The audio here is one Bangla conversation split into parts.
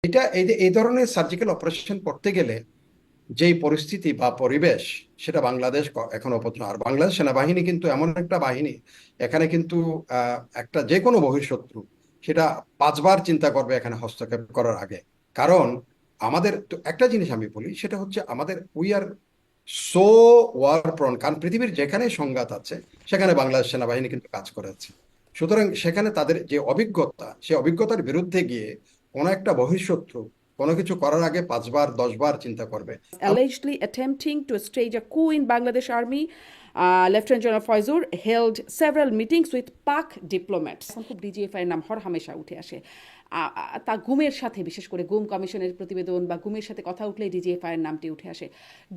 এই ধরনের সার্জিক্যাল অপারেশন করতে গেলে যেই পরিস্থিতি বা পরিবেশ, সেটা বাংলাদেশ এখনো পর্যন্ত। আর বাংলাদেশ সেনাবাহিনী কিন্তু এমন একটা বাহিনী, এখানে কিন্তু একটা যে কোনো বহিঃশত্রু সেটা পাঁচবার চিন্তা করবে এখানে হস্তক্ষেপ করার আগে। কারণ আমাদের তো একটা জিনিস আমি বলি, সেটা হচ্ছে আমাদের we are so war prone. কারণ পৃথিবীর যেখানে সংঘাত আছে সেখানে বাংলাদেশ সেনাবাহিনী কিন্তু কাজ করেছে। সুতরাং সেখানে তাদের যে অভিজ্ঞতা, সেই অভিজ্ঞতার বিরুদ্ধে গিয়ে কোনো একটা বহিঃশত্রু কোনো কিছু করার আগে পাঁচবার দশবার চিন্তা করবে। Allegedly attempting to stage a coup in Bangladesh army, Lieutenant General Faizour held several meetings with Pak diplomats. এখন খুব ডিজিএফআই এর নাম হর হামেশা উঠে আসে। তা গুমের সাথে, বিশেষ করে গুম কমিশনের প্রতিবেদন বা গুমের সাথে কথা উঠলে ডিজিএফআই এর নামটি উঠে আসে।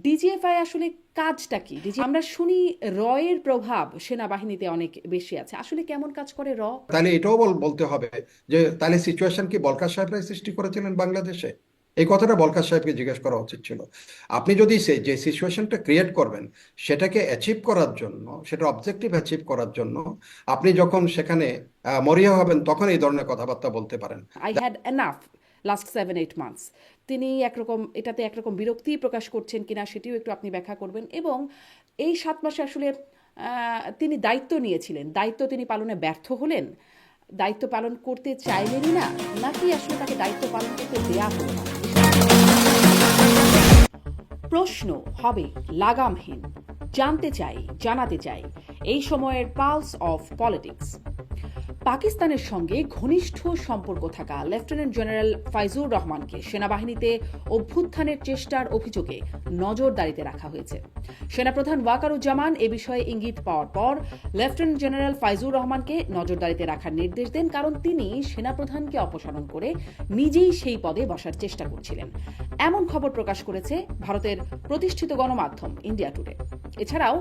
ডিজিএফআই আসলে কাজটা কি? আমরা শুনি রয়ের প্রভাব সেনাবাহিনীতে অনেক বেশি আছে। আসলে কেমন কাজ করে র? তাহলে এটাও বলতে হবে যে তাহলে সিচুয়েশন কি বলকার সাহেবরাই সৃষ্টি করেছিলেন বাংলাদেশে? এই কথাটা বলকার সাহেবকে জিজ্ঞেস করা উচিত ছিল। আপনি যদি যে সিচুয়েশনটা ক্রিয়েট করবেন সেটাকে অ্যাচিভ করার জন্য, সেটা অবজেক্টিভ অ্যাচিভ করার জন্য আপনি যখন সেখানে মরিয়া হবেন তখন এই ধরনের কথাবার্তা বলতে পারেন। I had enough last 7-8 months. তিনি একরকম এটাতে একরকম বিরক্তি প্রকাশ করছেন কিনা সেটিও একটু আপনি ব্যাখ্যা করবেন। এবং এই 7 মাসে আসলে তিনি দায়িত্ব নিয়েছিলেন, দায়িত্ব তিনি পালনে ব্যর্থ হলেন, দায়িত্ব পালন করতে চাইলেনই না, নাকি আসলে তাকে দায়িত্ব পালন করতে দেয়া হলো না? প্রশ্ন হবে লাগামহীন। জানতে চাই, জানাতে চাই এই সময়ের পালস অফ পলিটিক্স। পাকিস্তানের সঙ্গে ঘনিষ্ঠ সম্পর্ক থাকা লেফটেন্যান্ট জেনারেল ফাইজুর রহমানকে সেনাবাহিনীতে অভ্যুত্থানের চেষ্টার অভিযোগে নজরদারিতে রাখা হয়েছে। সেনাপ্রধান ওয়াকারুজ্জামান এ বিষয়ে ইঙ্গিত পাওয়ার পর লেফটেন্যান্ট জেনারেল ফাইজুর রহমানকে নজরদারিতে রাখার নির্দেশ দেন, কারণ তিনি সেনাপ্রধানকে অপসারণ করে নিজেই সেই পদে বসার চেষ্টা করছিলেন। এমন খবর প্রকাশ করেছে ভারতের প্রতিষ্ঠিত গণমাধ্যম ইন্ডিয়া টুডে। এছাড়াও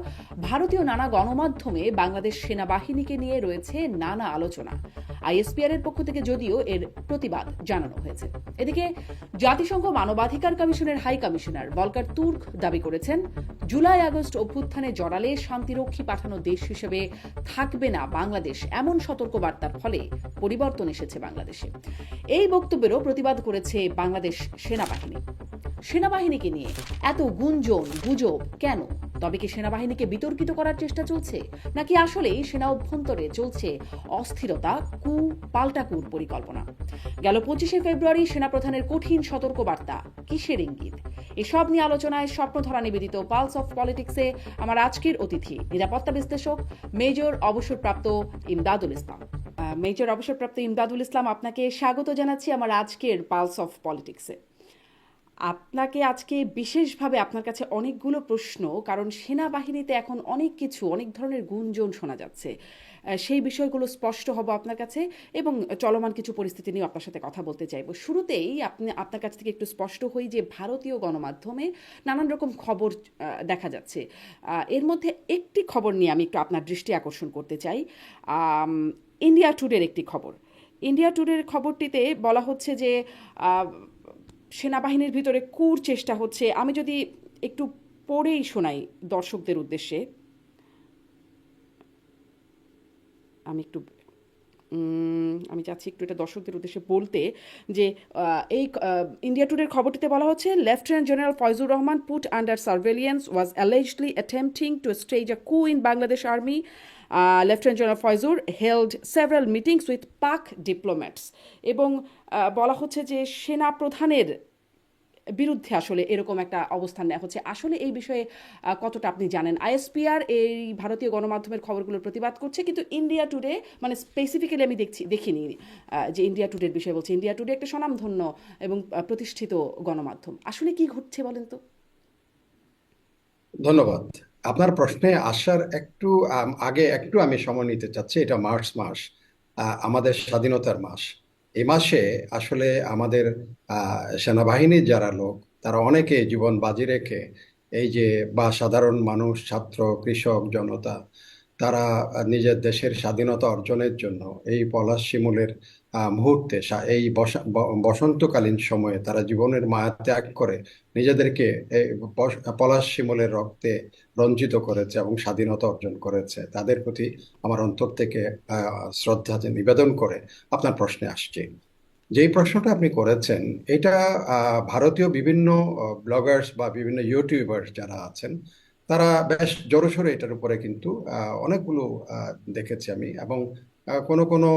ভারতীয় নানা গণমাধ্যমে বাংলাদেশ সেনাবাহিনীকে নিয়ে রয়েছে নানা আলোচনা। আইএসপিআর এর পক্ষ থেকে যদিও এর প্রতিবাদ জানানো হয়েছে। এদিকে জাতিসংঘ মানবাধিকার কমিশনের হাই কমিশনার ভলকার তুর্ক দাবি করেছেন, জুলাই আগস্ট অভ্যুত্থানে জড়ালে শান্তিরক্ষী পাঠানো দেশ হিসেবে থাকবে না বাংলাদেশ, এমন সতর্কবার্তার ফলে পরিবর্তন এসেছে বাংলাদেশে। এই বক্তব্যেরও প্রতিবাদ করেছে বাংলাদেশ সেনাবাহিনী। সেনাবাহিনীকে নিয়ে এত গুঞ্জন গুজব কেন? তবে কি সেনাবাহিনীকে বিতর্কিত করার চেষ্টা চলছে, নাকি আসলেই সেনা অভ্যন্তরে চলছে অস্থিরতা, পাল্টাকুর পরিকল্পনা? গেল 25শে ফেব্রুয়ারি সেনাপ্রধানের কঠিন সতর্কবার্তা কিসের ইঙ্গিত? এসব নিয়ে আলোচনায় স্বপ্নধারা নিবেদিত পালস অফ পলিটিক্সে আমার আজকের অতিথি নিরাপত্তা বিশ্লেষক মেজর অবসরপ্রাপ্ত ইমদাদুল ইসলাম। মেজর অবসরপ্রাপ্ত ইমদাদুল ইসলাম, আপনাকে স্বাগত জানাচ্ছি আমার আজকের পালস অফ পলিটিক্সে। আপনাকে আজকে বিশেষভাবে আপনার কাছে অনেকগুলো প্রশ্ন, কারণ সেনাবাহিনীতে এখন অনেক কিছু, অনেক ধরনের গুঞ্জন শোনা যাচ্ছে। সেই বিষয়গুলো স্পষ্ট হব আপনার কাছে, এবং চলমান কিছু পরিস্থিতি নিয়ে আপনার সাথে কথা বলতে চাইব। শুরুতেই আপনার কাছ থেকে একটু স্পষ্ট হই যে ভারতীয় গণমাধ্যমে নানান রকম খবর দেখা যাচ্ছে। এর মধ্যে একটি খবর নিয়ে আমি একটু আপনার দৃষ্টি আকর্ষণ করতে চাই। ইন্ডিয়া টুডের একটি খবর। ইন্ডিয়া টুডের খবরটিতে বলা হচ্ছে যে সেনাবাহিনীর ভিতরে কুর চেষ্টা হচ্ছে। আমি যদি একটু পড়েই শোনাই দর্শকদের উদ্দেশ্যে, আমি একটু আমি চাচ্ছি একটু এটা দর্শকদের উদ্দেশ্যে বলতে, যে এই ইন্ডিয়া টুডের খবরটিতে বলা হচ্ছে, lieutenant general Faizur Rahman put under surveillance was allegedly attempting to stage a coup in Bangladesh army. Lieutenant general Faizur held several meetings with Pak diplomats. এবং বলা হচ্ছে যে সেনা প্রধানের বিরুদ্ধে আসলে এরকম একটা অবস্থান নেওয়া হচ্ছে। আসলে এই বিষয়ে কতটা আপনি জানেন? আইএসপিআর এই ভারতীয় গণমাধ্যমের খবরগুলোর প্রতিবাদ করছে, কিন্তু ইন্ডিয়া টুডে, মানে স্পেসিফিক্যালি আমি দেখিনি যে ইন্ডিয়া টুডের বিষয়ে বলছে। ইন্ডিয়া টুডে একটা স্বনামধন্য এবং প্রতিষ্ঠিত গণমাধ্যম। আসলে কি ঘটছে বলেন তো? ধন্যবাদ। আপনার প্রশ্নে আসার একটু আগে একটু আমি সময় নিতে চাচ্ছি। এটা মার্চ মাস, আমাদের স্বাধীনতার মাস। এই মাসে আসলে আমাদের সেনাবাহিনীর যারা লোক, তারা অনেকে জীবন বাজি রেখে এই যে, বা সাধারণ মানুষ, ছাত্র, কৃষক, জনতা, তারা নিজের দেশের স্বাধীনতা অর্জনের জন্য এই পলাশ শিমুলের মুহূর্তে, এই বসন্তকালীন সময়ে তারা জীবনের মায়া ত্যাগ করে নিজেদেরকে এই পলাশ শিমুলের রক্তে রঞ্জিত করেছে এবং স্বাধীনতা অর্জন করেছে। তাদের প্রতি আমার অন্তর থেকে শ্রদ্ধা নিবেদন করে আপনার প্রশ্নে আসছি। যেই প্রশ্নটা আপনি করেছেন, এটা ভারতীয় বিভিন্ন ব্লগার্স বা বিভিন্ন ইউটিউবার্স যারা আছেন, তারা বেশ জোরসোরে এটার উপরে কিন্তু অনেকগুলো দেখেছি আমি। এবং কোনো কোনো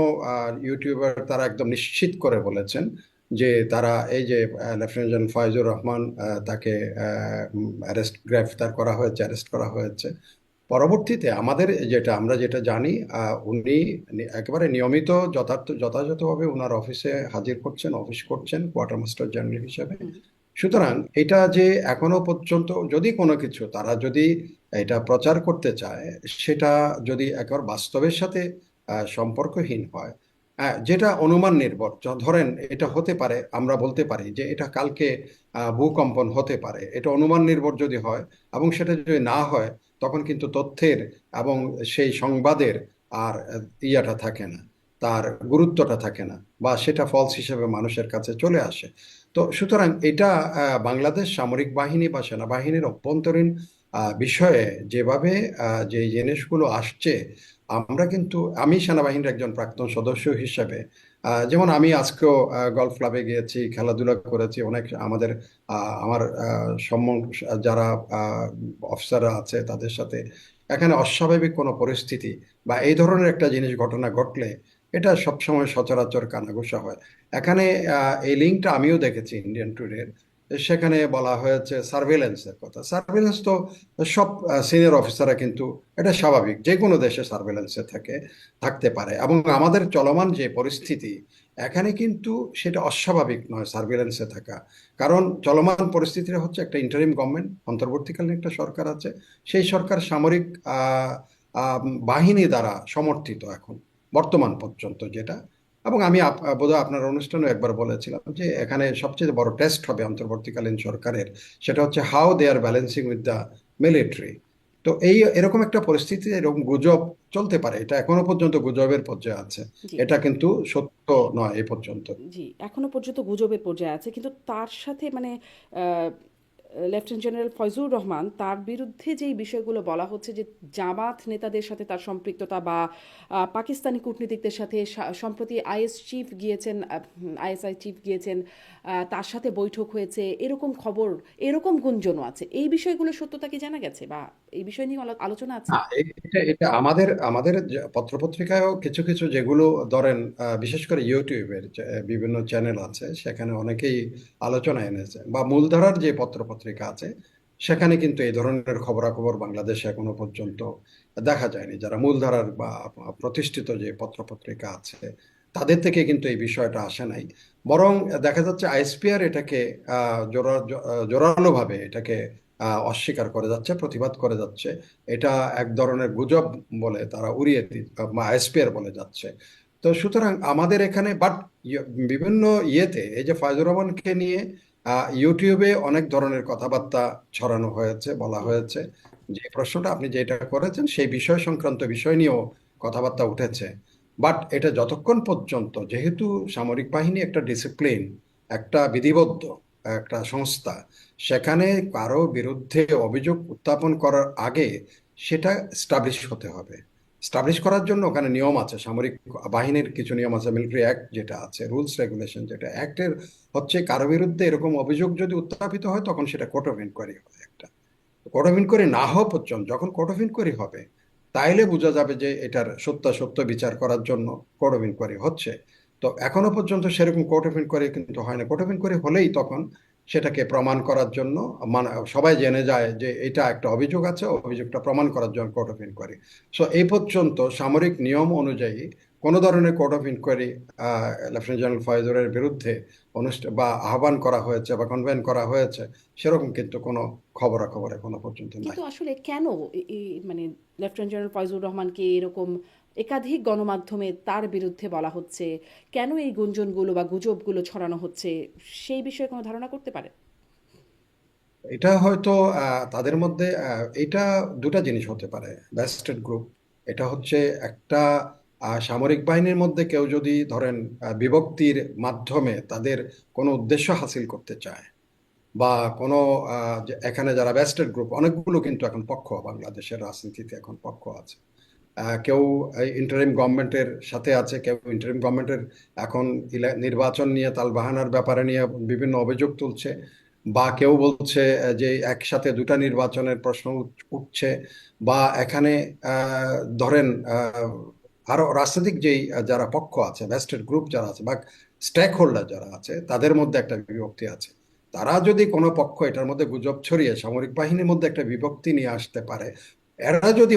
ইউটিউবার তারা একদম নিশ্চিত করে বলেছেন যে তারা এই যে লেফটেন্যান্ট জেনারেল ফয়জুর রহমান, তাকে গ্রেফতার করা হয়েছে, অ্যারেস্ট করা হয়েছে। পরবর্তীতে আমাদের যেটা আমরা যেটা জানি, উনি একেবারে নিয়মিত যথাযথভাবে ওনার অফিসে হাজির করছেন, অফিস করছেন কোয়ার্টার মাস্টার জেনারেল হিসেবে। হুম। সুতরাং এটা যে এখনো পর্যন্ত যদি কোনো কিছু তারা যদি এটা প্রচার করতে চায়, সেটা যদি একবার বাস্তবের সাথে সম্পর্কহীন হয়, যেটা অনুমান নির্ভর, ধরেন এটা হতে পারে, আমরা বলতে পারি যে এটা কালকে ভূকম্পন হতে পারে, এটা অনুমান নির্ভর যদি হয়, এবং সেটা যদি না হয়, তখন কিন্তু তথ্যের এবং সেই সংবাদের আর ইয়াটা থাকে না, তার গুরুত্বটা থাকে না, বা সেটা ফলস হিসেবে মানুষের কাছে চলে আসে। তো সুতরাং এটা বাংলাদেশ সামরিক বাহিনী বা সেনাবাহিনীর অভ্যন্তরীণ বিষয়ে যেভাবে যে জিনিসগুলো আসছে, আমরা কিন্তু, আমি সেনাবাহিনীর একজন প্রাক্তন সদস্য হিসেবে, যেমন আমি আজকেও গলফ ক্লাবে গিয়েছি, খেলাধুলা করেছি অনেক, আমাদের আমার যারা অফিসাররা আছে তাদের সাথে। এখানে অস্বাভাবিক কোনো পরিস্থিতি বা এই ধরনের একটা জিনিস ঘটনা ঘটলে এটা সবসময় সচরাচর কানাঘুষা হয়। এখানে এই লিঙ্কটা আমিও দেখেছি ইন্ডিয়ান টুডের। সেখানে বলা হয়েছে সার্ভেলেন্সের কথা। সার্ভেলেন্স তো সব সিনিয়র অফিসাররা কিন্তু, এটা স্বাভাবিক, যে কোনো দেশে সার্ভেলেন্সে থাকতে পারে। এবং আমাদের চলমান যে পরিস্থিতি, এখানে কিন্তু সেটা অস্বাভাবিক নয় সার্ভেলেন্সে থাকা। কারণ চলমান পরিস্থিতিটা হচ্ছে একটা ইন্টারিম গভর্নমেন্ট, অন্তর্বর্তীকালীন একটা সরকার আছে। সেই সরকার সামরিক আহ আহ, বাহিনী দ্বারা সমর্থিত এখন বর্তমান পর্যন্ত যেটা। এবং আমি বোধহয় আপনার অনুষ্ঠানে একবার বলেছিলাম যে এখানে সবচেয়ে বড় টেস্ট হবে অন্তর্বর্তীকালীন সরকারের, সেটা হচ্ছে how they are balancing with the military. তো এরকম একটা পরিস্থিতি, এরকম গুজব চলতে পারে, এটা এখনো পর্যন্ত গুজবের পর্যায়ে আছে, জি। এটা কিন্তু সত্য নয় এই পর্যন্ত। জি, এখনো পর্যন্ত গুজবের পর্যায়ে আছে, কিন্তু তার সাথে মানে আহ, লেফটেন্যান্ট জেনারেল ফয়জুর রহমান তার বিরুদ্ধে যেই বিষয়গুলো বলা হচ্ছে যে জামাত নেতাদের সাথে তার সম্পৃক্ততা বা পাকিস্তানি কূটনীতিকদের সাথে সম্প্রতি আইএসআই চিফ গিয়েছেন, তার সাথে বৈঠক হয়েছে, এরকম খবর, এরকম গুঞ্জনও আছে। এই বিষয়গুলোর সত্যতা কি জানা গেছে, বা এই বিষয় নিয়ে আলোচনা আছে? না, এটা এটা আমাদের আমাদের পত্রপত্রিকায়ও কিছু কিছু যেগুলো ধরেন, বিশেষ করে ইউটিউবের বিভিন্ন চ্যানেল আছে, সেখানে অনেকেই আলোচনা এনেছে, বা মূলধারার যে পত্রপত্রিকা আছে সেখানে কিন্তু এই ধরনের খবরাখবর বাংলাদেশে এখনো পর্যন্ত দেখা যায়নি। যারা মূলধারার বা প্রতিষ্ঠিত যে পত্রপত্রিকা আছে, তাদের থেকে কিন্তু এই বিষয়টা আসে নাই। বরং দেখা যাচ্ছে আইএসপিআর এটাকে জোরালোভাবে এটাকে অস্বীকার করে যাচ্ছে, প্রতিবাদ করে যাচ্ছে। এটা এক ধরনের গুজব বলে তারা উড়িয়ে এসপিআর বলে যাচ্ছে। তো সুতরাং আমাদের এখানে বাট বিভিন্ন ইয়েতে এই যে ফয়জুর রহমানকে নিয়ে ইউটিউবে অনেক ধরনের কথাবার্তা ছড়ানো হয়েছে, বলা জি। হয়েছে। যে প্রশ্নটা আপনি যেটা করেছেন সেই বিষয় সংক্রান্ত বিষয় নিয়েও কথাবার্তা উঠেছে। বাট এটা যতক্ষণ পর্যন্ত, যেহেতু সামরিক বাহিনী একটা ডিসিপ্লিন, একটা বিধিবদ্ধ একটা সংস্থা, সেখানে কারো বিরুদ্ধে অভিযোগ উত্থাপন করার আগে সেটা স্টাবলিশ হতে হবে। স্টাবলিশ করার জন্য ওখানে নিয়ম আছে, সামরিক বাহিনীর কিছু নিয়ম আছে, মিলিটারি অ্যাক্ট যেটা আছে, রুলস রেগুলেশন যেটা অ্যাক্টের হচ্ছে, কারো বিরুদ্ধে এরকম অভিযোগ যদি উত্থাপিত হয় তখন সেটা কোর্ট অফ ইনকোয়ারি হয় একটা। কোর্ট অফ ইনকোয়ারি না হওয়া পর্যন্ত, যখন কোর্ট অফ ইনকোয়ারি হবে, তাইলে বোঝা যাবে যে এটার সত্য বিচার করার জন্য কোর্ট অফ ইনকোয়ারি হচ্ছে। তো এখনো পর্যন্ত সেরকম কোর্ট অফ ইনকোয়ারি কিন্তু হয় না। কোর্ট অফ ইনকোয়ারি হলেই তখন সেটাকে প্রমাণ করার জন্য, মানে সবাই জেনে যায় যে এটা একটা অভিযোগ আছে, অভিযোগটা প্রমাণ করার জন্য কোর্ট অফ ইনকোয়ারি। সো এই পর্যন্ত সামরিক নিয়ম অনুযায়ী কোনো ধরনের court of inquiry lieutenant general ফয়জুরের বিরুদ্ধে অনুষ্ঠান বা আহ্বান করা হয়েছে বা কনভেন করা হয়েছে, সেরকম কিন্তু কোনো খবরাখবর এখনো পর্যন্ত নাই। কিন্তু আসলে কেন মানে লেফটেন্যান্ট জেনারেল ফয়জুর রহমানকে এরকম একাধিক গণমাধ্যমে তার বিরুদ্ধে বলা হচ্ছে, কেন এই গুঞ্জনগুলো বা গুজবগুলো ছড়ানো হচ্ছে, সেই বিষয়ে কোনো ধারণা করতে পারে? এটা হয়তো তাদের মধ্যে এটা দুটা জিনিস হতে পারে, ভেস্টেড গ্রুপ। এটা হচ্ছে একটা সামরিক বাহিনীর মধ্যে কেউ যদি ধরেন বিভক্তির মাধ্যমে তাদের কোনো উদ্দেশ্য হাসিল করতে চায়, বা কোনো এখানে যারা ভেস্টেড গ্রুপ অনেকগুলো কিন্তু এখন পক্ষ, বাংলাদেশের রাজনীতিতে এখন পক্ষ আছে। কেউ ইন্টারিম গভর্নমেন্টের সাথে আছে, কেউ ইন্টারিম গভর্নমেন্টের এখন নির্বাচন নিয়ে তালবাহানার ব্যাপারে নিয়ে বিভিন্ন অভিযোগ তুলছে, বা কেউ বলছে যে একসাথে দুটা নির্বাচনের প্রশ্ন উঠছে, বা এখানে ধরেন আরো রাজনৈতিক যেই যারা পক্ষ আছে, ভেস্টেড গ্রুপ যারা আছে বা স্টেক হোল্ডার যারা আছে, তাদের মধ্যে একটা বিভক্তি আছে। তারা যদি কোনো পক্ষ এটার মধ্যে গুজব ছড়িয়ে সামরিক বাহিনীর মধ্যে একটা বিভক্তি নিয়ে আসতে পারে, এরা যদি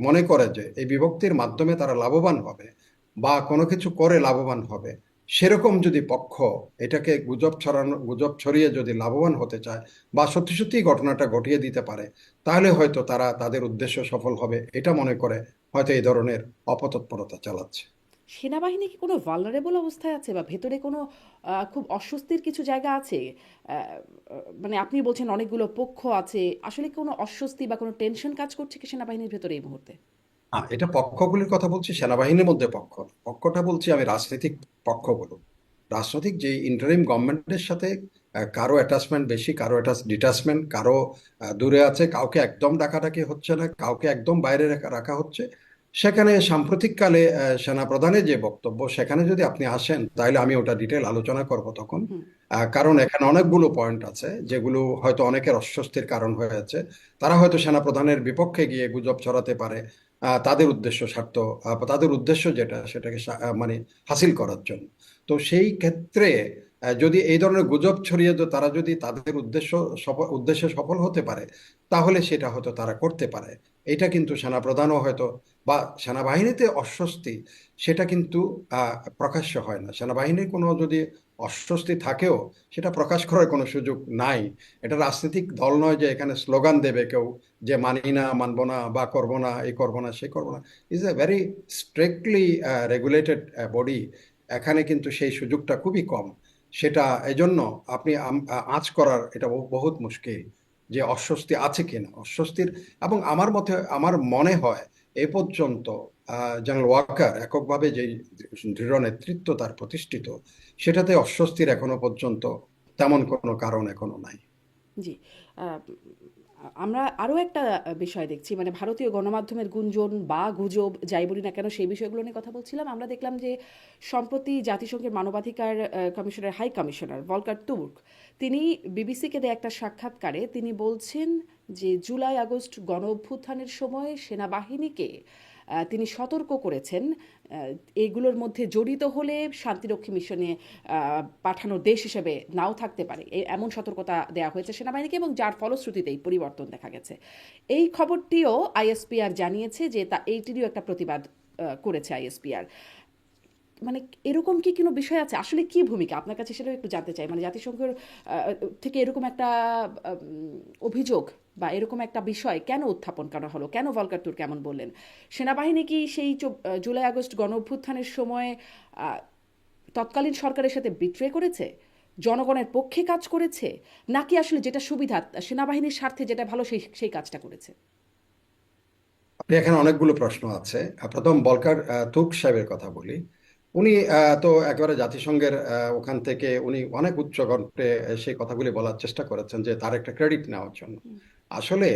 মনে করে যে এই বিভক্তির মাধ্যমে তারা লাভবান হবে বা কোনো কিছু করে লাভবান হবে, সেরকম যদি পক্ষ এটাকে গুজব ছড়িয়ে যদি লাভবান হতে চায় বা সত্যি সত্যি ঘটনাটা ঘটিয়ে দিতে পারে, তাহলে হয়তো তারা তাদের উদ্দেশ্য সফল হবে এটা মনে করে হয়তো এই ধরনের অপতৎপরতা চালাচ্ছে। সেনাবাহিনী কি কোনো ভালনারেবল অবস্থায় আছে, বা ভেতরে কোনো খুব অস্বস্তির কিছু জায়গা আছে? মানে আপনি বলছেন অনেকগুলো পক্ষ আছে, আসলে কি কোনো অস্বস্তি বা কোনো টেনশন কাজ করছে কি সেনাবাহিনীর ভেতরে এই মুহূর্তে? এটা পক্ষগুলির কথা বলছি, সেনাবাহিনীর মধ্যে পক্ষ না। পক্ষটা বলছি আমি রাজনৈতিক পক্ষ বলুন, রাজনৈতিক যে ইন্টারিম গভর্নমেন্টের সাথে কারো অ্যাটাচমেন্ট বেশি, কারো ডিটাচমেন্ট, কারো দূরে আছে, কাউকে একদম ডাকাডাকি হচ্ছে না, কাউকে একদম বাইরে রাখা হচ্ছে। সেখানে সাম্প্রতিককালে সেনাপ্রধানের যে বক্তব্য, সেখানে যদি আপনি আসেন তাহলে আমি ওটা ডিটেল আলোচনা করব তখন। হুম। কারণ এখানে অনেকগুলো পয়েন্ট আছে যেগুলো হয়তো অনেকের অস্বস্তির কারণ হয়েছে। তারা হয়তো সেনাপ্রধানের বিপক্ষে গিয়ে গুজব ছড়াতে পারে তাদের উদ্দেশ্য স্বার্থ, তাদের উদ্দেশ্য যেটা সেটাকে মানে হাসিল করার জন্য। তো সেই ক্ষেত্রে যদি এই ধরনের গুজব ছড়িয়ে তারা যদি তাদের উদ্দেশ্যে সফল হতে পারে, তাহলে সেটা হয়তো তারা করতে পারে। এটা কিন্তু সেনাপ্রধানও হয়তো, বা সেনাবাহিনীতে অস্বস্তি সেটা কিন্তু প্রকাশ্য হয় না। সেনাবাহিনীর কোনো যদি অস্বস্তি থাকেও সেটা প্রকাশ করার কোনো সুযোগ নাই। এটা রাজনৈতিক দল নয় যে এখানে স্লোগান দেবে কেউ যে মানি না, মানবো না, বা করবো না, এই করবো না, সে করবো না। Is a very strictly regulated body. এখানে কিন্তু সেই সুযোগটা খুবই কম। সেটা এজন্য আপনি আঁচ করার এটা বহুত মুশকিল যে অস্বস্তি আছে কিনা, অস্বস্তির। এবং আমার মনে হয় এ পর্যন্ত জেনারেল ওয়াকার এককভাবে যে দৃঢ় নেতৃত্ব তার প্রতিষ্ঠিত, সেটাতে অস্বস্তির এখনো পর্যন্ত তেমন কোনো কারণ এখনো নাই। জি। আহ, আমরা আরও একটা বিষয় দেখছি, মানে ভারতীয় গণমাধ্যমের গুঞ্জন বা গুজব যাই বলি না কেন সেই বিষয়গুলো নিয়ে কথা বলছিলাম। আমরা দেখলাম যে সম্প্রতি জাতিসংঘের মানবাধিকার কমিশনের হাই কমিশনার ভলকার তুর্ক, তিনি বিবিসিকে দেয়া একটা সাক্ষাৎকারে তিনি বলছেন যে জুলাই আগস্ট গণ অভ্যুত্থানের সময় সেনাবাহিনীকে তিনি সতর্ক করেছেন এগুলোর মধ্যে জড়িত হলে শান্তিরক্ষী মিশনে পাঠানো দেশ হিসেবে নাও থাকতে পারে, এমন সতর্কতা দেওয়া হয়েছে সেনাবাহিনীকে, এবং যার ফলশ্রুতিতেই পরিবর্তন দেখা গেছে। এই খবরটিও আইএসপিআর জানিয়েছে যে এইটিরও একটা প্রতিবাদ করেছে আইএসপিআর। মানে এরকম কি কোনো বিষয় আছে, আসলে কি ভূমিকা আপনার কাছে সেটাও একটু জানতে চাই। মানে জাতিসংঘের থেকে এরকম একটা অভিযোগ বা এরকম একটা বিষয় কেন উত্থাপন করা হলো, কেন ভলকার তুর্ক কেমন বললেন? সেনাবাহিনী কি সেই জুলাই আগস্ট গণ অভ্যুত্থানের সময় আহ, তৎকালীন সরকারের সাথে বিট্রে করেছে, জনগণের পক্ষে কাজ করেছে, নাকি আসলে যেটা সুবিধা সেনাবাহিনীর স্বার্থে যেটা ভালো সেই সেই কাজটা করেছে? আপনি এখানে অনেকগুলো প্রশ্ন আছে। প্রথম বলকার তুর্ক সাহেবের কথা বলি। উনি তো একেবারে জাতিসংঘের ওখান থেকে উনি অনেক উচ্চ কণ্ঠে সেই কথাগুলি বলার চেষ্টা করেছেন যে তার একটা ক্রেডিট নেওয়ার জন্য। আসলে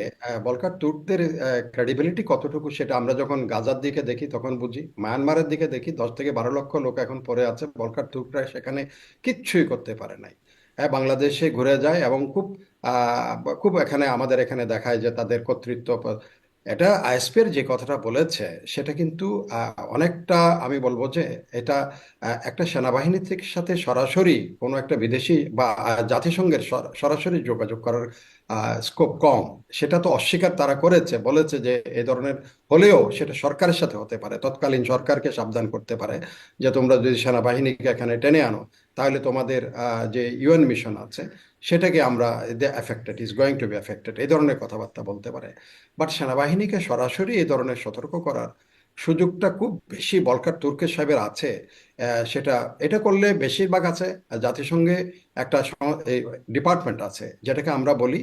বলকার তুর্কদের ক্রেডিবিলিটি কতটুকু সেটা আমরা যখন গাজার দিকে দেখি তখন বুঝি, মায়ানমারের দিকে দেখি 10 থেকে 12 লক্ষ লোক এখন পড়ে আছে, বলকার তুর্করা সেখানে কিচ্ছুই করতে পারে নাই। বাংলাদেশে ঘুরে যায় এবং খুব এখানে আমাদের এখানে দেখায় যে তাদের কর্তৃত্ব। এটা আইএসপির যে কথাটা বলেছে সেটা কিন্তু অনেকটা আমি বলবো যে এটা একটা সেনাবাহিনী থেকে সাথে সরাসরি কোনো একটা বিদেশি বা জাতিসংঘের সরাসরি যোগাযোগ করার স্কোপ কম। সেটা তো অস্বীকার তারা করেছে, বলেছে যে এই ধরনের হলেও সেটা সরকারের সাথে হতে পারে, তৎকালীন সরকারকে সাবধান করতে পারে যে তোমরা যদি সেনাবাহিনীকে এখানে টেনে আনো তাহলে তোমাদের যে ইউএন মিশন আছে সেটাকে আমরা affected, is going to be affected, এই ধরনের কথাবার্তা বলতে পারে। বাট সেনাবাহিনীকে সরাসরি এই ধরনের সতর্ক করার সুযোগটা খুব বেশি বলকার তুর্কের সাহেবের আছে। সেটা এটা করলে বেশিরভাগ আছে জাতিসংঘে একটা ডিপার্টমেন্ট আছে যেটাকে আমরা বলি,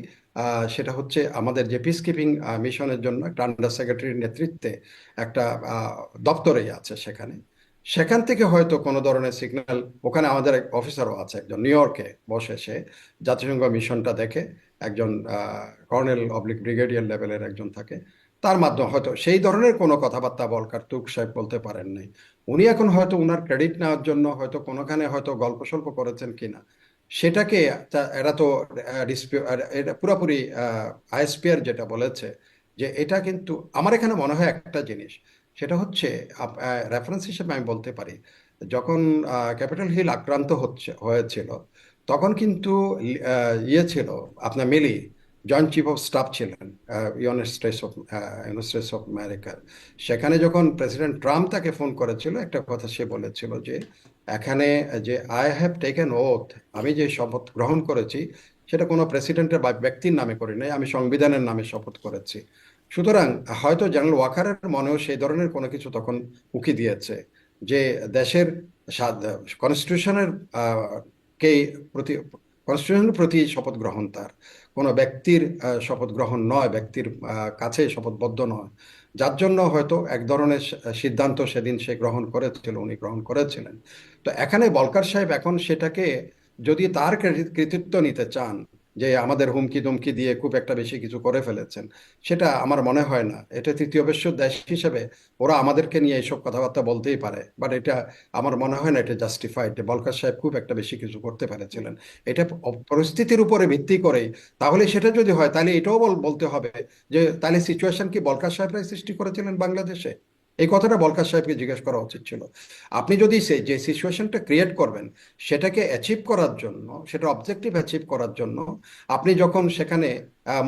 সেটা হচ্ছে আমাদের যে পিস কিপিং মিশনের জন্য একটা আন্ডার সেক্রেটারির নেতৃত্বে একটা আহ, দপ্তরেই আছে সেখানে। সেখান থেকে হয়তো কোনো ধরনের সিগন্যাল, ওখানে আমাদের এক অফিসারও আছে একজন নিউ ইয়র্কে বসে, সে জাতিসংঘ মিশনটা দেখে, একজন কর্নেল অবলিক ব্রিগেডিয়ার লেভেলের একজন থাকে। তার মাধ্যমে হয়তো সেই ধরনের কোনো কথাবার্তা ভলকার তুর্ক সাহেব বলতে পারেন নাই। উনি এখন হয়তো উনার ক্রেডিট নেওয়ার জন্য হয়তো কোনোখানে হয়তো গল্প সল্প করেছেন কিনা সেটাকে এরা তো এটা পুরোপুরি আইএসপিআর যেটা বলেছে যে এটা কিন্তু আমার এখানে মনে হয় একটা জিনিস, সেটা হচ্ছে রেফারেন্স হিসেবে আমি বলতে পারি, যখন ক্যাপিটাল হিল আক্রান্ত হয়েছিল তখন কিন্তু ছিল আপনার মিলি জয়েন্ট চিফ অফ স্টাফ ছিলেন ইউনাইটেড স্টেটস অফ আমেরিকার। সেখানে যখন প্রেসিডেন্ট ট্রাম্প তাকে ফোন করেছিল একটা কথা সে বলেছিল যে এখানে যে আই হ্যাভ টেকেন ওথ, আমি যে শপথ গ্রহণ করেছি সেটা কোনো প্রেসিডেন্টের বা ব্যক্তির নামে করি নাই, আমি সংবিধানের নামে শপথ করেছি। সুতরাং হয়তো জেনারেল ওয়াকারের মনেও সেই ধরনের কোনো কিছু তখন উকি দিয়েছে যে দেশের কনস্টিটিউশনের কে প্রতি কনস্টিটিউশনের প্রতি শপথ গ্রহণ তার কোনো ব্যক্তির শপথ গ্রহণ নয়, ব্যক্তির কাছে শপথবদ্ধ নয়, যার জন্য হয়তো এক ধরনের সিদ্ধান্ত সেদিন সে গ্রহণ করেছিল, উনি গ্রহণ করেছিলেন। তো এখানে বলকার সাহেব এখন সেটাকে যদি তার কৃতিত্ব নিতে চান যে আমাদের হুমকি দুমকি দিয়ে খুব একটা বেশি কিছু করে ফেলেছেন, সেটা আমার মনে হয় না। এটা তৃতীয় বিশ্ব দেশ হিসেবে ওরা আমাদেরকে নিয়ে এইসব কথাবার্তা বলতেই পারে, বাট এটা আমার মনে হয় না এটা জাস্টিফাইড। বলকার সাহেব খুব একটা বেশি কিছু করতে পেরেছিলেন, এটা পরিস্থিতির উপরে ভিত্তি করেই। তাহলে সেটা যদি হয় তাহলে এটাও বলতে হবে যে তাহলে সিচুয়েশন কি বলকার সাহেবরাই সৃষ্টি করেছিলেন বাংলাদেশে? এই কথাটা বলকার সাহেবকে জিজ্ঞেস করা উচিত ছিল। আপনি যদি যে সিচুয়েশনটা ক্রিয়েট করবেন সেটাকে অ্যাচিভ করার জন্য, সেটা অবজেক্টিভ অ্যাচিভ করার জন্য আপনি যখন সেখানে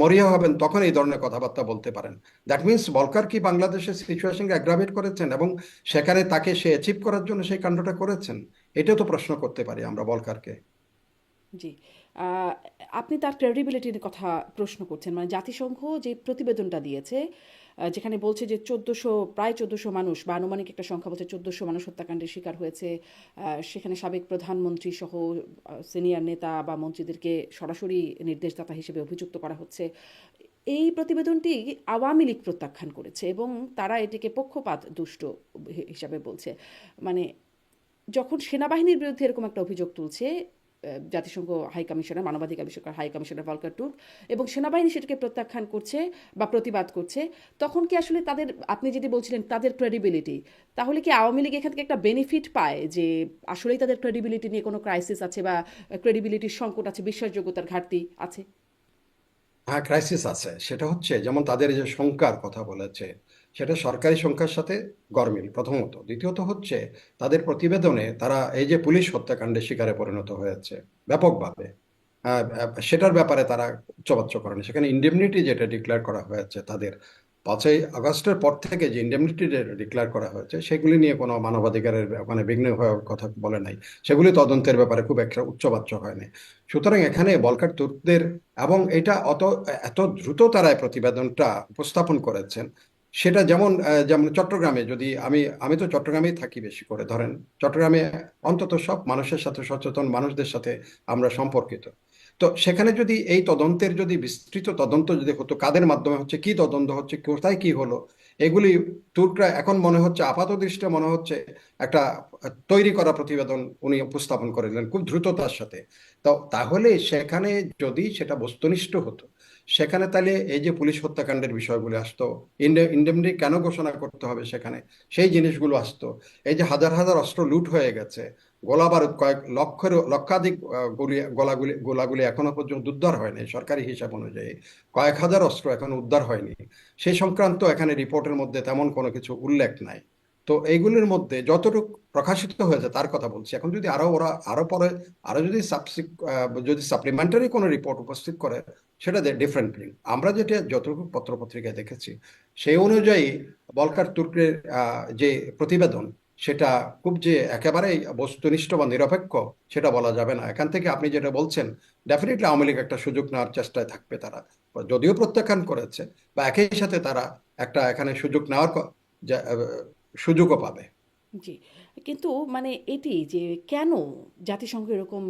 মরিয়া হবেন তখন এই ধরনের কথাবার্তা বলতে পারেন। দ্যাট মিনস বলকার কি বাংলাদেশের সিচুয়েশনকে অ্যাগ্রাভেট করেছেন এবং সেখানে তাকে সে অ্যাচিভ করার জন্য সেই কাণ্ডটা করেছেন? এটাও তো প্রশ্ন করতে পারি আমরা বলকারকে। জি। আহ, আপনি তার ক্রেডিবিলিটির কথা প্রশ্ন করছেন, মানে জাতিসংঘ যে প্রতিবেদনটা দিয়েছে, যেখানে বলছে যে প্রায় 1400 মানুষ বা আনুমানিক একটা সংখ্যা বলছে 1400 মানুষ হত্যাকাণ্ডের শিকার হয়েছে। সেখানে সাবেক প্রধানমন্ত্রী সহ সিনিয়র নেতা বা মন্ত্রীদেরকে সরাসরি নির্দেশদাতা হিসেবে অভিযুক্ত করা হচ্ছে। এই প্রতিবেদনটি আওয়ামী লীগ প্রত্যাখ্যান করেছে এবং তারা এটিকে পক্ষপাত দুষ্ট হিসাবে বলছে। মানে যখন সেনাবাহিনীর বিরুদ্ধে এরকম একটা অভিযোগ তুলছে জাতিসংঘ হাই কমিশনার, মানবাধিকার বিষয়ক হাই কমিশনার ভলকার টুর্ক, এবং সেনাবাহিনী সেটাকে প্রত্যাখ্যান করছে বা প্রতিবাদ করছে, তখন কি আসলে তাদের, আপনি যেটি বলছিলেন তাদের ক্রেডিবিলিটি, তাহলে কি আওয়ামী লীগ এখান থেকে একটা বেনিফিট পায় যে আসলেই তাদের ক্রেডিবিলিটি নিয়ে কোনো ক্রাইসিস আছে বা ক্রেডিবিলিটির সংকট আছে, বিশ্বাসযোগ্যতার ঘাটতি আছে? হ্যাঁ, ক্রাইসিস আছে। সেটা হচ্ছে যেমন তাদের যে সংখ্যার কথা বলেছে সেটা সরকারি সংখ্যার সাথে গরমিল প্রথমত। দ্বিতীয়ত হচ্ছে তাদের প্রতিবেদনে তারা এই যে পুলিশ হত্যাকাণ্ডের শিকারে পরিণত হয়েছে ব্যাপকভাবে, সেটার ব্যাপারে তারা উচ্চবাচ্য করেনি। সেখানে ইন্ডেমনিটি যেটা ডিক্লেয়ার করা হয়েছে তাদের 5ই আগস্টের পর থেকে যে ইন্ডেমনিটি ডিক্লেয়ার করা হয়েছে সেগুলি নিয়ে কোনো মানবাধিকারের মানে বিঘ্ন হওয়ার কথা বলে নাই, সেগুলি তদন্তের ব্যাপারে খুব একটা উচ্চবাচ্য হয়নি। সুতরাং এখানে বলকার তুর্কদের, এবং এটা এত দ্রুত তারা এই প্রতিবেদনটা উপস্থাপন করেছেন, সেটা যেমন যেমন চট্টগ্রামে, যদি আমি আমি তো চট্টগ্রামেই থাকি বেশি করে, ধরেন চট্টগ্রামে অন্তত সব মানুষের সাথে, সচেতন মানুষদের সাথে আমরা সম্পর্কিত। তো সেখানে যদি এই তদন্তের যদি বিস্তৃত তদন্ত যদি হতো, কাদের মাধ্যমে হচ্ছে, কি তদন্ত হচ্ছে, কোথায় কি হলো, এগুলি তুর্করা এখন মনে হচ্ছে, আপাত দৃষ্টিতে মনে হচ্ছে একটা তৈরি করা প্রতিবেদন উনি উপস্থাপন করেছিলেন খুব দ্রুততার সাথে। তো তাহলে সেখানে যদি সেটা বস্তুনিষ্ঠ হতো, সেখানে তাহলে এই যে পুলিশ হত্যাকাণ্ডের বিষয়গুলো আসতো, ইন্ডেমনিটি কেন ঘোষণা করতে হবে সেখানে, সেই জিনিসগুলো আসতো। এই যে হাজার হাজার অস্ত্র লুট হয়ে গেছে, গোলা বারুদ কয়েক লক্ষাধিক গোলাগুলি এখনো পর্যন্ত উদ্ধার হয়নি সরকারি হিসাব অনুযায়ী, কয়েক হাজার অস্ত্র এখনো উদ্ধার হয়নি, সেই সংক্রান্ত এখানে রিপোর্টের মধ্যে তেমন কোনো কিছু উল্লেখ নাই। তো এইগুলির মধ্যে যতটুকু প্রকাশিত হয়েছে তার কথা বলছি। এখন যদি ওরা আরো পরে আরো যদি সাপ্লিমেন্টারি কোনো রিপোর্ট উপস্থিত করে সেটা ডিফারেন্ট থিং। আমরা যেটা যতটুকু পত্রপত্রিকায় দেখেছি সেই অনুযায়ী বলকার তুর্কের যে প্রতিবেদন সেটা খুব যে একেবারেই বস্তুনিষ্ঠ বা নিরপেক্ষ সেটা বলা যাবে না। এখান থেকে আপনি যেটা বলছেন, ডেফিনেটলি আওয়ামী লীগ একটা সুযোগ নেওয়ার চেষ্টায় থাকবে তারা, যদিও প্রত্যাখ্যান করেছে, বা একই সাথে তারা একটা এখানে সুযোগ নেওয়ার সুযোগও পাবে। জি। কিন্তু মানে এটি যে কেন জাতিসংঘ এরকম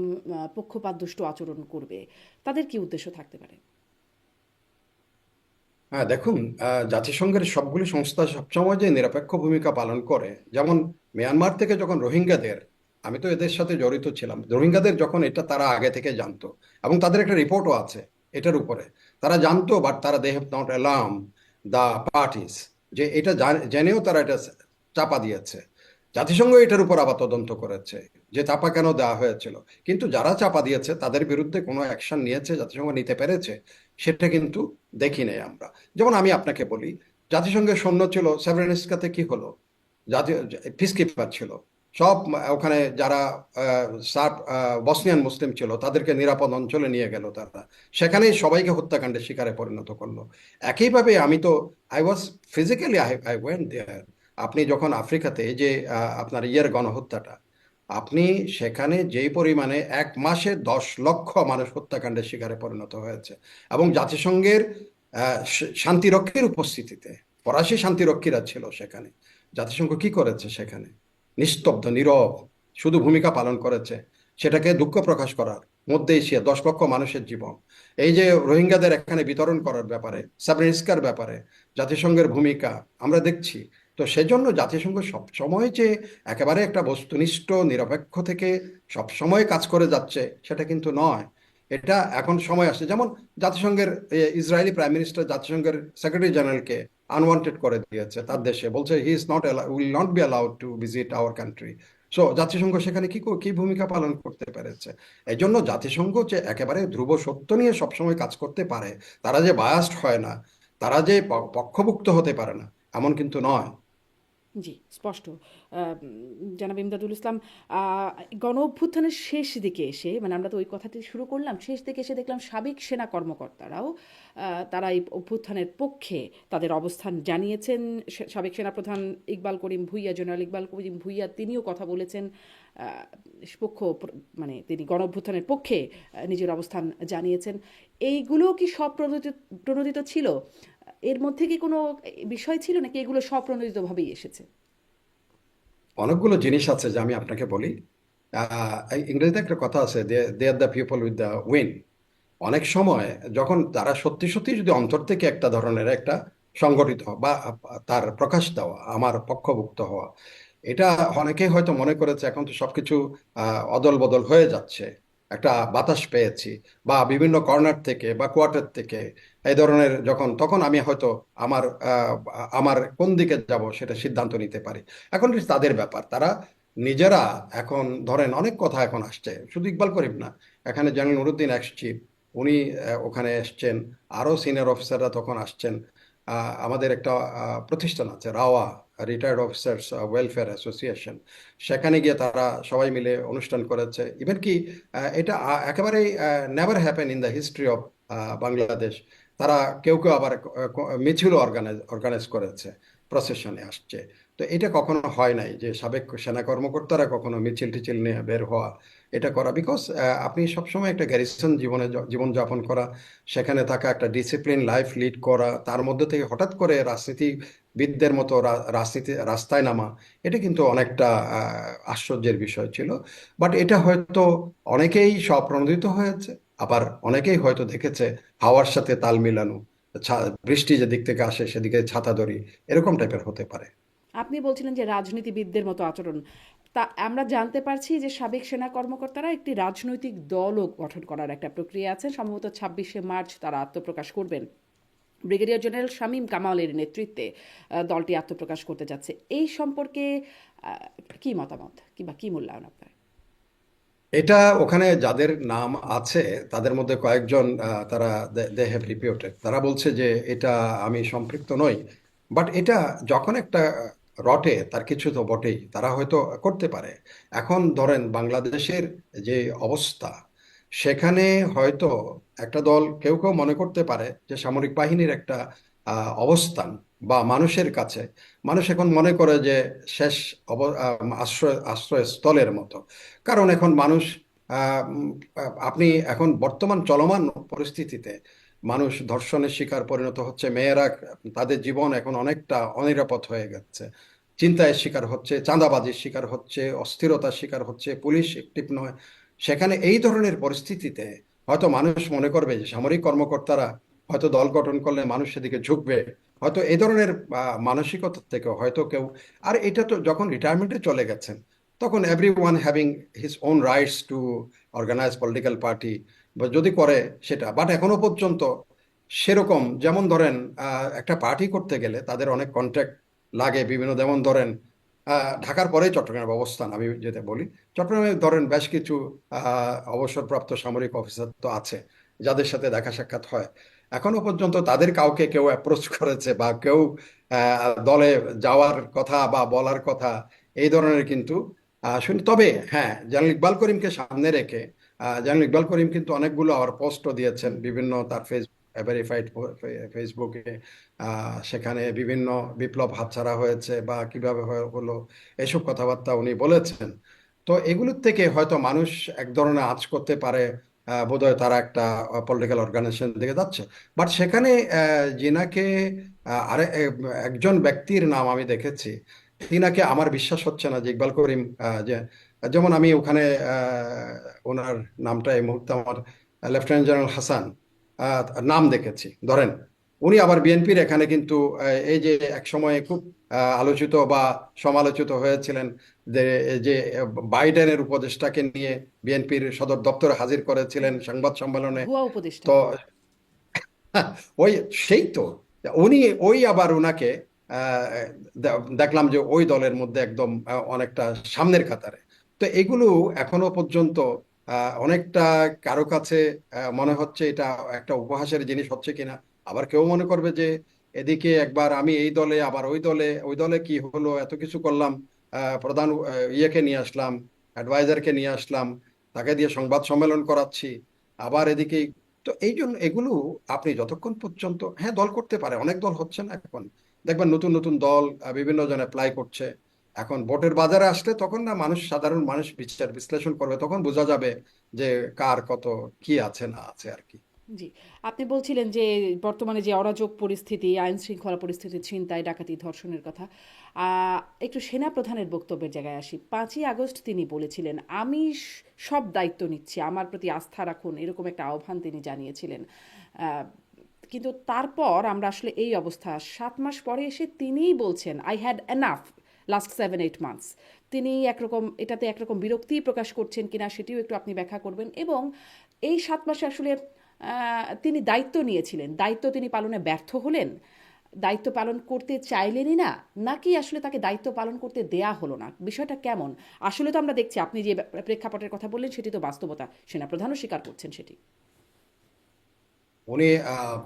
পক্ষপাতদুষ্ট আচরণ করবে, তাদের কি উদ্দেশ্য থাকতে পারে? হ্যাঁ, দেখুন, জাতিসংঘের সবগুলি সংস্থা সবসময় যে নিরপেক্ষ ভূমিকা পালন করে, যেমন মিয়ানমার থেকে যখন রোহিঙ্গাদের, আমি তো এদের সাথে জড়িত ছিলাম, রোহিঙ্গাদের যখন এটা তারা আগে থেকে জানতো এবং তাদের একটা রিপোর্টও আছে এটার উপরে, তারা জানতো, বাট তারা they have not alarm the parties, যে এটা জেনেও তারা এটা চাপা দিয়েছে। জাতিসংঘ এটার উপর আবার তদন্ত করেছে যে চাপা কেন দেওয়া হয়েছিল, কিন্তু যারা চাপা দিয়েছে তাদের বিরুদ্ধে কোনো অ্যাকশন নিয়েছে, জাতিসংঘ নিতে পেরেছে, সেটা কিন্তু দেখি নাই আমরা। যেমন আমি আপনাকে বলি, জাতিসংঘের সৈন্য ছিল সেভেরিনস্কাতে, কি হলো? জাতীয় পিসকিপার ছিল সব, ওখানে যারা সার্ব বসনিয়ান মুসলিম ছিল তাদেরকে নিরাপদ অঞ্চলে নিয়ে গেল তারা, সেখানেই সবাইকে হত্যাকাণ্ডের শিকারে পরিণত করলো। একইভাবে আমি তো I was physically I went there. আপনি যখন আফ্রিকাতে যে আপনার ইয়ের গণহত্যাটা, আপনি সেখানে যেই পরিমাণে 1 মাসে 10 লক্ষ মানুষ হত্যাকাণ্ডের শিকারে পরিণত হয়েছে, এবং জাতিসংঘের শান্তিরক্ষীর উপস্থিতিতে ফরাসি শান্তিরক্ষীরা ছিল সেখানে। জাতিসংঘ কি করেছে সেখানে? নিস্তব্ধ, নীরব, শুধু ভূমিকা পালন করেছে সেটাকে দুঃখ প্রকাশ করার মধ্যে এশিয়া 10 লক্ষ মানুষের জীবন। এই যে রোহিঙ্গাদের এখানে বিতরণ করার ব্যাপারে, সাবরিস্কার ব্যাপারে জাতিসংঘের ভূমিকা আমরা দেখছি। তো সেজন্য জাতিসংঘ সবসময় যে একেবারে একটা বস্তুনিষ্ঠ নিরপেক্ষ থেকে সবসময় কাজ করে যাচ্ছে সেটা কিন্তু নয়। এটা এখন সময় আসছে, যেমন জাতিসংঘের ইসরায়েলি প্রাইম মিনিস্টার জাতিসংঘের সেক্রেটারি জেনারেলকে আনওয়ান্টেড করে দিয়েছে তার দেশে, বলছে he is not will not be allowed to visit our country. So জাতিসংঘ সেখানে কি ভূমিকা পালন করতে পেরেছে? এই জন্য জাতিসংঘ যে একেবারে ধ্রুব সত্য নিয়ে সবসময় কাজ করতে পারে, তারা যে বায়াসড হয় না, তারা যে পক্ষভুক্ত হতে পারে না, এমন কিন্তু নয়। জি, স্পষ্ট। জনাব ইমদাদুল ইসলাম, গণ অভ্যুত্থানের শেষ দিকে এসে, মানে আমরা তো ওই কথাটি শুরু করলাম, শেষ দিকে এসে দেখলাম সাবেক সেনা কর্মকর্তারাও তারা এই অভ্যুত্থানের পক্ষে তাদের অবস্থান জানিয়েছেন। সাবেক সেনাপ্রধান ইকবাল করিম ভূঁইয়া, জেনারেল ইকবাল করিম ভূঁইয়া, তিনিও কথা বলেছেন পক্ষ, মানে তিনি গণ অভ্যুত্থানের পক্ষে নিজের অবস্থান জানিয়েছেন। এইগুলো কি প্রণোদিত ছিল? এর মধ্যে কি কোনো বিষয় ছিল, নাকি এগুলো স্বপ্রণোদিতভাবেই এসেছে? অনেকগুলো জিনিস আছে যে আমি আপনাকে বলি। এই ইংরেজিতে একটা কথা আছে, they are the people with the win. অনেক সময় যখন তারা সত্যি সত্যি যদি অন্তর থেকে একটা ধরনের একটা সংগঠিত হওয়া বা তার প্রকাশ দেওয়া, আমার পক্ষভুক্ত হওয়া, এটা অনেকেই হয়তো মনে করেছে এখন তো সবকিছু অদল বদল হয়ে যাচ্ছে, একটা বাতাস পেয়েছি, বা বিভিন্ন কর্নার থেকে বা কোয়ার্টার থেকে এই ধরনের যখন, তখন আমি হয়তো আমার আমার কোন দিকে যাব সেটা সিদ্ধান্ত নিতে পারি। এখন এটা তাদের ব্যাপার, তারা নিজেরা। এখন ধরেন অনেক কথা এখন আসছে, শুধু ইকবাল করিম না, এখানে জেনারেল নুরুদ্দিন এক্স চিফ, উনি ওখানে এসছেন, আরো সিনিয়র অফিসাররা তখন আসছেন। আমাদের একটা প্রতিষ্ঠান আছে rava, retired officers welfare association, সেখানে গিয়ে তারা সবাই মিলে অনুষ্ঠান করেছে। ইভেন কি এটা একেবারেই never happen in the history of Bangladesh. তারা কেউ কেউ আবার মিছিল অর্গানাইজ করেছে, প্রসেশনে আসছে। তো এটা কখনো হয় নাই যে সাবেক সেনা কর্মকর্তারা কখনো মিছিল টিছিল নিয়ে বের হওয়া, এটা করা। বিকজ আপনি সবসময় একটা গ্যারিসন জীবনযাপন করা, সেখানে থাকা, একটা ডিসিপ্লিন লাইফ লিড করা, তার মধ্যে থেকে হঠাৎ করে রাজনীতিবিদদের মতো রাজনীতি রাস্তায় নামা, এটা কিন্তু অনেকটা আশ্চর্যের বিষয় ছিল। বাট এটা হয়তো অনেকেই স্বপ্রণোদিত হয়েছে, আবার অনেকেই হয়তো দেখেছে হাওয়ার সাথে তাল মিলানো, বৃষ্টি যে দিক থেকে আসে সেদিকে ছাতা ধরি, এরকম টাইপের হতে পারে। আপনি বলছিলেন যে রাজনীতিবিদদের মতো আচরণ, তা আমরা জানতে পারছি যে সাবেক সেনা কর্মকর্তারা একটি রাজনৈতিক দলও গঠন করার একটা প্রক্রিয়া আছে। সম্ভবত 26শে মার্চ তারা আত্মপ্রকাশ করবেন। ব্রিগেডিয়ার জেনারেল শামীম কামালের নেতৃত্বে দলটি আত্মপ্রকাশ করতে যাচ্ছে। এই সম্পর্কে কি মতামত কিংবা কি মূল্যায়ন আপনার? এটা ওখানে যাদের নাম আছে তাদের মধ্যে কয়েকজন তারা দে হ্যাভ রিপিউটেড, তারা বলছে যে এটা আমি সম্পৃক্ত নই। বাট এটা যখন একটা রটে, তার কিছু তো বটেই, তারা হয়তো করতে পারে। এখন ধরেন বাংলাদেশের যে অবস্থা, সেখানে হয়তো একটা দল, কেউ কেউ মনে করতে পারে যে সামরিক বাহিনীর একটা অবস্থান বা মানুষের কাছে, মানুষ এখন মনে করে যে শেষ আশ্রয়স্থলের মতো। কারণ এখন মানুষ আপনি এখন বর্তমান চলমান পরিস্থিতিতে মানুষ ধর্ষণের শিকার পরিণত হচ্ছে, মেয়েরা তাদের জীবন এখন অনেকটা অনিরাপদ হয়ে গেছে, চিন্তায় শিকার হচ্ছে, চাঁদাবাজির শিকার হচ্ছে, অস্থিরতার শিকার হচ্ছে, পুলিশ অ্যাক্টিভ নয়। সেখানে এই ধরনের পরিস্থিতিতে হয়তো মানুষ মনে করবে যে সামরিক কর্মকর্তারা হয়তো দল গঠন করলে মানুষ সেদিকে ঝুঁকবে, হয়তো এই ধরনের মানসিকতা থেকে হয়তো কেউ। আর এটা তো যখন রিটায়ারমেন্টে চলে গেছেন, তখন everyone having his own rights to organise political party, বা যদি করে সেটা। বাট এখনো পর্যন্ত সেরকম যেমন ধরেন একটা পার্টি করতে গেলে তাদের অনেক কন্ট্রাক্ট লাগে বিভিন্ন, যেমন ধরেন ঢাকার পরেই চট্টগ্রামের অবস্থান আমি যেটা বলি, চট্টগ্রামে ধরেন বেশ কিছু অবসরপ্রাপ্ত সামরিক অফিসার তো আছে যাদের সাথে দেখা সাক্ষাৎ হয়। এখনো পর্যন্ত তাদের কাউকে কেউ অ্যাপ্রোচ করেছে বা কেউ দলে যাওয়ার কথা বা বলার কথা এই ধরনের কিন্তু শুনি। তবে হ্যাঁ, জেনারেল ইকবাল করিমকে সামনে রেখে জেনারেল ইকবাল করিম কিন্তু অনেকগুলো আবার পোস্টও দিয়েছেন বিভিন্ন তার ভেরিফাইড ফেসবুকে। সেখানে বিভিন্ন বিপ্লব হাতছাড়া হয়েছে বা কিভাবে হলো এসব কথাবার্তা উনি বলেছেন। তো এগুলোর থেকে হয়তো মানুষ এক ধরনের আঁচ করতে পারে, বোধহয় তারা একটা পলিটিক্যাল অর্গানাইজেশন দিকে যাচ্ছে। বাট সেখানে জিনাকে একজন ব্যক্তির নাম আমি দেখেছি, তিনাকে আমার বিশ্বাস হচ্ছে না যে ইকবাল করিম যে, যেমন আমি ওখানে ওনার নামটা এই মুহূর্তে আমার, লেফটেন্যান্ট জেনারেল হাসান আহ, নাম দেখেছি ধরেন। উনি আবার বিএনপির এখানে কিন্তু এই যে এক সময়ে খুব আলোচিত বা সমালোচিত হয়েছিলেন যে যে বাইডেনের উপদেষ্টাকে নিয়ে বিএনপির সদর দপ্তরে হাজির করেছিলেন সংবাদ সম্মেলনে। ভুয়া উপদেষ্টা। তো ওই সেই তো উনি ওই আবার ওনাকে দেখলাম যে ওই দলের মধ্যে একদম অনেকটা সামনের কাতারে। তো এগুলো এখনো পর্যন্ত অনেকটা কারো কাছে মনে হচ্ছে এটা একটা উপহাসের জিনিস হচ্ছে কিনা। আবার কেউ মনে করবে যে এদিকে একবার আমি এই দলে আবার ওই দলে, ওই দলে কি হলো, এত কিছু করলাম, প্রধান ইয়েকে নিয়ে আসলাম, অ্যাডভাইজারকে নিয়ে আসলাম, তাকে দিয়ে সংবাদ সম্মেলন করাচ্ছি, আবার এদিকে। তো এই জন্য এগুলো আপনি যতক্ষণ পর্যন্ত, হ্যাঁ দল করতে পারে, অনেক দল হচ্ছে না এখন, দেখবেন নতুন নতুন দল বিভিন্ন জন অ্যাপ্লাই করছে। এখন ভোটের বাজারে আসলে তখন না মানুষ, সাধারণ মানুষ বিচার বিশ্লেষণ করবে, তখন বোঝা যাবে যে কার কত কি আছে না আছে আর কি। জি, আপনি বলছিলেন যে বর্তমানে যে অরাজক পরিস্থিতি, আইন শৃঙ্খলা পরিস্থিতি, ছিনতাই, ডাকাতি, ধর্ষণের কথা। একটু সেনা প্রধানের বক্তব্যের জায়গায় আসি। 5ই আগস্ট তিনি বলেছিলেন, আমি সব দায়িত্ব নিচ্ছি, আমার প্রতি আস্থা রাখুন, এরকম একটা আহ্বান তিনি জানিয়েছিলেন। আহ, কিন্তু তারপর আমরা আসলে এই অবস্থা, 7 মাস পরে এসে তিনিই বলছেন I had enough last 7-8 months. তিনি একরকম এটাতে একরকম বিরক্তি প্রকাশ করছেন কিনা সেটিও একটু আপনি ব্যাখ্যা করবেন। এবং এই 7 মাসে আসলে তিনি দায়িত্ব নিয়েছিলেন, দায়িত্ব তিনি পালনে ব্যর্থ হলেন, দায়িত্ব পালন করতে চাইলেনই না, নাকি আসলে তাকে দায়িত্ব পালন করতে দেয়া হলো না? বিষয়টা কেমন? আসলে তো আমরা দেখছি আপনি যে প্রেক্ষাপটের কথা বললেন সেটি তো বাস্তবতা, সেনাপ্রধানও স্বীকার করছেন সেটি। উনি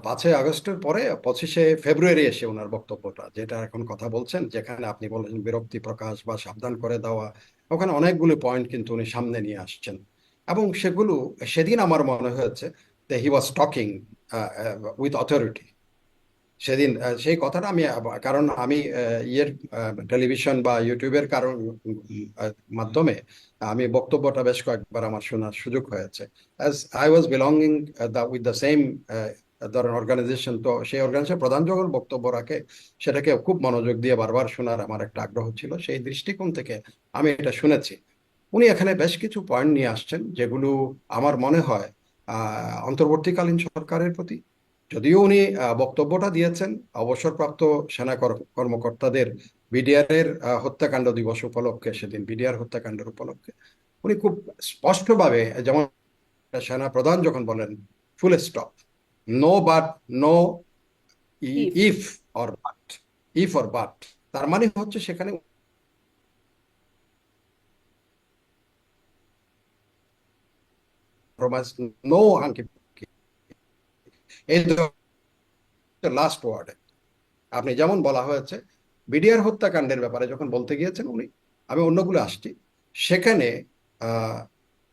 5ই আগস্টের পরে 25শে ফেব্রুয়ারি এসে ওনার বক্তব্যটা যেটা এখন কথা বলছেন, যেখানে আপনি বলেছেন বিরক্তি প্রকাশ বা সাবধান করে দেওয়া, ওখানে অনেকগুলো পয়েন্ট কিন্তু উনি সামনে নিয়ে আসছেন। এবং সেগুলো সেদিন আমার মনে হয়েছে হি ওয়াজ টকিং উইথ অথরিটি। সেদিন সেই কথাটা আমি কারণ আমি ইয়ের টেলিভিশন বা ইউটিউবের কারণ মাধ্যমে আমি বক্তব্যটা বেশ কয়েকবার আমার শোনার সুযোগ হয়েছে। As I was belonging with the same ধরেন অর্গানাইজেশন, তো সেই অর্গানাইজেশন প্রধান যখন বক্তব্য রাখে সেটাকে খুব মনোযোগ দিয়ে বারবার শোনার আমার একটা আগ্রহ ছিল, সেই দৃষ্টিকোণ থেকে আমি এটা শুনেছি। উনি এখানে বেশ কিছু পয়েন্ট নিয়ে আসছেন যেগুলো আমার মনে হয় অন্তর্বর্তীকালীন সরকারের প্রতি, যদিও উনি বক্তব্যটা দিয়েছেন অবসরপ্রাপ্ত সেনা কর্মকর্তাদের বিডিআর এর হত্যাকাণ্ড দিবস উপলক্ষে, সেদিন বিডিআর হত্যাকাণ্ডের উপলক্ষে উনি খুব স্পষ্টভাবে, যেমন সেনা প্রধান যখন বলেন full stop, no but, no if. If or but, if or but, তার মানে হচ্ছে সেখানে নো হাঙ্কি, এই লাস্ট ওয়ার্ড। আপনি যেমন বলা হয়েছে বিডিআর হত্যাকাণ্ডের ব্যাপারে যখন বলতে গিয়েছেন উনি, আমি অন্যগুলো আসছি, সেখানে আহ,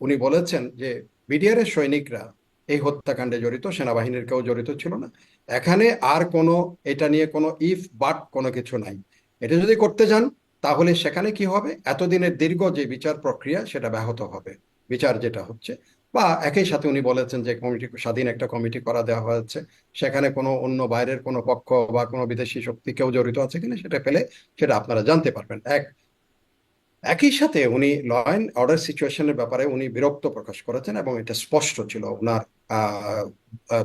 উনি বলেছেন যে বিডিআর এর সৈনিকরা এই হত্যাকাণ্ডে জড়িত, সেনাবাহিনীর কেউ জড়িত ছিল না। এখানে আর কোনো, এটা নিয়ে কোনো ইফ বাট কোনো কিছু নাই। এটা যদি করতে যান তাহলে সেখানে কি হবে, এতদিনের দীর্ঘ যে বিচার প্রক্রিয়া সেটা ব্যাহত হবে, বিচার যেটা হচ্ছে। বা একই সাথে উনি বলেছেন যে কমিটি, স্বাধীন একটা কমিটি করা দেওয়া হয়েছে, সেখানে কোনো অন্য বাইরের কোনো পক্ষ বা কোনো বিদেশি শক্তি কেউ জড়িত আছে কিনা সেটা পেলে সেটা আপনারা জানতে পারবেন। একই সাথে উনি ল অ্যান্ড অর্ডার সিচুয়েশনের ব্যাপারে উনি বিরক্ত প্রকাশ করেছেন এবং এটা স্পষ্ট ছিল ওনার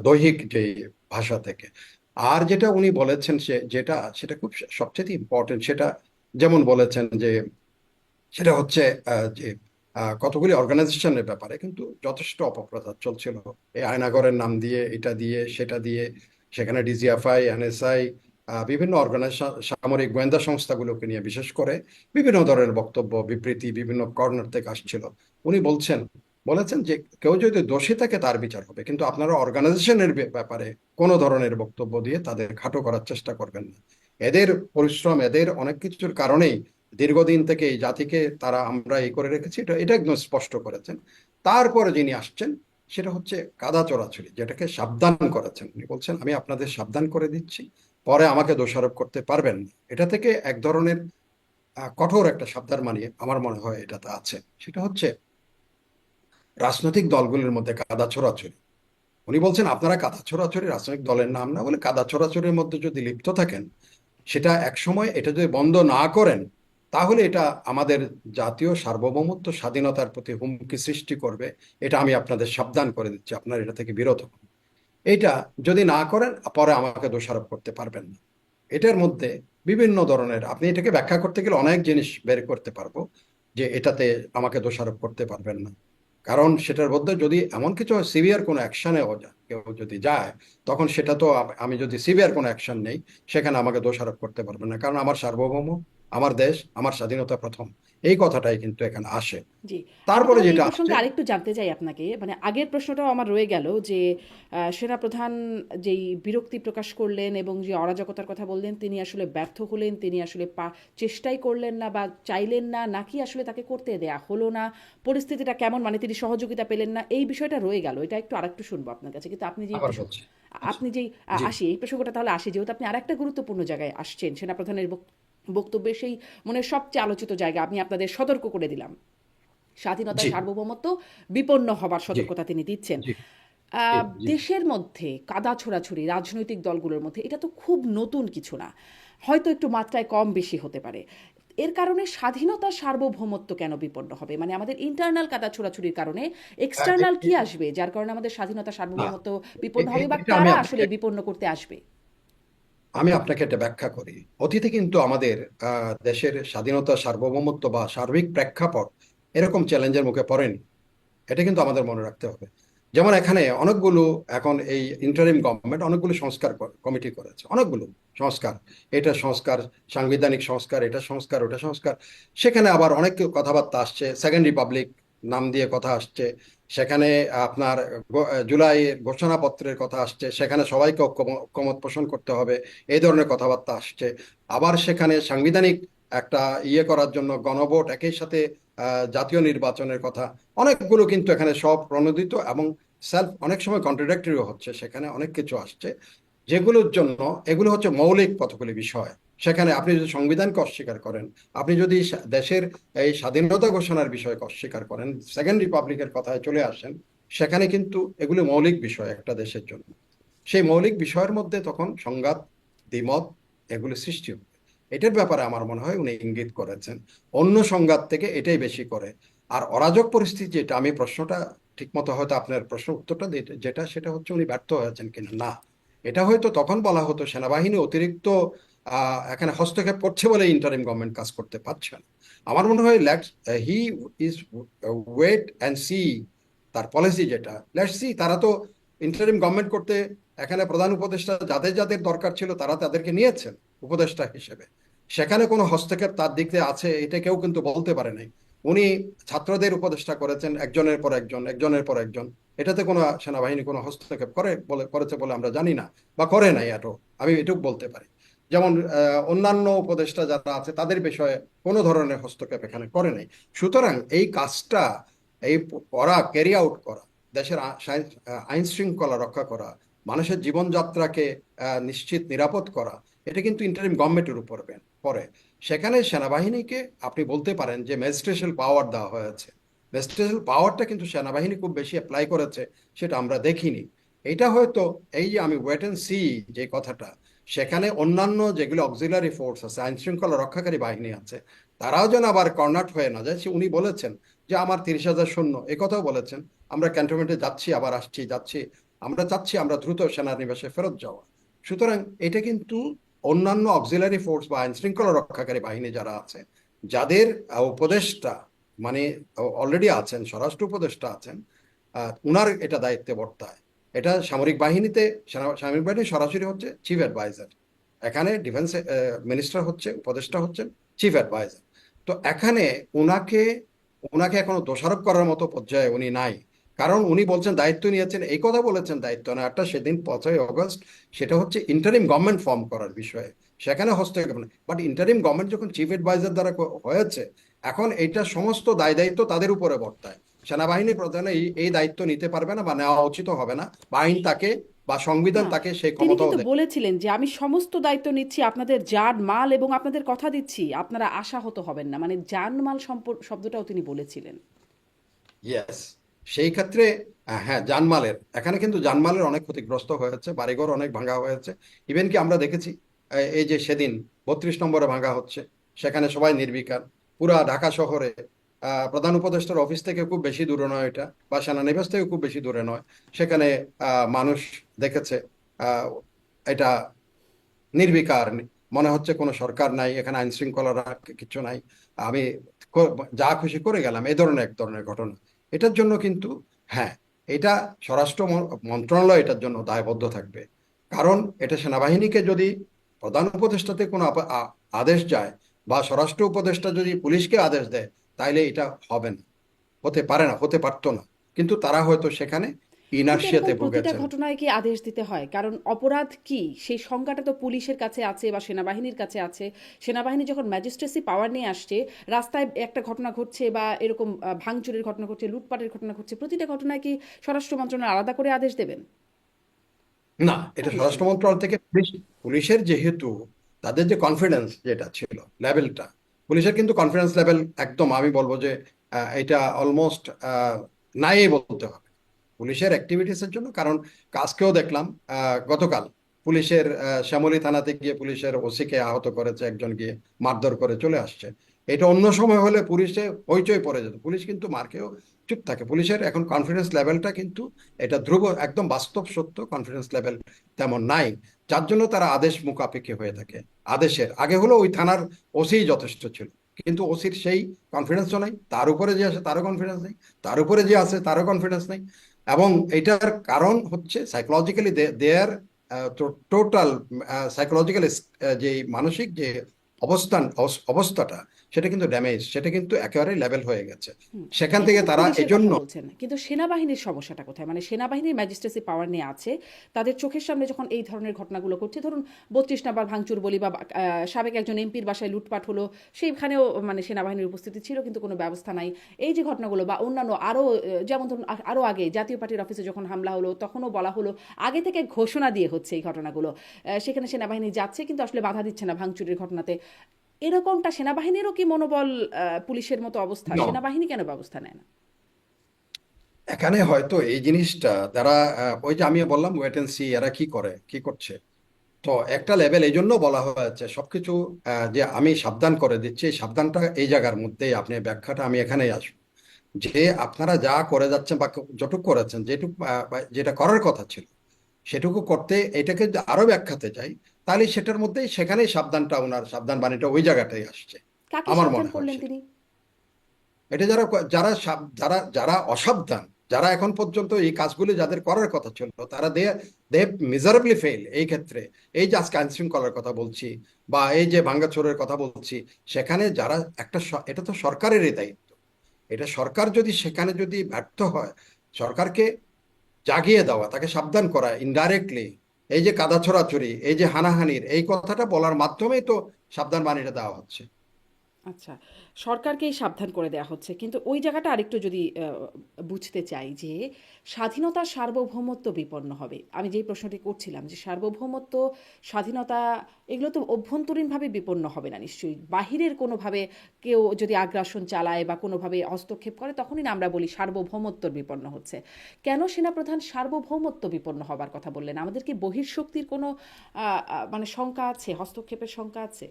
দৈহিক যে ভাষা থেকে। আর যেটা উনি বলেছেন সে যেটা, সেটা খুব সবচেয়ে ইম্পর্টেন্ট, সেটা যেমন বলেছেন যে সেটা হচ্ছে যে কতগুলি অর্গানাইজেশনের ব্যাপারে কিন্তু যথেষ্ট অপপ্রচার চলছিল এই আয়নাগরের নাম দিয়ে, এটা দিয়ে সেটা দিয়ে। সেখানে ডিজিএফআই, এনএসআই, বিভিন্ন অর্গানাইজেশন, সামরিক গোয়েন্দা সংস্থাগুলোকে নিয়ে বিশেষ করে বিভিন্ন ধরনের বক্তব্য, বিবৃতি বিভিন্ন কর্নার থেকে আসছিল। উনি বলেছেন যে কেউ যদি দোষী থাকে তার বিচার হবে, কিন্তু আপনারা অর্গানাইজেশনের ব্যাপারে কোনো ধরনের বক্তব্য দিয়ে তাদের খাটো করার চেষ্টা করবেন না। এদের পরিশ্রম, এদের অনেক কিছুর কারণেই দীর্ঘদিন থেকে এই জাতিকে তারা আমরা এই করে রেখেছি, এটা এটা একদম স্পষ্ট করেছেন। তারপরে যিনি আসছেন সেটা হচ্ছে কাদা চোরাচুরি, যেটাকে সাবধান করেছেন। উনি বলছেন আমি আপনাদের সাবধান করে দিচ্ছি, পরে আমাকে দোষারোপ করতে পারবেন না। এটা থেকে এক ধরনের কঠোর একটা সাবধান মানিয়ে আমার মনে হয় এটাতে আছে। সেটা হচ্ছে রাজনৈতিক দলগুলোর মধ্যে কাদা ছোড়াছুড়ি। উনি বলছেন আপনারা কাদা ছোড়াছুড়ি, রাজনৈতিক দলের নাম না বলে কাদা ছোড়াছুড়ির মধ্যে যদি লিপ্ত থাকেন, সেটা এক সময় এটা যদি বন্ধ না করেন, তাহলে এটা আমাদের জাতীয় সার্বভৌমত্ব স্বাধীনতার প্রতি হুমকি সৃষ্টি করবে। এটা আমি আপনাদের সাবধান করে দিচ্ছি, আপনারা এটা থেকে বিরত হন। এটা যদি না করেন, পরে আমাকে দোষারোপ করতে পারবেন না। এটার মধ্যে বিভিন্ন ধরনের, আপনি এটাকে ব্যাখ্যা করতে গেলে অনেক জিনিস বের করতে পারবো, যে এটাতে আমাকে দোষারোপ করতে পারবেন না। কারণ সেটার মধ্যে যদি এমন কিছু সিভিয়ার কোনো অ্যাকশনে কেউ যদি যায়, তখন সেটা তো আমি যদি সিভিয়ার কোনো অ্যাকশন নেই, সেখানে আমাকে দোষারোপ করতে পারবেন না, কারণ আমার সার্বভৌম, আমার দেশ, আমার স্বাধীনতা প্রথম, এই কথাটাই কিন্তু এখানে আসে। জি, আমি তারপরে তাহলে এই যেটা আসছে, প্রসঙ্গে আরেকটু জানতে চাই আপনাকে, মানে আগের প্রশ্নটাও আমার রয়ে গেল যে সেনাপ্রধান যেই বিরক্তি প্রকাশ করলেন এবং যে অরাজকতার কথা বললেন, তিনি আসলে ব্যর্থ হলেন, তিনি আসলে চেষ্টাই করলেন না বা চাইলেন না, নাকি আসলে তাকে করতে দেয়া হলো না, পরিস্থিতিটা কেমন, মানে তিনি সহযোগিতা পেলেন না, এই বিষয়টা রয়ে গেল। এটা একটু আরেকটু শুনবো আপনার কাছে। কিন্তু আপনি যেই আবার বলছি। আচ্ছা, আপনি যেই জি, আসি এই প্রসঙ্গটা তাহলে আসি, যেহেতু আপনি আরেকটা গুরুত্বপূর্ণ জায়গায় আসছেন, সেনাপ্রধানের বক্তব্যে সেই মনে সবচেয়ে আলোচিত জায়গা, আমি আপনাদের সতর্ক করে দিলাম, স্বাধীনতা জি, সার্বভৌমত্ব বিপন্ন হবার জি, সতর্কতা তিনি দিচ্ছেন। জি, জি, জি। দেশের মধ্যে কাদা ছোড়াছুড়ি রাজনৈতিক দলগুলোর মধ্যে এটা তো খুব নতুন কিছু না, হয়তো একটু মাত্রায় কম বেশি হতে পারে। এর কারণে স্বাধীনতা সার্বভৌমত্ব কেন বিপন্ন হবে? মানে আমাদের ইন্টারনাল কাদা ছোড়াছুড়ির কারণে আহ, এ- এক্সটার্নাল কি এ- আসবে যার কারণে আমাদের স্বাধীনতা না, সার্বভৌমত্ব বিপন্ন হবে, বা এটা আমি কারা আসলে আপনাকে বিপন্ন করতে আসবে? এটা ব্যাখ্যা করি। অতীতে কিন্তু আমাদের দেশের স্বাধীনতা, সার্বভৌমত্ব বা সার্বিক প্রেক্ষাপট এরকম চ্যালেঞ্জের মুখে পড়েনি। এটা কিন্তু আমাদের মনে রাখতে হবে। যেমন এখানে অনেকগুলো, এখন এই ইন্টারিম গভর্নমেন্ট অনেকগুলো সংস্কার কমিটি করেছে, অনেকগুলো সংস্কার, এটা সংস্কার, সাংবিধানিক সংস্কার, এটা সংস্কার, ওটা সংস্কার। সেখানে আবার অনেক কথাবার্তা আসছে, সেকেন্ড রিপাবলিক নাম দিয়ে কথা আসছে। সেখানে আপনার জুলাই ঘোষণাপত্রের কথা আসছে, সেখানে সবাইকে ঐকমত পোষণ করতে হবে, এই ধরনের কথাবার্তা আসছে। আবার সেখানে সাংবিধানিক একটা ইয়ে করার জন্য গণভোট, একই সাথে জাতীয় নির্বাচনের কথা, অনেকগুলো কিন্তু এখানে সব প্রণোদিত এবং অনেক সময় কন্ট্রাডিক্টরিও হচ্ছে। সেখানে অনেক কিছু আসছে যেগুলোর জন্য, এগুলো হচ্ছে মৌলিক কতগুলি বিষয়। সেখানে আপনি যদি সংবিধানকে অস্বীকার করেন, আপনি যদি দেশের এই স্বাধীনতা ঘোষণার বিষয়কে অস্বীকার করেন, সেকেন্ড রিপাবলিকের কথায় চলে আসেন, সেখানে কিন্তু এগুলো মৌলিক বিষয় একটা দেশের জন্য। সেই মৌলিক বিষয়ের মধ্যে তখন সংঘাত, দ্বিমত, এগুলো সৃষ্টি হবে। এটার ব্যাপারে আমার মনে হয় উনি ইঙ্গিত করেছেন। অন্য সংঘাত থেকে এটাই বেশি করে। আর অরাজক পরিস্থিতি, যেটা আমি প্রশ্নটা ঠিক মতো হয়তো আপনার প্রশ্ন উত্তরটা যেটা, সেটা হচ্ছে উনি ব্যর্থ হয়েছেন কিনা, না। এটা হয়তো তখন বলা হতো সেনাবাহিনী অতিরিক্ত এখানে হস্তক্ষেপ করছে বলে ইন্টারিম গভর্নমেন্ট কাজ করতে পারছে না। আমার মনে হয় he is wait and see, তার পলিসি যেটা, লেটস সি। তারা তো ইন্টারিম গভর্নমেন্ট করতে এখানে প্রধান উপদেষ্টা যাদের যাদের দরকার ছিল তারা তাদেরকে নিয়েছেন উপদেষ্টা হিসেবে। সেখানে কোনো হস্তক্ষেপ তার দিক দিয়ে আছে এটা কেউ কিন্তু বলতে পারে নাই। উনি ছাত্রদের উপদেষ্টা করেছেন একজনের পর একজন, একজনের পর একজন। এটাতে কোনো সেনাবাহিনী কোনো হস্তক্ষেপ করেছে বলে আমরা জানি না, বা করে নাই এটো, আমি এটুকু বলতে পারি। যেমন অন্যান্য উপদেষ্টা যারা আছে তাদের বিষয়ে কোনো ধরনের হস্তক্ষেপ এখানে করে নাই। সুতরাং এই কাজটা, এই করা, ক্যারি আউট করা, দেশের আইন শৃঙ্খলা রক্ষা করা, মানুষের জীবনযাত্রাকে নিশ্চিত নিরাপদ করা, এটা কিন্তু ইন্টারিম গভর্নমেন্টের উপর পড়ে। সেখানে সেনাবাহিনীকে আপনি বলতে পারেন যে ম্যাজিস্ট্রেশনাল পাওয়ার দেওয়া হয়েছে। ম্যাজিস্ট্রেশনাল পাওয়ারটা কিন্তু সেনাবাহিনী খুব বেশি অ্যাপ্লাই করেছে সেটা আমরা দেখিনি। এটা হয়তো, এই যে আমি ওয়েট অ্যান্ড সি যে কথাটা, সেখানে অন্যান্য যেগুলো অক্সিলারি ফোর্স আছে, আইন শৃঙ্খলা রক্ষাকারী বাহিনী আছে, তারাও যেন আবার কর্নাট হয়ে না যায়। উনি বলেছেন যে আমার 30,000 সৈন্য, এ কথাও বলেছেন, আমরা ক্যান্টনমেন্টে যাচ্ছি, আবার আসছি, যাচ্ছি। আমরা চাচ্ছি আমরা দ্রুত সেনানিবাসে ফেরত যাওয়া। সুতরাং এটা কিন্তু অন্যান্য অক্সিলারি ফোর্স বা আইন শৃঙ্খলা রক্ষাকারী বাহিনী যারা আছে, যাদের উপদেষ্টা মানে অলরেডি আছেন, স্বরাষ্ট্র উপদেষ্টা আছেন, উনার এটা দায়িত্বে বর্তায়। এটা সামরিক বাহিনীতে, সামরিক বাহিনী সরাসরি হচ্ছে চিফ অ্যাডভাইজার। এখানে ডিফেন্স মিনিস্টার হচ্ছে, উপদেষ্টা হচ্ছেন চিফ অ্যাডভাইজার। তো এখানে ওনাকে ওনাকে এখনো দোষারোপ করার মতো পর্যায়ে উনি নাই। কারণ উনি বলছেন দায়িত্ব নিয়েছেন, এই কথা বলেছেন দায়িত্ব নেওয়াটা সেদিন 5ই অগস্ট, সেটা হচ্ছে ইন্টারিম গভর্নমেন্ট ফর্ম করার বিষয়ে, সেখানে হস্তক্ষেপ নেই। বাট ইন্টারিম গভর্নমেন্ট যখন চিফ অ্যাডভাইজার দ্বারা হয়েছে, এখন এইটা সমস্ত দায় দায়িত্ব তাদের উপরে বর্তায়। সেনাবাহিনী প্রধান এই দায়িত্ব নিতে পারবে না বা নেওয়া উচিত হবে না, বা আইন তাকে বা সংবিধান না, তাকে সেই তিনি ক্ষমতাও কিন্তু দেয়। বলেছিলেন যে আমি সমস্ত দায়িত্ব নিচ্ছি, আপনাদের জান মাল এবং আপনাদের কথা দিচ্ছি আপনারা আশাহত হবেন না, মানে জান মাল শব্দটাও তিনি বলেছিলেন। ইয়েস, সেই ক্ষেত্রে হ্যাঁ, জানমালের এখানে কিন্তু জানমালের অনেক ক্ষতিগ্রস্ত হয়েছে, বাড়িঘর অনেক ভাঙা হয়েছে। ইভেন কি আমরা দেখেছি এই যে সেদিন 32 নম্বরে ভাঙা হচ্ছে, সেখানে সবাই নির্বিকার। পুরা ঢাকা শহরে প্রধান উপদেষ্টার অফিস থেকে খুব বেশি দূরে নয় এটা, বা সেনানিবাস থেকে খুব বেশি দূরে নয়, সেখানে মানুষ দেখেছে আহ, এটা নির্বিকার। মনে হচ্ছে কোনো সরকার নাই এখানে, আইন শৃঙ্খলা কিছু নাই, আমি যা খুশি করে গেলাম, এই ধরনের এক ধরনের ঘটনা। এটার জন্য কিন্তু হ্যাঁ, এটা স্বরাষ্ট্র মন্ত্রণালয় এটার জন্য দায়বদ্ধ থাকবে। কারণ এটা সেনাবাহিনীকে যদি প্রধান উপদেষ্টাতে কোনো আদেশ যায়, বা স্বরাষ্ট্র উপদেষ্টা যদি পুলিশকে আদেশ দেয়, তাইলে এটা হবে না, হতে পারে না, হতে পারতো না। কিন্তু তারা হয়তো সেখানে কিন্তু এরকম ইনার্শিয়াতে প্রতিটা ভুগেছেন। ঘটনায় কি আদেশ দিতে হয়? কারণ অপরাধ কি সেই সংজ্ঞাটা তো পুলিশের কাছে আছে বা সেনাবাহিনীর কাছে আছে। সেনাবাহিনী যখন ম্যাজিস্ট্রেসি পাওয়ার নিয়ে আসছে, রাস্তায় একটা ঘটনা ঘটছে বা এরকম ভাঙচুরের ঘটনা ঘটছে, লুটপাটের ঘটনা ঘটছে, প্রতিটা ঘটনায় কি স্বরাষ্ট্র মন্ত্রণালয় আলাদা করে আদেশ দেবেন? না, এটা আদেশ স্বরাষ্ট্র দেবেন। মন্ত্রণালয় থেকে পুলিশের যেহেতু তাদের যে কনফিডেন্স যেটা ছিল লেভেলটা, পুলিশের কিন্তু কনফিডেন্স লেভেল একদম আমি বলবো যে এটা অলমোস্ট নাই বলতে হবে পুলিশের অ্যাক্টিভিটিস এর জন্য। কারণ আজকেও দেখলাম গতকাল পুলিশের শ্যামলী থানাতে গিয়ে পুলিশের ওসিকে আহত করেছে, একজন গিয়ে মারধর করে চলে আসছে। এটা অন্য সময় হলে পুলিশে হইচই পড়ে যেত, পুলিশ কিন্তু মার্কেও চুপ থাকে। পুলিশের এখন কনফিডেন্স লেভেলটা কিন্তু, এটা ধ্রুব একদম বাস্তব সত্য, কনফিডেন্স লেভেল তেমন নাই। যার জন্য তারা আদেশ মুখাপেক্ষী হয়ে থাকে। আদেশের আগে হলো ওই থানার ওসি যথেষ্ট ছিল, কিন্তু ওসির সেই কনফিডেন্সও নাই, তার উপরে যে আসে তারও কনফিডেন্স নেই, তার উপরে যে আছে তারও কনফিডেন্স নেই। এবং এটার কারণ হচ্ছে সাইকোলজিক্যালি দেয়ার টোটাল সাইকোলজিক্যাল যে মানসিক যে অবস্থাটা, সেটা কিন্তু ড্যামেজ, সেটা কিন্তু একেবারে লেভেল হয়ে গেছে। হুম, সেখান এটা থেকে তো তারা পুলিশের কথা এজন্য বলছেন, কিন্তু সেনাবাহিনীর সমস্যাটা কোথায়? মানে সেনাবাহিনীর ম্যাজিস্ট্রেসি পাওয়ার নিয়ে আছে, তাদের চোখের সামনে যখন এই ধরনের ঘটনাগুলো ঘটছে, ধরুন 32 নম্বর ভাঙচুর বলি বা সাবেক একজন এমপির বাসায় লুটপাট হলো, সেইখানেও মানে সেনাবাহিনীর উপস্থিতি ছিল কিন্তু কোনো ব্যবস্থা নাই। এই যে ঘটনাগুলো বা অন্যান্য আরও যেমন ধরুন আরও আগে জাতীয় পার্টির অফিসে যখন হামলা হলো, তখনও বলা হলো আগে থেকে ঘোষণা দিয়ে হচ্ছে এই ঘটনাগুলো, সেখানে সেনাবাহিনী যাচ্ছে কিন্তু আসলে বাধা দিচ্ছে না ভাঙচুরের ঘটনাতে। এরকমটা সেনাবাহিনীরও কি মনোবল পুলিশের মতো অবস্থা? ন সেনাবাহিনী কেন ব্যবস্থা নেয় না? এখানে হয়তো এই জিনিসটা তারা ওই যে আমি বললাম ওয়েট এন্ড সি, এরা কি করে কি করছে। তো একটা লেভেল এই জন্য বলা হয়েছে সবকিছু, যে আমি সাবধান করে দিচ্ছি, এই সাবধানটা এই জায়গার মধ্যেই, আপনি ব্যাখ্যাটা আমি এখানেই আসবো। যে আপনারা যা করে যাচ্ছেন বা যতটুকু করেছেন, যেটুকু বা যেটা করার কথা ছিল সেটুকু করতে, এটাকে যদি আরো ব্যাখ্যাতে চাই, তাহলে সেটার মধ্যেই সেখানেই সাবধানটা, ওনার সাবধান বাণীটা ওই জায়গাটাই আসছে। কাকে আমার সাবধান মনে হয় করলেন সেটা, তিনি? এটা যারা যারা যারা যারা অসাবধান, যারা এখন পর্যন্ত এই কাজগুলি যাদের করার কথা ছিল, তারা দে দে মিজারেবলি ফেল এই ক্ষেত্রে। এই যে আজকে আইন শৃঙ্খলার কথা বলছি বা এই যে ভাঙ্গাচোরের কথা বলছি, সেখানে যারা একটা এটা তো সরকারেরই দায়িত্ব। এটা সরকার যদি সেখানে যদি ব্যর্থ হয়, সরকারকে জাগিয়ে দেওয়া, তাকে সাবধান করা ইনডাইরেক্টলি, এই যে কাদা ছোড়াছুড়ি, এই যে হানাহানির এই কথাটা বলার মাধ্যমেই তো সাবধান বাণীটা দেওয়া হচ্ছে। আচ্ছা, সরকারকেই সাবধান করে দেয়া হচ্ছে। কিন্তু ওই জায়গাটা আরেকটু যদি বুঝতে চাই যে স্বাধীনতার সার্বভৌমত্ব বিপন্ন হবে। আমি যেই প্রশ্নটি করছিলাম যে সার্বভৌমত্ব, স্বাধীনতা এগুলো তো অভ্যন্তরীণভাবে বিপন্ন হবে না নিশ্চয়ই। বাহিরের কোনোভাবে কেউ যদি আগ্রাসন চালায় বা কোনোভাবে হস্তক্ষেপ করে তখনই না আমরা বলি সার্বভৌমত্বর বিপন্ন হচ্ছে। কেন সেনাপ্রধান সার্বভৌমত্ব বিপন্ন হবার কথা বললেন? আমাদের কি বহিঃশক্তির কোনো মানে শঙ্কা আছে, হস্তক্ষেপের শঙ্কা আছে?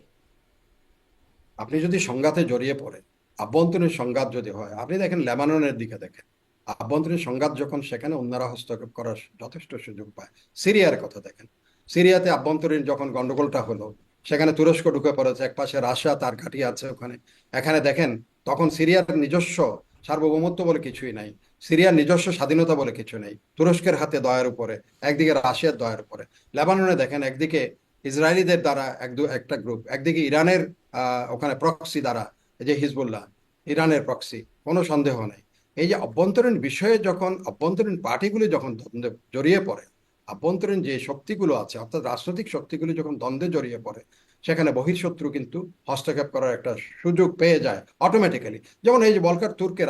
আপনি যদি সংঘাতে জড়িয়ে পড়েন, আভ্যন্তরীণ সংঘাত যদি হয়, আপনি দেখেন লেবাননের দিকে দেখেন, আভ্যন্তরীণ সংঘাত যখন, সেখানে অন্যরা হস্তক্ষেপ করার যথেষ্ট সুযোগ পায়। সিরিয়ার কথা দেখেন, সিরিয়াতে আভ্যন্তরীণ যখন গন্ডগোলটা হলো, সেখানে তুরস্ক ঢুকে পড়েছে, একপাশে রাশিয়া তার ঘাঁটি আছে ওখানে। এখানে দেখেন তখন সিরিয়ার নিজস্ব সার্বভৌমত্ব বলে কিছুই নাই। সিরিয়ার নিজস্ব স্বাধীনতা বলে কিছু নেই, তুরস্কের হাতে দয়ার উপরে, একদিকে রাশিয়ার দয়ার উপরে। লেবাননে দেখেন একদিকে ইসরায়েলিদের দ্বারা একটা গ্রুপ, একদিকে ইরানের ওখানে প্রক্সি দ্বারা, এই যে হিজবুল্লাহ, ইরানের প্রক্সি, কোনো সন্দেহ নেই। এই যে অভ্যন্তরীণ বিষয়ে যখন অভ্যন্তরীণ পার্টিগুলি যখন দ্বন্দ্বে জড়িয়ে পড়ে, আভ্যন্তরীণ যে শক্তিগুলো আছে অর্থাৎ রাজনৈতিক শক্তিগুলি যখন দ্বন্দ্বে জড়িয়ে পড়ে, সেখানে বহিঃশত্রু কিন্তু হস্তক্ষেপ করার একটা সুযোগ পেয়ে যায় অটোমেটিক্যালি। যেমন এই যে বলকার তুর্কের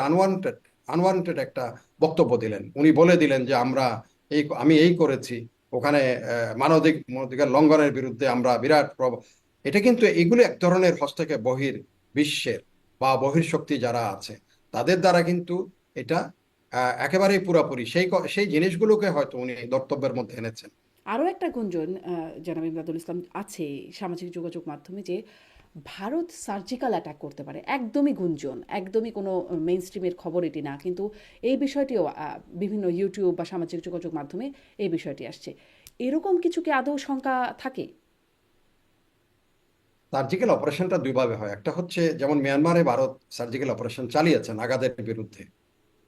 আনওয়ান্টেড একটা বক্তব্য দিলেন, উনি বলে দিলেন যে আমি এই করেছি ওখানে, মানবাধিকার লঙ্ঘনের বিরুদ্ধে আমরা এটা কিন্তু এগুলো এক ধরনের হস্তক্ষেপ বিশ্বের বা বহির্শক্তি যারা আছে তাদের দ্বারা কিন্তু এটা একেবারেই পুরাপুরি সেই জিনিসগুলোকে হয়তো উনি বক্তব্যের মধ্যে এনেছেন। আরও একটা গুঞ্জন জনাব ইমদাদুল ইসলাম আছে সামাজিক যোগাযোগ মাধ্যমে যে ভারত সার্জিক্যাল অ্যাটাক করতে পারে। একদমই গুঞ্জন, একদমই কোনো মেইন স্ট্রিমের খবর এটি না, কিন্তু এই বিষয়টিও বিভিন্ন ইউটিউব বা সামাজিক যোগাযোগ মাধ্যমে এই বিষয়টি আসছে। এরকম কিছু কি আদৌ শঙ্কা থাকে? সার্জিক্যাল অপারেশনটা দুইভাবে হয়, একটা হচ্ছে যেমন মিয়ানমারে ভারত সার্জিক্যাল অপারেশন চালিয়েছে নাগাদের বিরুদ্ধে,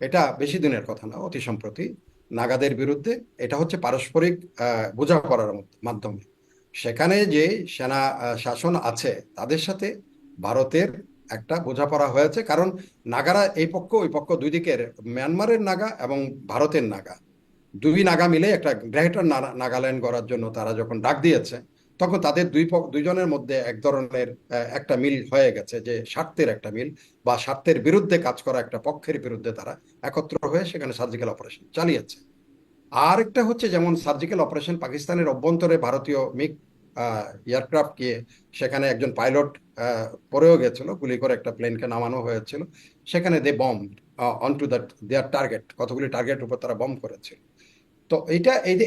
এটা বেশি দিনের কথা না, অতি সম্প্রতি নাগাদের বিরুদ্ধে। এটা হচ্ছে পারস্পরিক বোঝাপড়ার মাধ্যমে। সেখানে যে সেনা শাসন আছে তাদের সাথে ভারতের একটা বোঝাপড়া হয়েছে, কারণ নাগারা এই পক্ষ ওই পক্ষ দুই দিকের, মিয়ানমারের নাগা এবং ভারতের নাগা, দুই নাগা মিলে একটা গ্রেটার নাগাল্যান্ড গড়ার জন্য তারা যখন ডাক দিয়েছে, তখন তাদের দুইজনের মধ্যে এক ধরনের একটা মিল হয়ে গেছে, যে স্বার্থের একটা মিল, বা স্বার্থের বিরুদ্ধে কাজ করা একটা পক্ষের বিরুদ্ধে তারা একত্র হয়ে সেখানে সার্জিক্যাল অপারেশন চালিয়েছে। আর একটা হচ্ছে যেমন সার্জিক্যাল অপারেশন পাকিস্তানের অভ্যন্তরে ভারতীয় মিগ এয়ারক্রাফট গিয়ে সেখানে একজন পাইলট পড়েও গেছিল, গুলি করে একটা প্লেনকে নামানো হয়েছিল, সেখানে they bomb on to that their target, কতগুলি টার্গেট উপর তারা বম্ব করেছিল। তো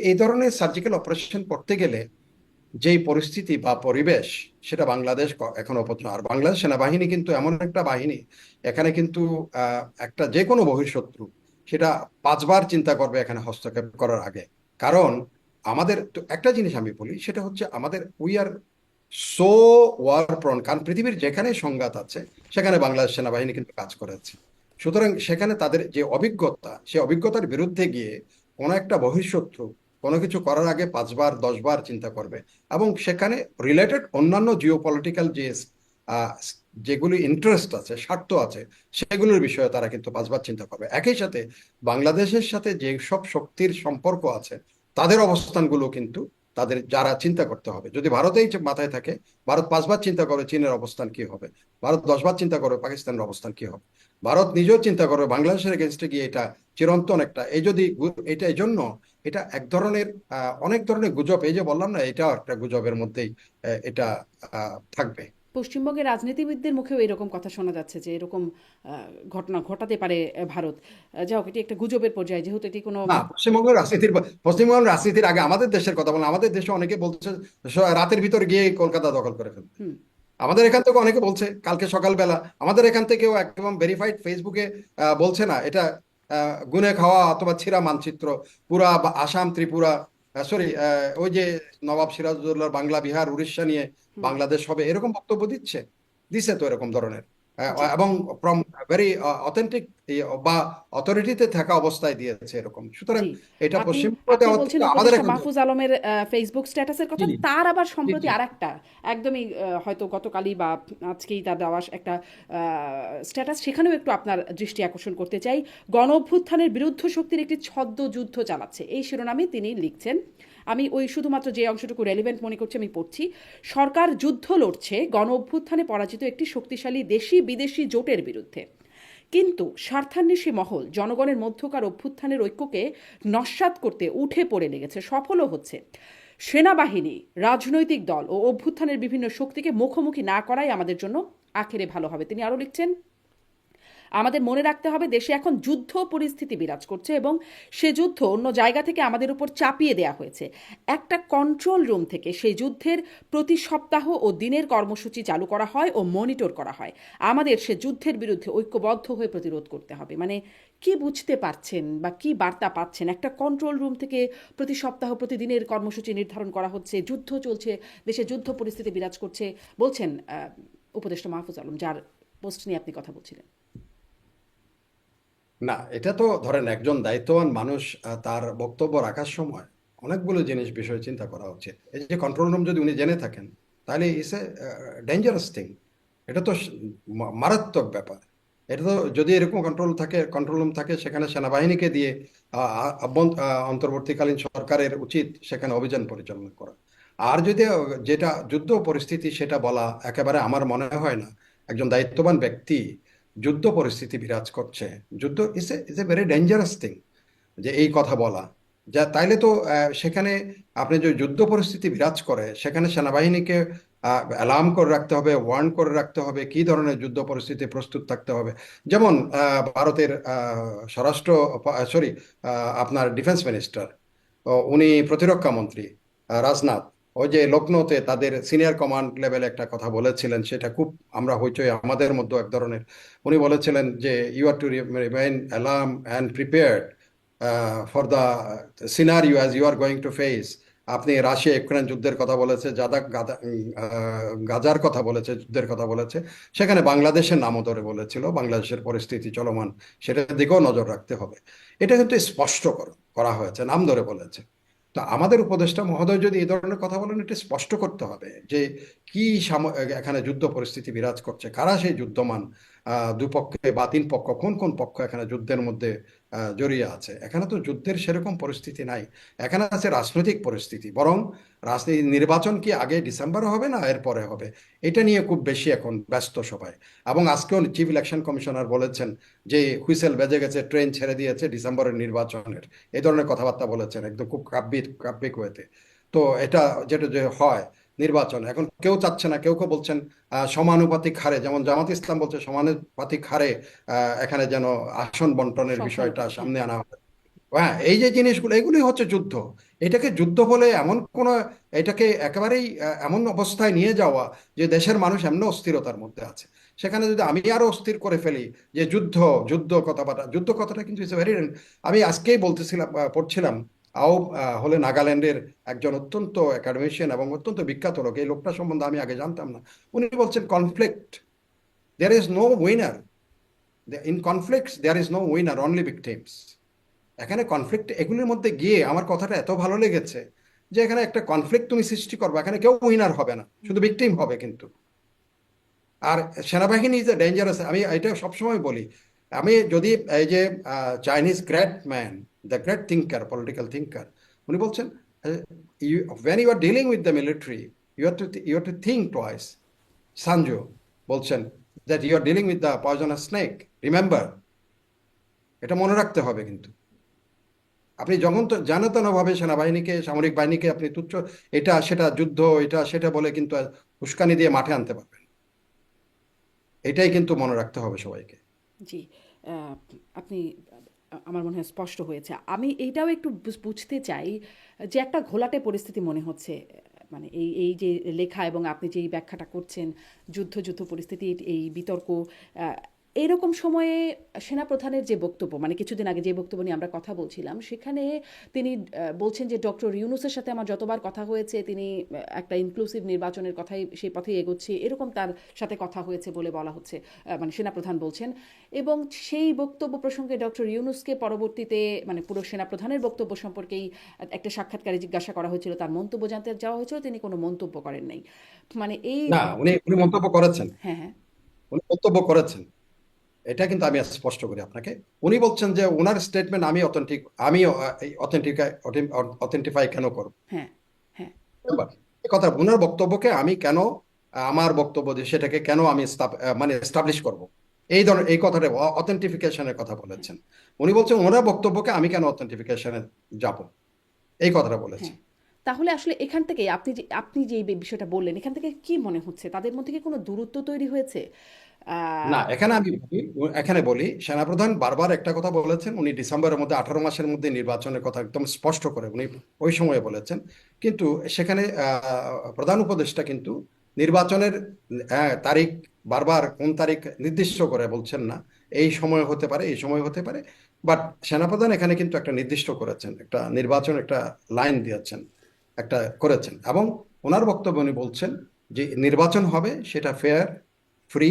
এই ধরনের সার্জিক্যাল অপারেশন করতে গেলে যেই পরিস্থিতি বা পরিবেশ, সেটা বাংলাদেশ এখনো পর্যন্ত, আর বাংলাদেশ সেনাবাহিনী কিন্তু এমন একটা বাহিনী, এখানে কিন্তু একটা যে কোনো বহিঃশত্রু সেটা পাঁচবার চিন্তা করবে এখানে হস্তক্ষেপ করার আগে। কারণ আমাদের তো একটা জিনিস আমি বলি, সেটা হচ্ছে আমাদের we are so war prone, কারণ পৃথিবীর যেখানে সংঘাত আছে সেখানে বাংলাদেশ সেনাবাহিনী কিন্তু কাজ করেছে। সুতরাং সেখানে তাদের যে অভিজ্ঞতা, সেই অভিজ্ঞতার বিরুদ্ধে গিয়ে কোনো একটা বহিঃশত্রু কোনো কিছু করার আগে পাঁচবার দশবার চিন্তা করবে। এবং সেখানে রিলেটেড অন্যান্য জিওপলিটিক্যাল আহ, যেগুলি ইন্টারেস্ট আছে, স্বার্থ আছে, সেগুলোর বিষয়ে তারা কিন্তু পাঁচবার চিন্তা করবে। একই সাথে বাংলাদেশের সাথে যে সব শক্তির সম্পর্ক আছে তাদের অবস্থানগুলো কিন্তু তাদের যারা চিন্তা করতে হবে। যদি ভারতেই মাথায় থাকে, ভারত পাঁচবার চিন্তা করে চীনের অবস্থান কি হবে, ভারত দশবার চিন্তা করে পাকিস্তানের অবস্থান কি হবে, ভারত নিজেও চিন্তা করবে বাংলাদেশের এগেনস্টে গিয়ে এটা চিরন্তন একটা, এই যদি এটা এই জন্য এটা এক ধরনের অনেক ধরনের গুজব, এই যে বললাম না, এটাও একটা গুজবের মধ্যেই এটা থাকবে। পশ্চিমবঙ্গের রাজনীতিবিদদের মুখেও এরকম কথা শোনা যাচ্ছে যে এরকম ঘটনা ঘটাতে পারে ভারত। যাই হোক, এটি একটা গুজবের পর্যায়ে, যেহেতু এটি কোনো না, পশ্চিমবঙ্গের রাজনীতির আগে আমাদের দেশের কথা বললাম। আমাদের দেশে অনেকে বলছে রাতের ভিতর গিয়ে কলকাতা দখল করে ফেলবে। হুম। আমাদের এখান থেকে অনেকে বলছে কালকে সকালবেলা, আমাদের এখান থেকেও একদম ভেরিফাইড ফেসবুকে বলছে না এটা গুনে খাওয়া অথবা ছিঁড়া মানচিত্র, পুরা আসাম ত্রিপুরা, সরি, ওই যে নবাব সিরাজউদ্দৌলার বাংলা বিহার উড়িষ্যা নিয়ে হুম। বাংলাদেশ হবে, এরকম বক্তব্য দিচ্ছে তো এরকম ধরনের, জি। এবং ফ্রম ভেরি অথেন্টিক বা অথরিটিতে থাকা অবস্থায় দিয়েছে এরকম। সুতরাং জি। এটা আপনি পশ্চিমবঙ্গ আপনি দেওয়া বলছেন থেকে আমাদের উপদেষ্টা এখন মাহফুজ আলমের ফেসবুক স্ট্যাটাসের জি কথা। জি তার আবার জি সম্প্রতি জি আরেকটা একদমই হয়তো গতকালই বা আজকেই তার দেওয়া একটা স্ট্যাটাস, সেখানেও একটু আপনার দৃষ্টি আকর্ষণ করতে চাই। গণ অভ্যুত্থানের বিরুদ্ধ শক্তির একটি ছদ্ম যুদ্ধ চালাচ্ছে, এই শিরোনামে তিনি লিখছেন। আমি ওই শুধুমাত্র যে অংশটুকু রেলিভেন্ট মনে করছি আমি পড়ছি। সরকার যুদ্ধ লড়ছে গণ অভ্যুত্থানে পরাজিত একটি শক্তিশালী দেশি বিদেশি জোটের বিরুদ্ধে, কিন্তু স্বার্থান্বেষী মহল জনগণের মধ্যকার অভ্যুত্থানের ঐক্যকে নস্যাৎ করতে উঠে পড়ে লেগেছে, সফলও হচ্ছে। সেনাবাহিনী, রাজনৈতিক দল ও অভ্যুত্থানের বিভিন্ন শক্তিকে মুখোমুখি না করাই আমাদের জন্য আখেরে ভালো হবে। তিনি আরও লিখছেন, আমাদের মনে রাখতে হবে দেশে এখন যুদ্ধ পরিস্থিতি বিরাজ করছে এবং সে যুদ্ধ অন্য জায়গা থেকে আমাদের উপর চাপিয়ে দেয়া হয়েছে। একটা কন্ট্রোল রুম থেকে সেই যুদ্ধের প্রতি সপ্তাহ ও দিনের কর্মসূচি চালু করা হয় ও মনিটর করা হয়। আমাদের সে যুদ্ধের বিরুদ্ধে ঐক্যবদ্ধ হয়ে প্রতিরোধ করতে হবে। মানে কি বুঝতে পারছেন বা কি বার্তা পাচ্ছেন? একটা কন্ট্রোল রুম থেকে প্রতি সপ্তাহ প্রতিদিনের কর্মসূচি নির্ধারণ করা হচ্ছে, যুদ্ধ চলছে, দেশে যুদ্ধ পরিস্থিতি বিরাজ করছে বলছেন উপদেষ্টা মাহফুজ আলম, যার পোস্ট নিয়ে আপনি কথা বলছিলেন। না, এটা তো ধরেন একজন দায়িত্ববান মানুষ তার বক্তব্য রাখার সময় অনেকগুলো জিনিস বিষয় চিন্তা করা উচিত। এই যে কন্ট্রোল রুম যদি উনি জেনে থাকেন, তাহলে ইটস এ ডেঞ্জারাস থিং। এটা তো মারাত্মক ব্যাপার। এটা তো যদি এরকম কন্ট্রোল রুম থাকে, সেখানে সেনাবাহিনীকে দিয়ে অন্তর্বর্তীকালীন সরকারের উচিত সেখানে অভিযান পরিচালনা করা। আর যদি যেটা যুদ্ধ পরিস্থিতি সেটা বলা, একেবারে আমার মনে হয় না একজন দায়িত্ববান ব্যক্তি যুদ্ধ পরিস্থিতি বিরাজ করছে। যুদ্ধ is a very dangerous thing, যে এই কথা বলা। যা তাইলে তো সেখানে আপনি যে যুদ্ধ পরিস্থিতি বিরাজ করে, সেখানে সেনাবাহিনীকে অ্যালার্ম করে রাখতে হবে, ওয়ার্ন করে রাখতে হবে কি ধরনের যুদ্ধ পরিস্থিতি প্রস্তুত থাকতে হবে। যেমন ভারতের স্বরাষ্ট্র, সরি, আপনার ডিফেন্স মিনিস্টার, উনি প্রতিরক্ষা মন্ত্রী রাজনাথ, ওই যে লখনৌতে তাদের সিনিয়র কমান্ড লেভেলে একটা কথা বলেছিলেন, সেটা খুব আমরা হইচই আমাদের মধ্যে এক ধরনের। উনি বলেছিলেন যে you are to remain alarm and prepared for the scenario as you are going to face. আপনি রাশিয়া ইউক্রেন যুদ্ধের কথা বলেছে, গাজার কথা বলেছে, যুদ্ধের কথা বলেছে, সেখানে বাংলাদেশের নামও ধরে বলেছিল, বাংলাদেশের পরিস্থিতি চলমান, সেটার দিকেও নজর রাখতে হবে। এটা কিন্তু স্পষ্ট করা হয়েছে, নাম ধরে বলেছে। তো আমাদের উপদেষ্টা মহোদয় যদি এই ধরনের কথা বলেন, এটা স্পষ্ট করতে হবে যে কি এখানে যুদ্ধ পরিস্থিতি বিরাজ করছে, কারা সেই যুদ্ধমান, দুপক্ষে বা তিন পক্ষ, কোন কোন পক্ষ এখানে যুদ্ধের মধ্যে জড়িয়ে আছে। এখানে তো যুদ্ধের সেরকম পরিস্থিতি নাই, এখানে আছে রাজনৈতিক পরিস্থিতি। বরং রাজনীতি নির্বাচন কি আগে ডিসেম্বরে হবে না এর পরে হবে, এটা নিয়ে খুব বেশি এখন ব্যস্ত সবাই। এবং আজকেও চিফ ইলেকশন কমিশনার বলেছেন যে হুইসেল বেজে গেছে, ট্রেন ছেড়ে দিয়েছে ডিসেম্বরের নির্বাচনের, এই ধরনের কথাবার্তা বলেছেন একদম খুব কাব্যিক হয়েতে। তো এটা যেটা যে হয় নির্বাচন এখন কেউ চাচ্ছে না, কেউ কেউ বলছেন সমানুপাতিক হারে, যেমন জামাত ইসলাম বলছে সমানুপাতিক হারে এখানে যেন আসন বন্টনের বিষয়টা সংখ্যানুপাত, হ্যাঁ। সামনে আনা হবে। হ্যাঁ, এই যে জিনিসগুলো, এগুলি হচ্ছে যুদ্ধ। এটাকে যুদ্ধ বলে এমন কোন, এটাকে একেবারেই এমন অবস্থায় নিয়ে যাওয়া যে দেশের মানুষ এমন অস্থিরতার মধ্যে আছে, সেখানে যদি আমি আরো অস্থির করে ফেলি যে যুদ্ধ, যুদ্ধ কথাটা কিন্তু ইটস ভেরি। আমি আজকেই বলতেছিলাম, পড়ছিলাম, হলে নাগাল্যান্ডের একজন অত্যন্ত একাডেমিশিয়ান এবং অত্যন্ত বিখ্যাত লোক, এই লোকটা সম্বন্ধে আমি আগে জানতাম না। উনি বলছেন conflict, there is no winner, in conflicts there is no winner, only victims. এখানে কনফ্লিক্ট এগুলির মধ্যে গিয়ে আমার কথাটা এত ভালো লেগেছে যে এখানে একটা কনফ্লিক্ট তুমি সৃষ্টি করবে, এখানে কেউ উইনার হবে না, শুধু ভিকটিম হবে কিন্তু। আর সেনাবাহিনী ইজ এ ডেঞ্জারাস, আমি এটা সবসময় বলি। আমি যদি এই যে Chinese great man, the great thinker, political thinker, উনি বলছেন when you are dealing with the military, you are to think twice. Sun Tzu বলছেন that you are dealing with the poisonous snake, remember. এটা মনে রাখতে হবে কিন্তু। আপনি যখন তো ভাবে সেনাবাহিনীকে, সামরিক বাহিনীকে আপনি তুচ্ছ, এটা সেটা যুদ্ধ, এটা সেটা বলে কিন্তু উস্কানি দিয়ে মাঠে আনতে পারবেন। এটাই কিন্তু মনে রাখতে হবে সবাইকে। জি, আপনি আমার মনে হয় স্পষ্ট হয়েছে। আমি এইটাও একটু বুঝতে চাই যে একটা ঘোলাটে পরিস্থিতি মনে হচ্ছে, মানে এই এই যে লেখা এবং আপনি যে এই ব্যাখ্যাটা করছেন, যুদ্ধ পরিস্থিতি, এই বিতর্ক, এরকম সময়ে সেনাপ্রধানের যে বক্তব্য, মানে কিছুদিন আগে যে বক্তব্য নিয়ে আমরা কথা বলছিলাম, সেখানে তিনি বলছেন যে ডক্টর ইউনূসের সাথে আমার যতবার কথা হয়েছে তিনি একটা ইনক্লুসিভ নির্বাচনের কথাই, সেই পথেই এগোচ্ছে, এরকম তার সাথে কথা হয়েছে বলে বলা হচ্ছে, মানে সেনাপ্রধান বলছেন। এবং সেই বক্তব্য প্রসঙ্গে ডক্টর ইউনূসকে পরবর্তীতে, মানে পুরো সেনাপ্রধানের বক্তব্য সম্পর্কেই একটা সাক্ষাৎকারে জিজ্ঞাসা করা হয়েছিল, তার মন্তব্য জানতে যাওয়া হয়েছিল, তিনি কোনো মন্তব্য করেন নাই। মানে এই, না, উনি উনি মন্তব্য করেছেন, হ্যাঁ হ্যাঁ, উনি মন্তব্য করেছেন। এটা কিন্তু আমি স্পষ্ট করি আপনাকে। উনি বলছেন যে ওনার স্টেটমেন্ট আমি অথেন্টিক, আমি অথেন্টিফাই কেন করব। হ্যাঁ হ্যাঁ, এবার এই কথা, ওনার বক্তব্যকে আমি কেন, আমার বক্তব্য যে সেটাকে কেন আমি মানে এস্টাবলিশ করব, এই ধরনের এই কথাটা অথেন্টিফিকেশনের কথা হ্যাঁ বলেছেন। উনি বলছেন ওনার বক্তব্যকে আমি কেন অথেন্টিফিকেশনে যাব, এই কথাটা বলেছেন। হ্যাঁ। তাহলে আসলে এখান থেকে আপনি যে এই বিষয়টা বললেন, এখান থেকে কি মনে হচ্ছে, তাদের মধ্যে কি কোনো দূরত্ব তৈরি হয়েছে? না, আহ, এখানে বলি সেনাপ্রধান বারবার একটা কথা বলেছেন, উনি ডিসেম্বরের মধ্যে 18 মাসের মধ্যে নির্বাচনের কথা একদম স্পষ্ট করে উনি ওই সময়ে বলেছেন। কিন্তু সেখানে প্রধান উপদেষ্টা কিন্তু নির্বাচনের তারিখ বারবার কোন তারিখ নির্দিষ্ট করে বলছেন না, এই সময় হতে পারে, এই সময় হতে পারে। বাট সেনাপ্রধান এখানে কিন্তু একটা নির্দিষ্ট করেছেন, একটা নির্বাচন, একটা লাইন দিয়েছেন, একটা করেছেন। এবং ওনার বক্তব্য উনি বলছেন যে নির্বাচন হবে সেটা ফেয়ার, ফ্রি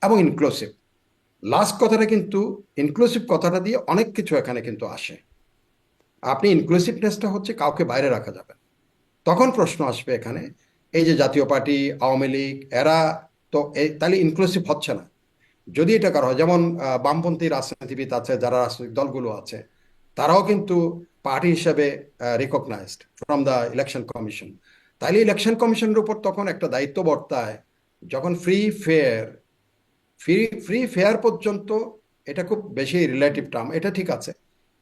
এবং ইনক্লুসিভ। লাস্ট কথাটা কিন্তু ইনক্লুসিভ কথাটা দিয়ে অনেক কিছু এখানে কিন্তু আসে। আপনি ইনক্লুসিভনেসটা হচ্ছে কাউকে বাইরে রাখা যাবে না। তখন প্রশ্ন আসবে এখানে, এই যে জাতীয় পার্টি, আওয়ামী লীগ, এরা তো তাহলে ইনক্লুসিভ হচ্ছে না। যদি এটা করা হয়, যেমন বামপন্থী রাজনীতিবিদ আছে, যারা রাজনৈতিক দলগুলো আছে, তারাও কিন্তু পার্টি হিসেবে recognised from the election commission. তাইলে ইলেকশন কমিশনের উপর তখন একটা দায়িত্ব বর্তায়, যখন ফ্রি ফ্রি ফেয়ার পর্যন্ত, এটা খুব বেশি রিলেটিভ টার্ম, এটা ঠিক আছে।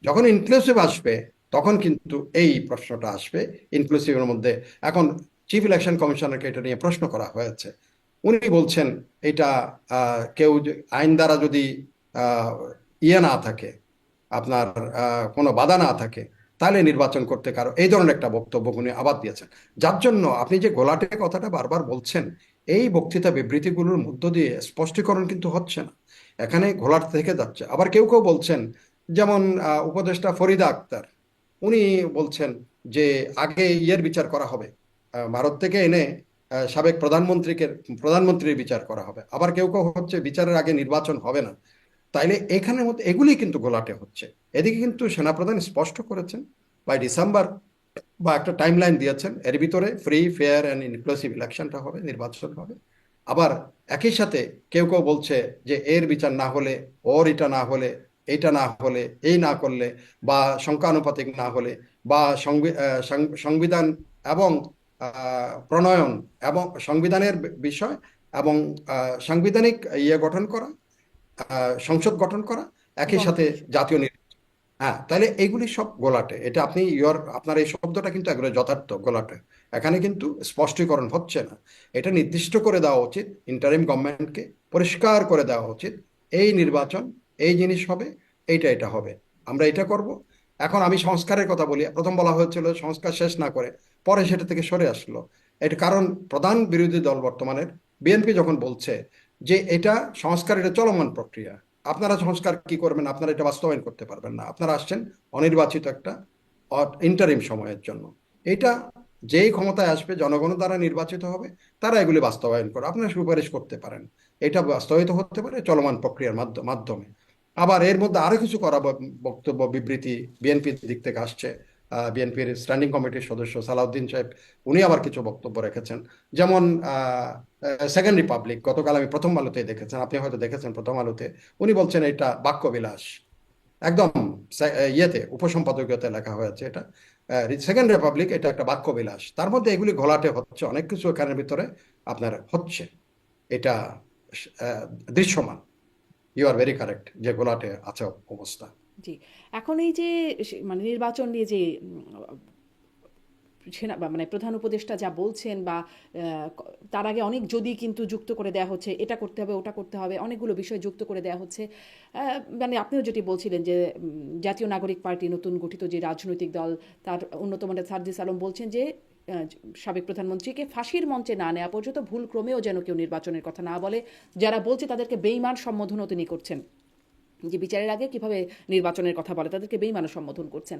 যখন ইনক্লুসিভ আসবে, তখন কিন্তু এই প্রশ্নটা আসবে ইনক্লুসিভের মধ্যে। এখন চিফ ইলেকশন কমিশনারকে এটা নিয়ে প্রশ্ন করা হয়েছে। উনি বলছেন এটা কেউ আইন দ্বারা যদি আহ, ইয়ে না থাকে, আপনার কোনো বাধা না থাকে, তাহলে নির্বাচন করতে কারো, এই ধরনের একটা বক্তব্য উনি আবার দিয়েছেন। যার জন্য আপনি যে ঘোলাটে কথাটা বারবার বলছেন, এই বক্তৃতা বিবৃতিগুলোর মধ্য দিয়ে স্পষ্টীকরণ কিন্তু হচ্ছে না, এখানে ঘোলাটে থেকে যাচ্ছে। আবার কেউ কেউ বলছেন, যেমন উপদেষ্টা ফরিদা আক্তার, উনি বলছেন যে আগে ইয়ের বিচার করা হবে, ভারত থেকে এনে সাবেক প্রধানমন্ত্রীর বিচার করা হবে। আবার কেউ কেউ হচ্ছে বিচারের আগে নির্বাচন হবে না। তাইলে এখানের মধ্যে এগুলি কিন্তু ঘোলাটে হচ্ছে। এদিকে কিন্তু সেনাপ্রধান স্পষ্ট করেছেন বাই ডিসেম্বর, বা একটা টাইমলাইন দিয়েছেন, এর ভিতরে ফ্রি ফেয়ার অ্যান্ড ইনক্লুসিভ ইলেকশনটা হবে, নির্বাচন হবে। আবার একই সাথে কেউ কেউ বলছে যে এর বিচার না হলে, ওর এটা না হলে, এইটা না হলে, এই না করলে, বা সংখ্যানুপাতিক না হলে, বা সংবিধান এবং প্রণয়ন এবং সংবিধানের বিষয় এবং সাংবিধানিক ইয়ে গঠন করা, সংসদ গঠন করা, একই সাথে গণপরিষদ। জাতীয় নির্বাচন। হ্যাঁ, তাহলে এইগুলি সব গোলাটে। এটা আপনি আপনার এই শব্দটা কিন্তু একবারে যথার্থ, গোলাটে। এখানে কিন্তু স্পষ্টীকরণ হচ্ছে না। এটা নির্দিষ্ট করে দেওয়া উচিত, ইন্টারিম গভর্নমেন্টকে পরিষ্কার করে দেওয়া উচিত, এই নির্বাচন, এই জিনিস হবে, এইটা এটা হবে, আমরা এটা করব। এখন আমি সংস্কারের কথা বলি, প্রথম বলা হয়েছিল সংস্কার শেষ না করে, পরে সেটা থেকে সরে আসলো। এটা কারণ প্রধান বিরোধী দল বর্তমানের বিএনপি যখন বলছে যে এটা সংস্কার, এটা চলমান প্রক্রিয়া, আপনারা সংস্কার কি করবেন, আপনারা এটা বাস্তবায়ন করতে পারবেন না, আপনারা আসছেন অনির্বাচিত একটা ইন্টারিম সময়ের জন্য। এটা যেই ক্ষমতায় আসবে, জনগণ দ্বারা নির্বাচিত হবে, তারা এগুলি বাস্তবায়ন করে, আপনারা সুপারিশ করতে পারেন। এটা বাস্তবায়িত হতে পারে চলমান প্রক্রিয়ার মাধ্যমে। আবার এর মধ্যে আরো কিছু করা বক্তব্য বিবৃতি বিএনপির দিক থেকে আসছে। বিএনপির স্ট্যান্ডিং কমিটির সদস্য সালাউদ্দিন সাহেব, উনি আবার কিছু বক্তব্য রেখেছেন। যেমন সেকেন্ড রিপাবলিক, গতকাল আমি প্রথম আলোতে দেখেছেন, আপনি হয়তো দেখেছেন প্রথম আলোতে, উনি বলছেন এটা বাক্য বিলাস। একদম ইয়েতে, উপসম্পাদকীয়তে লেখা হয়েছে এটা, সেকেন্ড রিপাবলিক এটা একটা বাক্য বিলাস। তার মধ্যে এগুলি ঘোলাটে হচ্ছে, অনেক কিছু এখানের ভিতরে আপনার হচ্ছে। এটা আহ, দৃশ্যমান। ইউ আর ভেরি কারেক্ট যে ঘোলাটে আছে অবস্থা। জি। এখন এই যে মানে নির্বাচন নিয়ে যে সেনা মানে প্রধান উপদেষ্টা যা বলছেন বা তার আগে অনেক যদি কিন্তু যুক্ত করে দেওয়া হচ্ছে, এটা করতে হবে, ওটা করতে হবে, অনেকগুলো বিষয় যুক্ত করে দেওয়া হচ্ছে। মানে আপনিও যেটি বলছিলেন যে জাতীয় নাগরিক পার্টি নতুন গঠিত যে রাজনৈতিক দল, তার অন্যতম সার্জিস আলম বলছেন যে সাবেক প্রধানমন্ত্রীকে ফাঁসির মঞ্চে না নেওয়া পর্যন্ত ভুল ক্রমেও যেন কেউ নির্বাচনের কথা না বলে। যারা বলছে তাদেরকে বেইমান সম্বোধনও তিনি করছেন, যে বিচারের আগে কিভাবে নির্বাচনের কথা বলে, তাদেরকে বেইমানও সম্বোধন করছেন।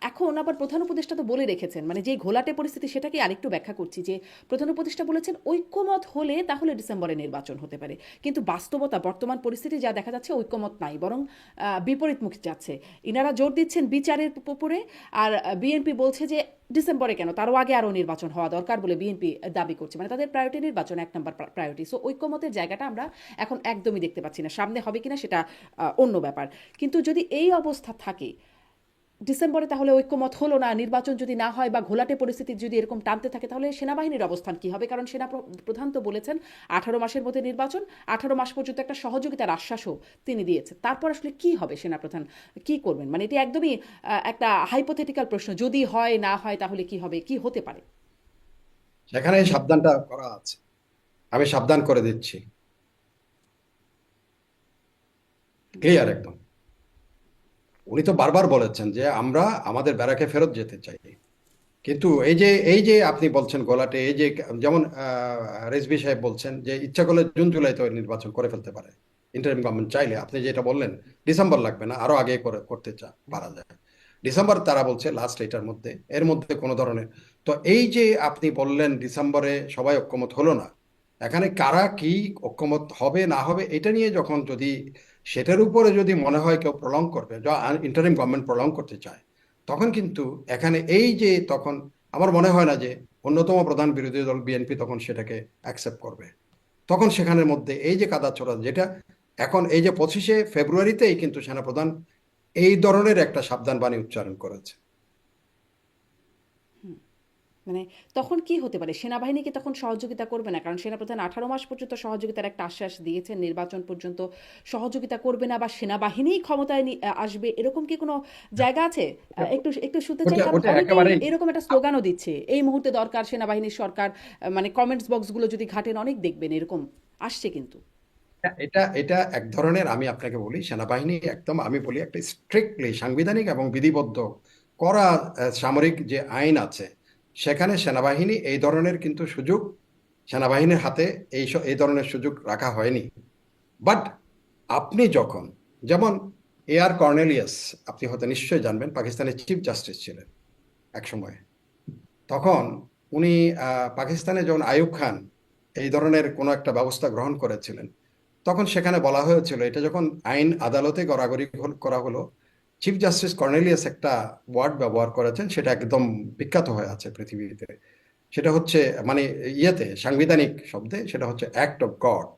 এখন আবার প্রধান উপদেষ্টা তো বলে রেখেছেন, মানে যে ঘোলাটে পরিস্থিতি সেটাকে আরেকটু ব্যাখ্যা করছি, যে প্রধান উপদেষ্টা বলেছেন ঐক্যমত হলে তাহলে ডিসেম্বরে নির্বাচন হতে পারে। কিন্তু বাস্তবতা, বর্তমান পরিস্থিতি যা দেখা যাচ্ছে, ঐক্যমত নাই, বরং বিপরীতমুখী যাচ্ছে। ইনারা জোর দিচ্ছেন বিচারের উপরে, আর বিএনপি বলছে যে ডিসেম্বরে কেন, তারও আগে আরও নির্বাচন হওয়া দরকার বলে বিএনপি দাবি করছে। মানে তাদের প্রায়োরিটি নির্বাচন, এক নম্বর প্রায়োরিটি। সো ঐক্যমতের জায়গাটা আমরা এখন একদমই দেখতে পাচ্ছি না। সামনে হবে কিনা সেটা অন্য ব্যাপার। কিন্তু যদি এই অবস্থা থাকে ডিসেম্বরে, তাহলে ঐক্যমত হলো না, নির্বাচন যদি না হয় বা ঘোলাটে পরিস্থিতি যদি এরকম টানতে থাকে, তাহলে সেনাবাহিনীর অবস্থান কি হবে? কারণ সেনা প্রধান তো বলেছেন 18 মাসের মধ্যে নির্বাচন, 18 মাস পর্যন্ত একটা সহযোগিতার আশ্বাসও তিনি দিয়েছেন। তারপর আসলে কি হবে, সেনাপ্রধান কি করবেন? মানে এটি একদমই একটা হাইপোথেটিক্যাল প্রশ্ন, যদি হয় না হয় তাহলে কি হবে, কি হতে পারে? সেখানে এই সাবধানটা করা আছে, আমি সাবধান করে দিচ্ছি, ক্লিয়ার একদম। উনি তো বারবার বলেছেন যে আমরা আমাদের ব্যারাকে ফেরত যেতে চাই। কিন্তু এই যে আপনি বলছেন গোলাটে, এই যে যেমন রেজভী সাহেব বলছেন যে ইচ্ছা করলে জুন জুলাইতে নির্বাচন করে ফেলতে পারে ইন্টারিম গভর্নমেন্ট চাইলে। আপনি যেটা বললেন ডিসেম্বর লাগবে না, আরো আগে করতে পারা যায়। ডিসেম্বর তারা বলছে লাস্ট, এটার মধ্যে, এর মধ্যে কোনো ধরনের। তো এই যে আপনি বললেন ডিসেম্বরে সবাই ঐক্যমত হলো না, এখানে কারা কি ঐকমত্য হবে না হবে এটা নিয়ে যখন যদি সেটার উপরে যদি মনে হয় কেউ প্রলং করবে, ইন্টারিম গভর্নমেন্ট প্রলং করতে চায়, তখন কিন্তু এখানে এই যে তখন আমার মনে হয় না যে অন্যতম প্রধান বিরোধী দল বিএনপি তখন সেটাকে অ্যাকসেপ্ট করবে। তখন সেখানের মধ্যে এই যে কাদাছোড়া যেটা এখন এই যে 25শে ফেব্রুয়ারিতেই কিন্তু সেনাপ্রধান এই ধরনের একটা সাবধান বাণী উচ্চারণ করেছে। মানে তখন কি হতে পারে? সেনাবাহিনীকে তখন সহযোগিতা করবে না, কারণ সেনাপ্রধান 18 মাস পর্যন্ত সহযোগিতার একটা আশ্বাস দিয়েছেন, নির্বাচন পর্যন্ত সহযোগিতা করবে না বা সেনাবাহিনী ক্ষমতায় আসবে, এরকম কি কোনো জায়গা আছে? একটু একটু শুনতে চাই, ওটা কারণ ওটা অনেকেই একেবারেই এরকম একটা স্লোগানও দিচ্ছে এই মুহূর্তে দরকার সেনাবাহিনীর সরকার। মানে কমেন্টস বক্সগুলো যদি ঘাটেন অনেক দেখবেন এরকম আসছে কিন্তু। এটা এটা এক ধরনের, আমি আপনাকে বলি, সেনাবাহিনী একদম আমি বলি একটা স্ট্রিক্টলি সাংবিধানিক এবং বিধিবদ্ধ করা সামরিক যে আইন আছে, সেখানে সেনাবাহিনী এই ধরনের কিন্তু সুযোগ সেনাবাহিনীর হাতে এই ধরনের সুযোগ রাখা হয়নি। বাট আপনি যখন, যেমন এআর কর্নেলিয়াস, আপনি হয়তো নিশ্চয়ই জানবেন, পাকিস্তানের চিফ জাস্টিস ছিলেন এক সময়। তখন উনি পাকিস্তানে যখন আইয়ুব খান এই ধরনের কোনো একটা ব্যবস্থা গ্রহণ করেছিলেন, তখন সেখানে বলা হয়েছিল, এটা যখন আইন আদালতে গড়াগড়ি করা হলো, চিফ জাস্টিস কর্নেলিয়াস একটা ওয়ার্ড ব্যবহার করেছেন, সেটা একদম বিখ্যাত হয়ে আছে পৃথিবীতে। সেটা হচ্ছে মানে ইয়েতে সাংবিধানিক শব্দে সেটা হচ্ছে অ্যাক্ট অফ গড।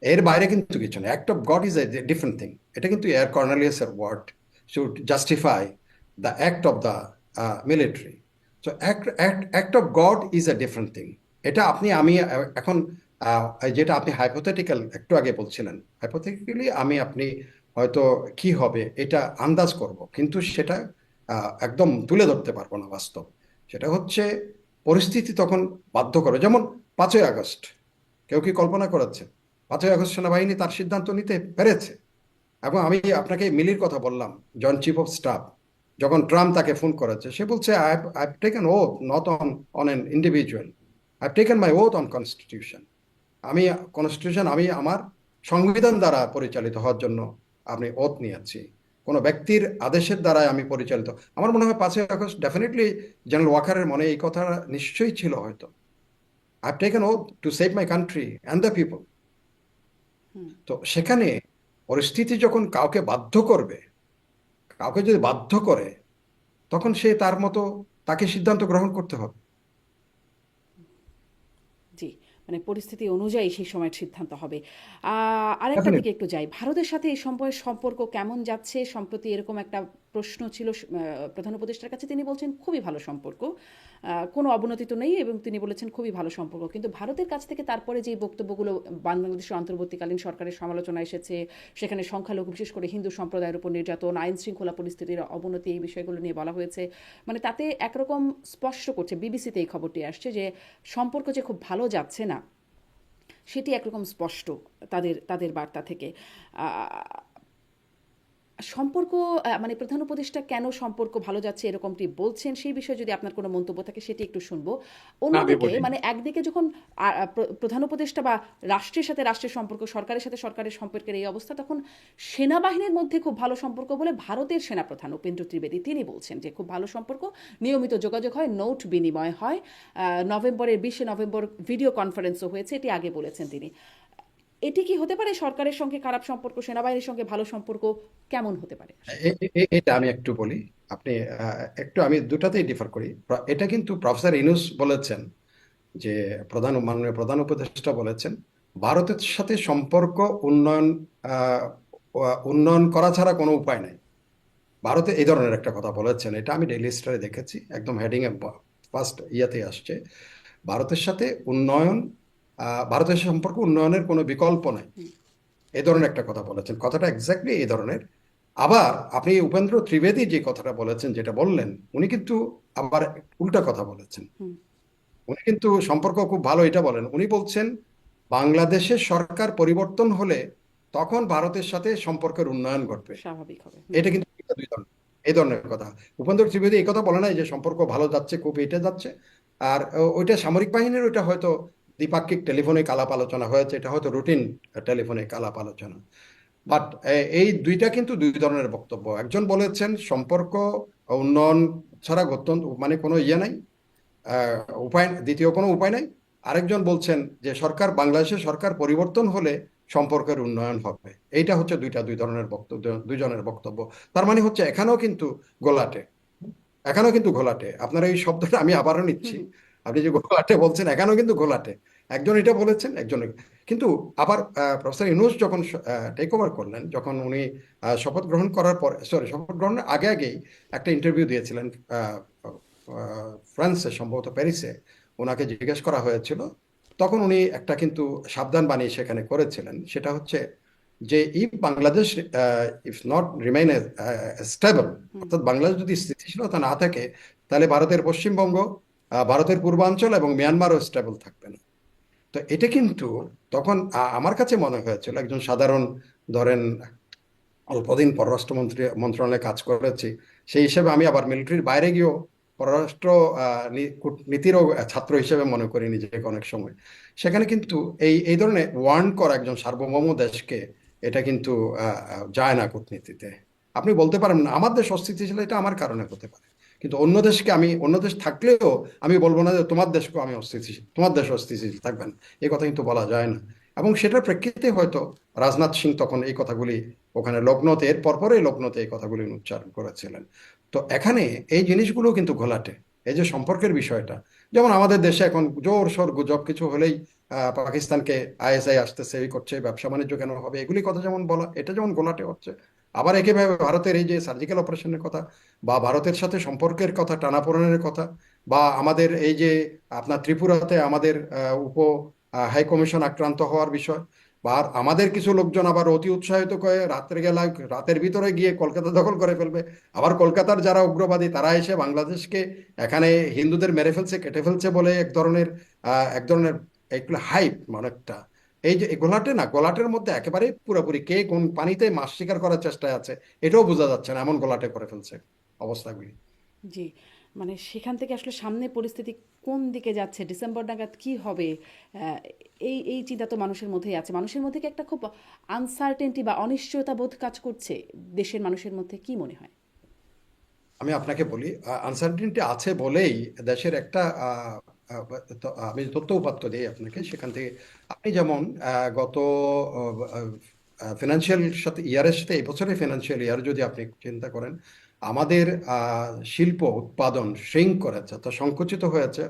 এর বাইরে কিন্তু কিছু না, act of God is a different thing. এটা কিন্তু এয়ার কর্নেলিয়াসের word, should justify the act of the military. So act of God is a different thing. এটা আপনি আমি এখন যেটা আপনি হাইপোথেটিক্যাল একটু আগে বলছিলেন, হাইপোথেটিক্যালি আমি আপনি হয়তো কি হবে এটা আন্দাজ করব, কিন্তু সেটা একদম তুলে ধরতে পারবো না বাস্তব। সেটা হচ্ছে পরিস্থিতি তখন বাধ্য করে, যেমন 5ই আগস্ট। কেউ কি কল্পনা করেছে 5ই আগস্ট সেনাবাহিনী তার সিদ্ধান্ত নিতে পেরেছে? এবং আমি আপনাকে মিলির কথা বললাম, জয়েন্ট চিফ অফ স্টাফ, যখন ট্রাম্প তাকে ফোন করেছে, সে বলছে I have taken oath not on an individual, I have taken my oath on constitution. আমি কনস্টিটিউশন, আমি আমার সংবিধান দ্বারা পরিচালিত হওয়ার জন্য আমি ওথ নিয়েছি, কোনো ব্যক্তির আদেশের দ্বারাই আমি পরিচালিত। আমার মনে হয় 5ই আগস্ট ডেফিনেটলি জেনারেল ওয়াকারের মনে এই কথা নিশ্চয়ই ছিল হয়তো, I have taken oath to save my country and the people. তো সেখানে পরিস্থিতি যখন কাউকে বাধ্য করবে, কাউকে যদি বাধ্য করে, তখন সে তার মতো তাকে সিদ্ধান্ত গ্রহণ করতে হবে। জি, মানে পরিস্থিতি অনুযায়ী সেই সময়ের সিদ্ধান্ত হবে। আরেকটা দিকে ডেফিনেটলি। একটু যাই, ভারতের সাথে এই সময়ের সম্পর্ক কেমন যাচ্ছে? সম্প্রতি এরকম একটা প্রশ্ন ছিল প্রধান উপদেষ্টার কাছে, তিনি বলছেন খুবই ভালো সম্পর্ক, কোনো অবনতি তো নেই, এবং তিনি বলেছেন খুবই ভালো সম্পর্ক। কিন্তু ভারতের কাছ থেকে তারপরে যে বক্তব্যগুলো বাংলাদেশের অন্তর্বর্তীকালীন সরকারের সমালোচনা এসেছে, সেখানে সংখ্যালঘু বিশেষ করে হিন্দু সম্প্রদায়ের উপর নির্যাতন, আইন শৃঙ্খলা পরিস্থিতির অবনতি, এই বিষয়গুলো নিয়ে বলা হয়েছে। মানে তাতে একরকম স্পষ্ট করছে, বিবিসিতে এই খবরটি আসছে যে সম্পর্ক যে খুব ভালো যাচ্ছে না সেটি একরকম স্পষ্ট তাদের তাদের বার্তা থেকে। সম্পর্ক মানে প্রধান উপদেষ্টা কেন সম্পর্ক ভালো যাচ্ছে এরকমটি বলছেন, সেই বিষয়ে যদি আপনার কোনো মন্তব্য থাকে সেটি একটু শুনবো। আমি অন্যদিকে বলি, মানে একদিকে যখন প্রধান উপদেষ্টা বা রাষ্ট্রের সাথে রাষ্ট্রের সম্পর্ক, সরকারের সাথে সরকারের সম্পর্কের এই অবস্থা, তখন সেনাবাহিনীর মধ্যে খুব ভালো সম্পর্ক বলে ভারতের সেনাপ্রধান উপেন্দ্র ত্রিবেদী তিনি বলছেন যে খুব ভালো সম্পর্ক, নিয়মিত যোগাযোগ হয়, নোট বিনিময় হয়। নভেম্বরের 20শে নভেম্বর ভিডিও কনফারেন্সও হয়েছে, এটি আগে বলেছেন তিনি। এটি কি হতে পারে সরকারের সঙ্গে খারাপ সম্পর্ক, সেনাবাহিনীর সঙ্গে ভালো সম্পর্ক? কেমন হতে পারে আসলে? এটা আমি একটু বলি। আপনি একটু, আমি দুটাতেই ডিফার করি। এটা কিন্তু প্রফেসর ইনুস বলেছেন যে মাননীয় প্রধান উপদেষ্টা বলেছেন ভারতের সাথে সম্পর্ক উন্নয়ন আহ, উন্নয়ন করা ছাড়া কোনো উপায় নাই। ভারতে এই ধরনের একটা কথা বলেছেন, এটা আমি ডেইলি স্টারে দেখেছি, একদম হেডিং এ ফার্স্ট ইয়াতে আসছে, ভারতের সাথে উন্নয়ন, ভারতের সম্পর্ক উন্নয়নের কোনো বিকল্প নাই, এই ধরনের একটা কথা বলেছেন। কথাটা এক্স্যাক্টলি এই ধরনের। আবার আপনি উপেন্দ্র ত্রিবেদী যে কথাটা বলেছেন, যেটা বললেন, উনি কিন্তু আবার উল্টা কথা বলেছেন। হুম। উনি কিন্তু সম্পর্ক খুব ভালো এটা বলেন, উনি বলছেন বাংলাদেশের সরকার পরিবর্তন হলে তখন ভারতের সাথে সম্পর্কের উন্নয়ন ঘটবে। স্বাভাবিক হবে। এটা কিন্তু দুই ধরনের, এই ধরনের কথা। উপেন্দ্র ত্রিবেদী এই কথা বলে নাই যে সম্পর্ক ভালো যাচ্ছে, খুব এটা যাচ্ছে। আর ওইটা সামরিক বাহিনীর, ওইটা হয়তো দ্বিপাক্ষিক টেলিফোনিক আলাপ আলোচনা হয়েছে, এটা হয়তো রুটিন টেলিফোনিক আলাপ আলোচনা। বাট এই দুইটা কিন্তু দুই ধরনের বক্তব্য। একজন বলেছেন সম্পর্ক উন্নয়ন ছাড়া মানে কোনো ইয়ে নাই, উপায়, দ্বিতীয় কোনো উপায় নাই। আরেকজন বলছেন যে বাংলাদেশের সরকার পরিবর্তন হলে সম্পর্কের উন্নয়ন হবে। এইটা হচ্ছে দুই ধরনের বক্তব্য, দুইজনের বক্তব্য। তার মানে হচ্ছে এখানেও কিন্তু গোলাটে, এখানেও কিন্তু ঘোলাটে। আপনার এই শব্দটা আমি আবারও নিচ্ছি, হুম, আপনি যে ঘোলাটে বলছেন, এখানেও কিন্তু ঘোলাটে। একজন এটা বলেছেন, একজন কিন্তু আবার প্রফেসর ইউনূস যখন টেক ওভার করলেন, যখন উনি শপথ গ্রহণ করার পর, সরি, শপথ গ্রহণের আগে আগেই একটা ইন্টারভিউ দিয়েছিলেন আহ, ফ্রান্সে, সম্ভবত প্যারিসে। ওনাকে জিজ্ঞেস করা হয়েছিল, তখন উনি একটা কিন্তু সাবধান বাণী সেখানে করেছিলেন। সেটা হচ্ছে যে if Bangladesh if not remain stable, hmm. অর্থাৎ বাংলাদেশ যদি স্থিতিশীলতা না থাকে, তাহলে ভারতের পশ্চিমবঙ্গ, ভারতের পূর্বাঞ্চল এবং মিয়ানমারও স্টেবল থাকবে না। তো এটা কিন্তু তখন আমার কাছে মনে হয়েছিল, একজন সাধারণ, ধরেন অল্পদিন মন্ত্রণালয়ে কাজ করেছি, সেই হিসেবে আমি আবার মিলিটারির বাইরে গিয়েও পররাষ্ট্র কূটনীতিরও ছাত্র হিসেবে মনে করি নিজেকে অনেক সময়। সেখানে কিন্তু এই এই ধরনের ওয়ার্ন করা একজন সার্বভৌম দেশকে, এটা কিন্তু যায় না কূটনীতিতে। আপনি বলতে পারেন না আমার দেশ অস্থিতিশীল, এটা আমার কারণে হতে পারে, কিন্তু অন্য দেশ থাকলেও আমি বলবো না যে তোমার দেশকেও আমি অস্থিতিশীল, তোমার দেশ অস্থিতিশীল থাকবেন, এই কথা কিন্তু বলা যায় না। এবং সেটার প্রেক্ষিতে হয়তো রাজনাথ সিং তখন এই কথাগুলি ওখানে লখনৌতে, এর পরপরই লখনৌতে এই কথাগুলি উচ্চারণ করেছিলেন। তো এখানে এই জিনিসগুলো কিন্তু ঘোলাটে। এই যে সম্পর্কের বিষয়টা, যেমন আমাদের দেশে এখন জোর সোর গুজব কিছু হলেই পাকিস্তানকে আইএসআই আসতেছে, এই করছে, ব্যবসা বাণিজ্য কেন হবে, এগুলি কথা যেমন বলা, এটা যেমন ঘোলাটে হচ্ছে। আবার একইভাবে ভারতের এই যে সার্জিক্যাল অপারেশনের কথা, বা ভারতের সাথে সম্পর্কের কথা, টানাপোড়েনের কথা, বা আমাদের এই যে আপনার ত্রিপুরাতে আমাদের উপ হাই কমিশন আক্রান্ত হওয়ার বিষয়, বা আর আমাদের কিছু লোকজন আবার অতি উৎসাহিত করে রাতের ভিতরে গিয়ে কলকাতা দখল করে ফেলবে। আবার কলকাতার যারা উগ্রবাদী তারা এসে বাংলাদেশকে এখানে হিন্দুদের মেরে ফেলছে, কেটে ফেলছে বলে এক ধরনের এগুলো হাইপ অনেকটা। এই যে গোলাটে না, গোলাটের মধ্যে একেবারে পুরোপুরি কে কোন পানিতে মাছ শিকার করার চেষ্টায় আছে, এটাও বোঝা যাচ্ছে না, এমন গোলাটে করে ফেলছে অবস্থাগুলি। জি, মানে সেখান থেকে আসলে সামনে পরিস্থিতি কোন দিকে যাচ্ছে, ডিসেম্বর নাগাদ কি হবে, আহ, এই চিন্তা তো মানুষের মধ্যেই আছে। মানুষের মধ্যে কি একটা খুব আনসার্টেনটি বা অনিশ্চয়তা বোধ কাজ করছে দেশের মানুষের মধ্যে, কি মনে হয়? আমি আপনাকে বলি, আনসার্টিনিটি আছে বলেই দেশের একটা আমি তথ্য উপাত্ত দিই আপনাকে সেখান থেকে। আপনি যেমন গত ফিনান্সিয়াল সাথে ইয়ারের সাথে এই বছরের ফিনান্সিয়াল ইয়ার যদি আপনি চিন্তা করেন, আমাদের শিল্প উৎপাদন শ্রিঙ্ক করেছে, তো সংকুচিত হয়েছে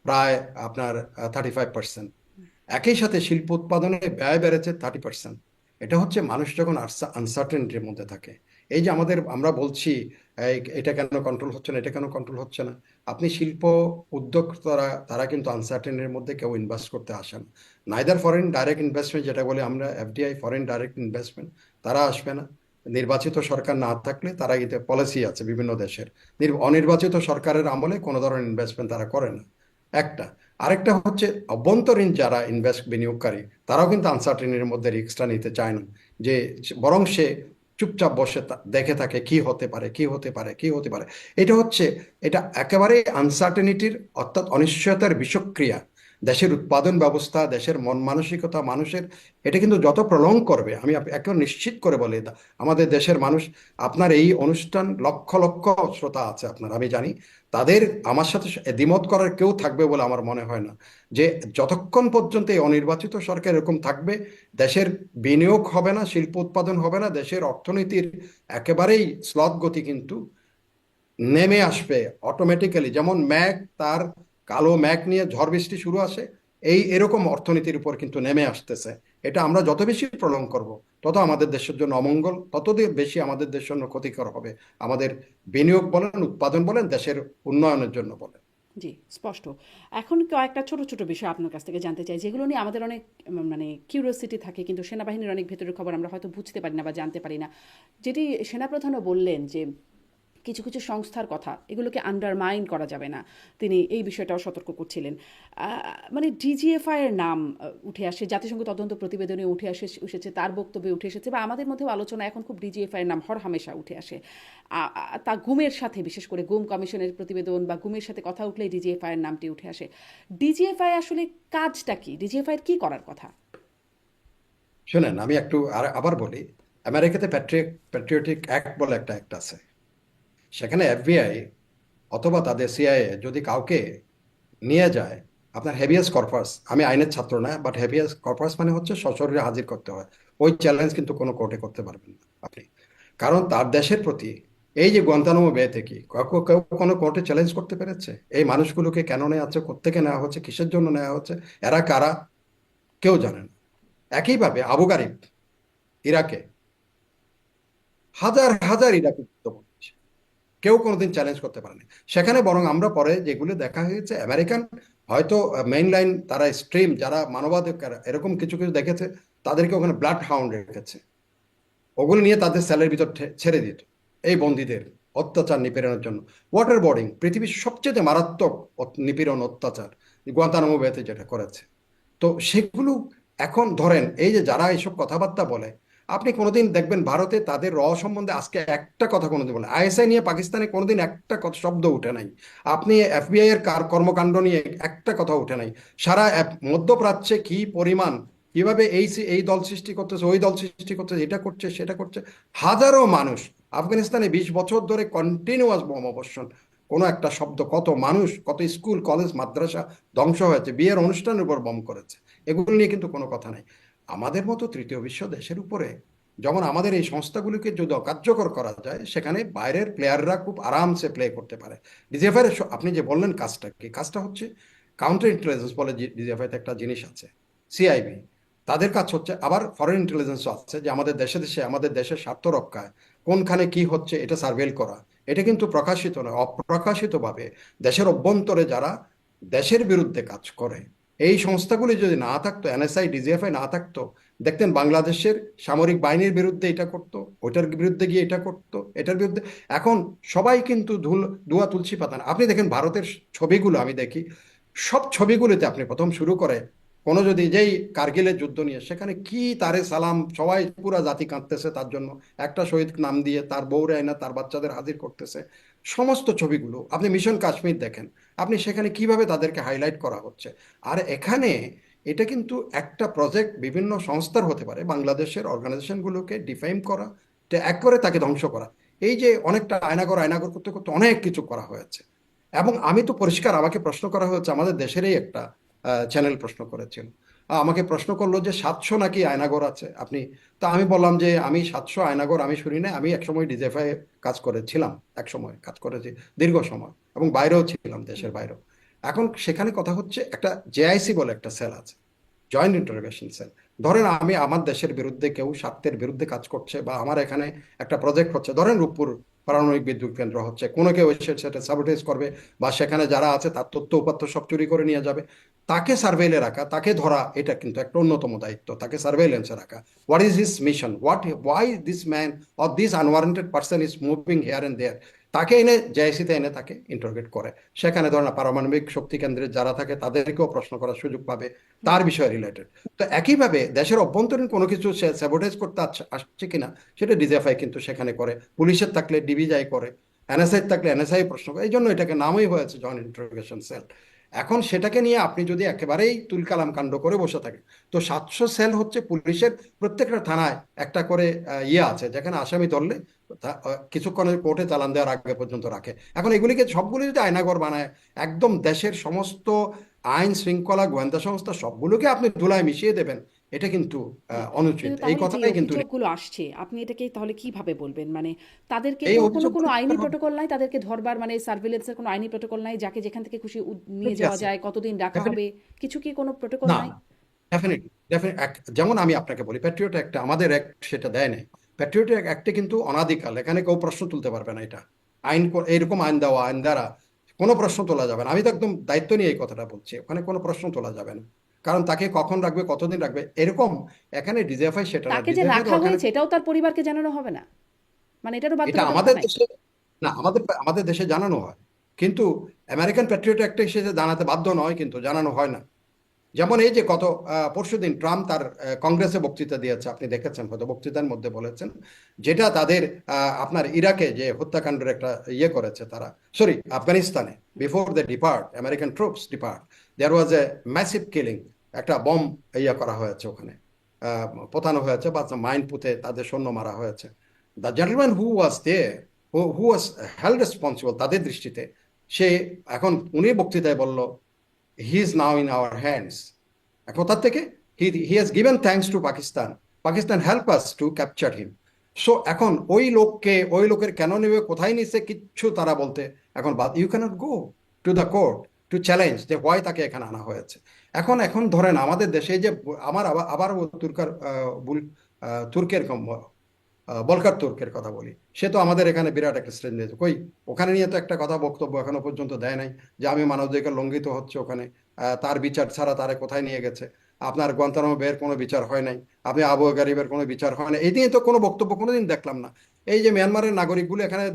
প্রায় আপনার 35%। একই সাথে শিল্প উৎপাদনে ব্যয় বেড়েছে 30%। এটা হচ্ছে মানুষ যখন আনসার্টেনিটির মধ্যে থাকে। এই যে আমরা বলছি এটা কেন কন্ট্রোল হচ্ছে না, এটা কেন কন্ট্রোল হচ্ছে না, আপনি শিল্প উদ্যোক্তারা তারা কিন্তু আনসার্টেনিটির মধ্যে কেউ ইনভেস্ট করতে আসেন। নাইদার ফরেন ডাইরেক্ট ইনভেস্টমেন্ট, যেটা বলে আমরা এফডিআই, ফরেন ডাইরেক্ট ইনভেস্টমেন্ট, তারা আসবে না। নির্বাচিত সরকার না থাকলে, তারা এতে পলিসি আছে বিভিন্ন দেশের, অনির্বাচিত সরকারের আমলে কোনো ধরনের ইনভেস্টমেন্ট তারা করে না, একটা। আরেকটা হচ্ছে অভ্যন্তরীণ যারা বিনিয়োগকারী, তারাও কিন্তু আনসার্টেনিটির মধ্যে রিস্কটা নিতে চায় না, যে বরং সে চুপচাপ বসে দেখে থাকে কি হতে পারে, কি হতে পারে, কি হতে পারে। এটা হচ্ছে, এটা একেবারে আনসার্টেনিটির, অর্থাৎ অনিশ্চয়তার বিষক্রিয়া। দেশের উৎপাদন ব্যবস্থা, দেশের মন মানসিকতা মানুষের, এটা কিন্তু যত প্রলং করবে, আমি একেবারে নিশ্চিত করে বলি, আমাদের দেশের মানুষ, আপনার এই অনুষ্ঠান লক্ষ লক্ষ শ্রোতা আছে আপনার, আমি জানি, তাদের আমার সাথে দ্বিমত করার কেউ থাকবে বলে আমার মনে হয় না। যে যতক্ষণ পর্যন্ত এই অনির্বাচিত সরকার এরকম থাকবে, দেশের বিনিয়োগ হবে না, শিল্প উৎপাদন হবে না, দেশের অর্থনীতির একেবারেই স্লথ গতি কিন্তু নেমে আসবে অটোমেটিক্যালি। যেমন মেঘ তার কালো মেঘ নিয়ে ঝড় বৃষ্টি শুরু আসে, এরকম অর্থনীতির উপর কিন্তু নেমে আসতেছে। এটা আমরা যত বেশি প্রলং করব, তত আমাদের দেশের জন্য অমঙ্গল, তত বেশি আমাদের দেশের জন্য ক্ষতিকর হবে। আমাদের বিনিয়োগ বলেন, উৎপাদন বলেন, দেশের উন্নয়নের জন্য বলেন। জি, স্পষ্ট। এখন কয়েকটা ছোট ছোট বিষয় আপনার কাছ থেকে জানতে চাই, যেগুলো নিয়ে আমাদের অনেক মানে কিউরিওসিটি থাকে, কিন্তু সেনাবাহিনীর অনেক ভেতরের খবর আমরা হয়তো বুঝতে পারি না বা জানতে পারি না। যেটি সেনাপ্রধানও বললেন যে কিছু কিছু সংস্থার কথা, এগুলোকে আন্ডারমাইন করা যাবে না, তিনি এই বিষয়টাও সতর্ক করছিলেন। মানে ডিজিএফআই এর নাম উঠে আসে, জাতিসংঘ তদন্ত প্রতিবেদনে উঠে এসেছে, তার বক্তব্যে উঠে এসেছে, বা আমাদের মধ্যেও আলোচনা এখন খুব ডিজিএফআই এর নাম হরহামেশা উঠে আসে। তা গুমের সাথে, বিশেষ করে গুম কমিশনের প্রতিবেদন বা গুমের সাথে কথা উঠলেই ডিজিএফআই এর নামটি উঠে আসে। ডিজিএফআই আসলে কাজটা কি, ডিজিএফআই এর কি করার কথা? শুনেন, আমি একটু আবার বলি, আমেরিকাতে প্যাট্রিয়টিক অ্যাক্ট বলে একটা অ্যাক্ট আছে। সেখানে এফবিআই অথবা তাদের সিআইএ যদি কাউকে নিয়ে যায় আপনার হেভিয়াস কর্পাস, আমি আইনের ছাত্র না, বাট হেভিয়াস কর্পাস মানে হচ্ছে সশরীরে হাজির করতে হয়। ওই চ্যালেঞ্জ কিন্তু কোনো কোর্টে করতে পারবেন না আপনি, কারণ তার দেশের প্রতি এই যে গুয়ান্তানামো বে থেকে কেউ কেউ কোনো কোর্টে চ্যালেঞ্জ করতে পেরেছে এই মানুষগুলোকে কেন নেওয়া হচ্ছে, কোত্থেকে নেওয়া হচ্ছে, কিসের জন্য নেওয়া হচ্ছে, এরা কারা, কেউ জানে না। একইভাবে আবু গারিব ইরাকে, হাজার হাজার ইরাকি যুদ্ধবন্দী, কেউ কোনোদিন চ্যালেঞ্জ করতে পারেনি সেখানে। বরং আমরা পরে যেগুলো দেখা হয়েছে আমেরিকান হয়তো মেইন লাইন তারা স্ট্রিম যারা মানবাধিকার এরকম কিছু কিছু দেখেছে, তাদেরকে ওখানে ব্লাড হাউন্ড রেখেছে, ওগুলো নিয়ে তাদের সেলের ভিতর ছেড়ে দিত এই বন্দীদের অত্যাচার নিপীড়নের জন্য। ওয়াটার বোর্ডিং পৃথিবীর সবচেয়ে মারাত্মক নিপীড়ন অত্যাচার গুয়ান্তানামো বেতে যেটা করেছে। তো সেগুলো এখন ধরেন এই যে যারা এইসব কথাবার্তা বলে, আপনি কোনোদিন দেখবেন ভারতে তাদের সম্বন্ধে আজকে একটা কথা কোনোদিন বলে, আইএসআই নিয়ে পাকিস্তানে কোনোদিন একটা কথা শব্দ উঠে নাই। আপনি এফবিআই এর কর্মকাণ্ড নিয়ে একটা কথা উঠে নাই। সারা মধ্যপ্রাচ্যে কি পরিমাণ, কিভাবে এই দল সৃষ্টি করতেছে, ওই দল সৃষ্টি করতেছে, এটা করছে সেটা করছে, হাজারো মানুষ আফগানিস্তানে 20 বছর ধরে কন্টিনিউয়াস বোম অবর্ষণ, কোনো একটা শব্দ, কত মানুষ, কত স্কুল কলেজ মাদ্রাসা ধ্বংস হয়েছে, বিয়ের অনুষ্ঠানের উপর বম করেছে, এগুলো নিয়ে কিন্তু কোনো কথা নাই। আমাদের মতো তৃতীয় বিশ্ব দেশের উপরে যখন আমাদের এই সংস্থাগুলিকে যদি অকার্যকর করা যায়, সেখানে বাইরের প্লেয়াররা খুব আরামসে প্লে করতে পারে। ডিজিএফআই আপনি যে বললেন কাজটা কি, কাজটা হচ্ছে কাউন্টার ইন্টেলিজেন্স বলে ডিজিএফআই একটা জিনিস আছে, সিআইবি, তাদের কাজ হচ্ছে, আবার ফরেন ইন্টেলিজেন্সও আছে, যে আমাদের দেশে দেশে আমাদের দেশের স্বার্থ রক্ষায় কোনখানে কি হচ্ছে এটা সার্ভেল করা। এটা কিন্তু প্রকাশিত নয়, অপ্রকাশিতভাবে দেশের অভ্যন্তরে যারা দেশের বিরুদ্ধে কাজ করে, এই সংস্থাগুলি যদি না থাকতো, এনএসআই ডিজিএফআই না থাকতো, দেখতেন বাংলাদেশের সামরিক বাহিনীর বিরুদ্ধে এটা করতো, ওইটার বিরুদ্ধে গিয়ে এটা করতো, এটার বিরুদ্ধে। এখন সবাই কিন্তু ধুয়া তুলসী পাতা না। আপনি দেখেন ভারতের ছবিগুলো, আমি দেখি সব ছবিগুলোতে আপনি প্রথম শুরু করে কোনো যদি যেই কার্গিলের যুদ্ধ নিয়ে, সেখানে কি তারে সালাম, সবাই পুরা জাতি কাঁদতেছে তার জন্য, একটা শহীদ নাম দিয়ে তার বউরে আয়না তার বাচ্চাদের হাজির করতেছে। সমস্ত ছবিগুলো আপনি মিশন কাশ্মীর দেখেন, আপনি সেখানে কিভাবে তাদেরকে হাইলাইট করা হচ্ছে। আর এখানে এটা কিন্তু একটা প্রজেক্ট বিভিন্ন সংস্থার হতে পারে, বাংলাদেশের অর্গানাইজেশনগুলোকে ডিফাইম করা, এক করে তাকে ধ্বংস করা। এই যে অনেকটা আয়নাগর আয়নাগর করতে করতে অনেক কিছু করা হয়েছে। এবং আমি তো পরিষ্কার, আমাকে প্রশ্ন করা হয়েছে, আমাদের দেশেরই একটা চ্যানেল প্রশ্ন করেছিল, আমাকে প্রশ্ন করলো যে 700 নাকি আয়নাগর আছে আপনি। তা আমি বললাম যে আমি 700 আয়নাগর আমি শুনি না, আমি একসময় ডিজেফাই কাজ করেছিলাম, একসময় কাজ করেছি দীর্ঘ সময়, এবং বাইরেও ছিলাম, দেশের বাইরেও। এখন সেখানে কথা হচ্ছে একটা জেআইসি বলে একটা সেল আছে, জয়েন্ট ইন্টারোগেশন সেল। ধরেন আমি আমার দেশের বিরুদ্ধে, কেউ স্বার্থের বিরুদ্ধে কাজ করছে, বা আমার এখানে একটা প্রজেক্ট হচ্ছে, ধরেন রূপপুর পারমাণবিক বিদ্যুৎ কেন্দ্র হচ্ছে, কোনো কেউ এসে সেটা সাবোটেজ করবে, বা সেখানে যারা আছে তার তথ্য উপাত্ত সব চুরি করে নিয়ে যাবে, তাকে সার্ভেইলে রাখা, তাকে ধরা, এটা কিন্তু একটা অন্যতম দায়িত্ব, তাকে সার্ভেইলেন্সে রাখা। What is his mission, why this man or this unwarranted person is moving here and there, তাকে এনে জেআইসিতে এনে তাকে ইন্টারোগেট করে। সেখানে ধরেন পারমাণবিক শক্তি কেন্দ্রে যারা থাকে তাদেরকেও প্রশ্ন করার সুযোগ পাবে তার বিষয়ে রিলেটেড। তো একইভাবে দেশের অভ্যন্তরীণ কোনো কিছু সে স্যাবোটেজ করতে আসছে কিনা, সেটা ডিজিএফআই কিন্তু সেখানে করে, পুলিশের থাকলে ডিবিজাই করে, এনএসআই থাকলে এনএসআই প্রশ্ন করে, এই জন্য এটাকে নামই হয়েছে জয়েন্ট ইন্টারোগেশন সেল। এখন সেটাকে নিয়ে আপনি যদি একেবারেই তুলকালাম কাণ্ড করে বসে থাকেন, তো 700 সেল হচ্ছে পুলিশের প্রত্যেকটা থানায় একটা করে ইয়ে আছে, যেখানে আসামি ধরলে কিছুক্ষণের কোর্টে চালান দেওয়ার আগে পর্যন্ত রাখে। এখন এগুলিকে সবগুলো যদি আয়নাঘর বানায়, একদম দেশের সমস্ত আইন শৃঙ্খলা গোয়েন্দা সংস্থা সবগুলোকে আপনি ধুলায় মিশিয়ে দেবেন, এটা কিন্তু অনুচিত। কিন্তু এই তাহলে যে কথাটাই কিন্তু অভিযোগগুলো আসছে আপনি এটাকে তাহলে কিভাবে বলবেন? মানে তাদেরকে এই তো কোনো কোনো অভিযোগগুলো আইনি প্রটোকল নাই তাদেরকে ধরবার, মানে সার্ভিলেন্সের কোনো আইনি প্রটোকল নাই, যাকে যেখান থেকে খুশি নিয়ে কি যাওয়া আছে, যায়, কতদিন রাখা হবে, কিছু কি কোনো প্রটোকল না নাই? Definitely definite. যেমন আমি আপনাকে বলি, প্যাট্রিয়ট একটা আমাদের অ্যাক্ট সেটা দেয় নাই। প্যাট্রিয়ট অ্যাক্টে কিন্তু অনাদিকাল, এখানে কেউ প্রশ্ন তুলতে পারবে না, এটা আইন এইরকম আইন দেওয়া, আইন দ্বারা কোনো প্রশ্ন তোলা যাবে না। আমি তো একদম দায়িত্ব নিয়ে এই কথাটা বলছি, ওখানে কোনো প্রশ্ন তোলা যাবে না, কারণ তাকে কখন রাখবে, কতদিন রাখবে, এরকম। এখানে ডিজিএফআই সেটা না, তাকে যে ডিজিএফআই তো রাখা ওখানে, হয়েছে এটাও তার পরিবারকে জানানো হবে না? মানে এটারও এটা বাধ্যবাধকতা আমাদের নাই? দেশে, না আমাদের আমাদের দেশে জানানো হয়, কিন্তু আমেরিকান প্যাট্রিয়ট অ্যাক্টে সে যে জানাতে বাধ্য নয়, কিন্তু জানানো হয় না। যেমন এই যে গত পরশুদিন ট্রাম্প তার কংগ্রেসে বক্তৃতা দিয়েছে, আপনি দেখেছেন হয়তো, বক্তৃতার মধ্যে বলেছেন যেটা তাদের আপনার ইরাকে যে হত্যাকাণ্ডের একটা ইয়ে করেছে তারা, সরি আফগানিস্তানে, before they depart American troops depart, there was a massive killing, একটা বম ইয়ে করা হয়েছে ওখানে, পোতানো হয়েছে, বা মাইন পুঁতে তাদের সৈন্য মারা হয়েছে। The gentleman who was there, who was held responsible তাদের দৃষ্টিতে, সে এখন উনি বক্তৃতায় বলল he is now in our hands. কোথা থেকে? He has given thanks to Pakistan, Pakistan help us to capture him. So এখন ওই লোককে, ওই লোকের কেন নেবে, কোথায় নিচ্ছে, কিচ্ছু তারা বলতে এখন বাদ। You cannot go to the court to challenge যে হোয়াই তাকে এখানে আনা হয়েছে। এখন এখন ধরেন আমাদের দেশে এই যে আমার আবার আবার তুর্কার তুর্কের বলকার তুর্কের কথা বলি, সে তো আমাদের এখানে বিরাট একটা শ্রেণী নিয়েছে কই, ওখানে নিয়ে তো একটা কথা বক্তব্য এখনো পর্যন্ত দেয় নাই যে আমি মানবাধিকার লঙ্ঘিত হচ্ছে ওখানে। তার বিচার ছাড়া তারে কোথায় নিয়ে গেছে। আপনার গুয়ান্তানামো বের কোনো বিচার হয় নাই, আপনি আবু গারিবের কোনো বিচার হয় না, এই নিয়ে তো কোনো বক্তব্য কোনোদিন দেখলাম না। এই যে মিয়ানমারের নাগরিকগুলো এখানে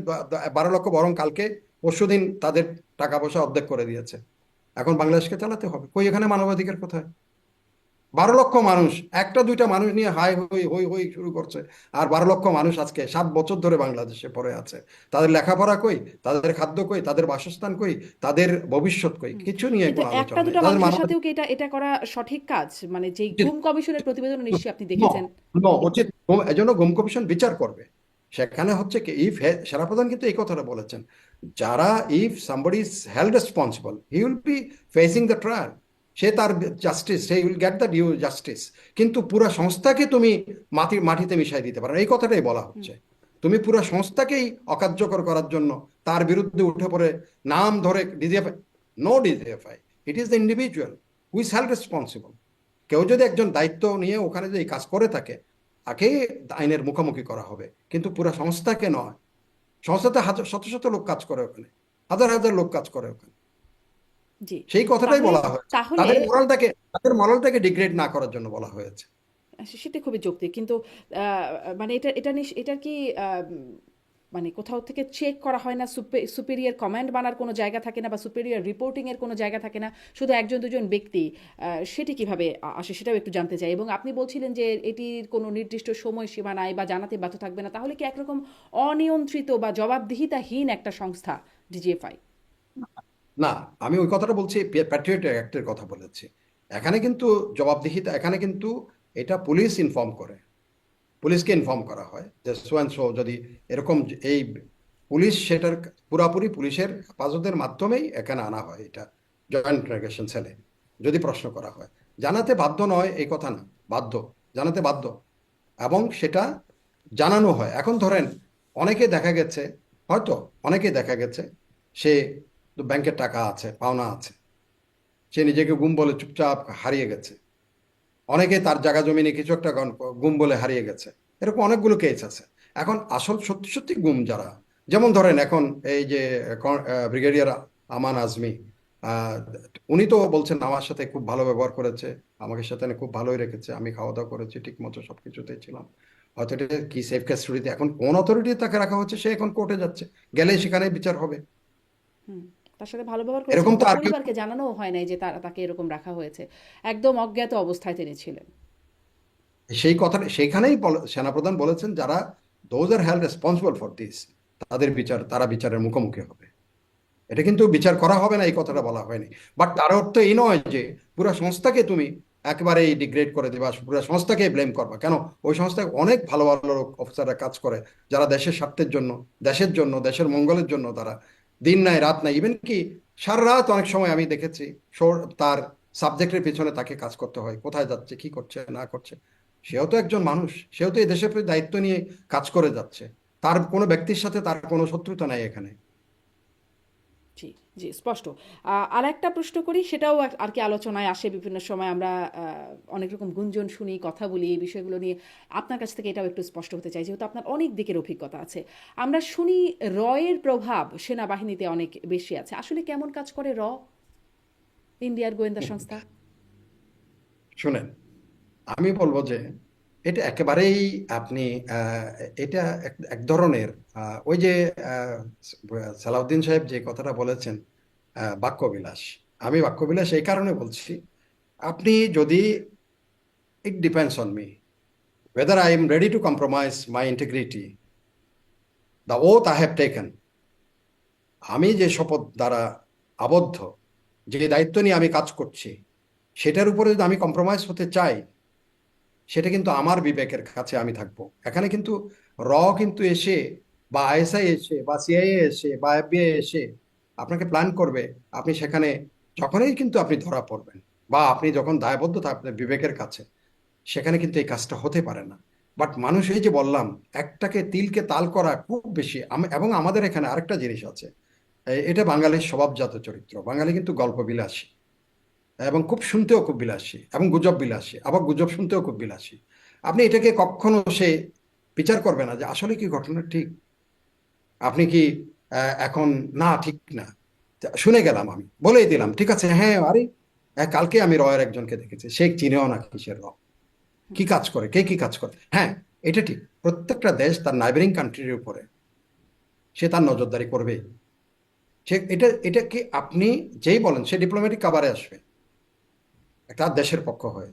12 লক্ষ, বরং কালকে পরশুদিন তাদের টাকা পয়সা অর্ধেক করে দিয়েছে, এখন বাংলাদেশকে চালাতে হবে, কই এখানে মানবাধিকার কোথায়? 12 লক্ষ মানুষ, একটা দুইটা মানুষ নিয়ে হাই হই হই হই শুরু করছে, আর 12 লক্ষ মানুষ আজকে 7 বছর ধরে বাংলাদেশে পড়ে আছে। তাদের লেখাপড়া কই, তাদের খাদ্য কই, তাদের বাসস্থান কই, তাদের ভবিষ্যৎ কই, হুম। কিছু নিয়ে কিন্তু কোনো একটা আলোচনা নেই দুটো তাদের মানুষের মানব। সাথেও কি এটা এটা করা সঠিক কাজ? মানে যেই গুম কমিশনের প্রতিবেদন নিশ্চয়ই আপনি দেখেছেন। উচিত। এজন্য গুম কমিশন বিচার করবে। সেখানে হচ্ছে কি, ইফ সেনাপ্রধান কিন্তু এই কথাটা বলেছেন, যারা, if somebody is held responsible he will be facing the trial, সে তার জাস্টিস, সে will get the due justice. কিন্তু পুরো সংস্থাকে তুমি মাটিতে মিশাই দিতে পারো না, এই কথাটাই বলা হুম। হচ্ছে। তুমি পুরো সংস্থাকেই অকার্যকর করার জন্য তার বিরুদ্ধে উঠে পড়ে নাম ধরে DGFI, no DGFI, it is the individual who is held responsible. কেউ যদি একজন দায়িত্ব নিয়ে ওখানে যদি কাজ করে থাকে, তাকে আইনের মুখোমুখি করা হবে, কিন্তু পুরো সংস্থাকে নয়। সংস্থাতে হাজার শত শত লোক কাজ করে ওখানে, হাজার হাজার লোক কাজ করে ওখানে। জি। সেই কথাটাই তাহলে বলা হয়েছে, তাহলে তাদের মোরালটাকে ডিগ্রেড না করার জন্য বলা হয়েছে। সেটা খুবই যৌক্তিক, কিন্তু মানে এটার কি মানে কোথাও থেকে চেক করা হয় না? সুপিরিয়র কমান্ড বানার কোনো জায়গা থাকে না, বা সুপিরিয়র রিপোর্টিং এর কোনো জায়গা থাকে না? শুধু একজন দুজন ব্যক্তি, সেটি কিভাবে আসে সেটাও একটু জানতে চাই। এবং আপনি বলছিলেন যে এটির কোনো নির্দিষ্ট সময়সীমা নাই বা জানাতে বাধ্য থাকবে না, তাহলে কি একরকম অনিয়ন্ত্রিত বা জবাবদিহিতাহীন একটা সংস্থা ডিজিএফআই? না, আমি ওই কথাটা বলছি, প্যাট্রিয়ট অ্যাক্টের কথা বলেছি। এখানে কিন্তু জবাবদিহিতা, এখানে কিন্তু এটা পুলিশ ইনফর্ম করে, পুলিশকে ইনফর্ম করা হয় যে সো অ্যান্ড সো, যদি এরকম এই পুলিশ সেটার পুরাপুরি পুলিশের হেফাজতের মাধ্যমেই এখানে আনা হয়, এটা জয়েন্ট ইন্টারোগেশন সেলে যদি প্রশ্ন করা হয়। জানাতে বাধ্য নয় এই কথা না, বাধ্য, জানাতে বাধ্য, এবং সেটা জানানো হয়। এখন ধরেন অনেকে দেখা গেছে, হয়তো অনেকে দেখা গেছে সে ব্যাংকের টাকা আছে, পাওনা আছে, সে নিজেকে গুম বলে চুপচাপ হারিয়ে গেছে। অনেকে তার জায়গা জমি নিয়ে কিছু একটা গুম বলে হারিয়ে গেছে, এরকম অনেকগুলো কেস আছে। এখন আসল সত্যি সত্যি গুম যারা, যেমন ধরেন এখন এই যে ব্রিগেডিয়ার আমান আজমি, আহ, উনি তো বলছেন আমার সাথে খুব ভালো ব্যবহার করেছে, আমাকে সাথে খুব ভালোই রেখেছে, আমি খাওয়া দাওয়া করেছি ঠিক মতো, সবকিছুতেই ছিলাম। হয়তো এটা কি সেফ কাস্টডিতে, এখন কোন অথরিটি তাকে রাখা হচ্ছে, সে এখন কোর্টে যাচ্ছে, গেলে সেখানে বিচার হবে। হুম। তার সাথে ভালো ব্যবহার করেছে, এরকম কিন্তু তো আর কেউ, পরিবারকে জানানোও হয় নাই যে তাকে এরকম রাখা হয়েছে। একদম অজ্ঞাত অবস্থায় তিনি ছিলেন। সেই কথাটা সেইখানেই সেনাপ্রধান বলেছেন, যারা those are held responsible for this, তাদের বিচার, তারা বিচারের মুখোমুখি হবে। এটা কিন্তু বিচার করা হবে না এই কথাটা বলা হয়নি। বাট তার অর্থ এই নয় যে পুরো সংস্থাকে তুমি একেবারেই ডিগ্রেড করে দেবা, পুরো সংস্থাকে ব্লেম করবা। কেন? ওই সংস্থায় অনেক ভালো ভালো লোক, অফিসাররা কাজ করে, যারা দেশের স্বার্থের জন্য, দেশের জন্য, দেশের মঙ্গলের জন্য তারা দিন নাই রাত নাই, ইভেন কি সারা রাত অনেক সময় আমি দেখেছি, তার সাবজেক্টের পিছনে তাকে কাজ করতে হয়, কোথায় যাচ্ছে, কি করছে না করছে। সেও তো একজন মানুষ, সেও তো এই দেশের প্রতি দায়িত্ব নিয়ে কাজ করে যাচ্ছে। তার কোনো ব্যক্তির সাথে তার কোনো শত্রুতা নাই এখানে। জি, জি, স্পষ্ট। আর একটা প্রশ্ন করি, সেটাও আর কি আলোচনায় আসে বিভিন্ন সময়। আমরা অনেক রকম গুঞ্জন শুনি, কথা বলি এই বিষয়গুলো নিয়ে। আপনার কাছ থেকে এটাও একটু স্পষ্ট হতে চাই, যেহেতু আপনার অনেক দিকের অভিজ্ঞতা আছে। আমরা শুনি এর প্রভাব সেনাবাহিনীতে অনেক বেশি আছে। আসলে কেমন কাজ করে ইন্ডিয়ার গোয়েন্দা সংস্থা? শুনেন, আমি বলবো যে এটা একেবারেই আপনি আহ, এটা এক এক ধরনের ওই যে আহ, সালাউদ্দিন সাহেব যে কথাটা বলেছেন, বাক্যবিলাস। আমি বাক্যবিলাস এই কারণে বলছি, আপনি যদি, it depends on me whether I am ready to compromise my integrity, the oath I have taken, আমি যে শপথ দ্বারা আবদ্ধ, যে দায়িত্ব নিয়ে আমি কাজ করছি, সেটার উপরে যদি আমি কম্প্রোমাইজ হতে চাই, সেটা কিন্তু আমার বিবেকের কাছে আমি থাকবো। এখানে কিন্তু র কিন্তু এসে, বা আইএসআই এসে, বা সিআইএ এসে, বা এফবিআই এসে আপনাকে প্ল্যান করবে, আপনি সেখানে যখনই কিন্তু আপনি ধরা পড়বেন বা আপনি যখন দায়বদ্ধ থাকবেন বিবেকের কাছে, সেখানে কিন্তু এই কাজটা হতে পারে না। বাট মানুষ, এই যে বললাম, একটাকে তিলকে তাল করা খুব বেশি। এবং আমাদের এখানে আরেকটা জিনিস আছে, এটা বাঙালির স্বভাবজাত চরিত্র। বাঙালি কিন্তু গল্প বিলাসী, এবং খুব শুনতেও খুব বিলাসী, এবং গুজব বিলাসী, আবার গুজব শুনতেও খুব বিলাসী। আপনি এটাকে কখনো সে বিচার করবে না যে আসলে কি ঘটনা ঠিক। আপনি কি এখন, না ঠিক না, তা শুনে গেলাম, আমি বলেই দিলাম ঠিক আছে, হ্যাঁ আরে কালকে আমি রয়ের একজনকে দেখেছি, সে চিনেও না কিসের র, কি কাজ করে, কে কি কাজ করে। হ্যাঁ, এটা ঠিক, প্রত্যেকটা দেশ তার নাইবারিং কান্ট্রির উপরে সে তার নজরদারি করবে। সে এটাকে আপনি যেই বলেন, সে ডিপ্লোম্যাটিক কাভারে আসবে তার দেশের পক্ষ হয়ে।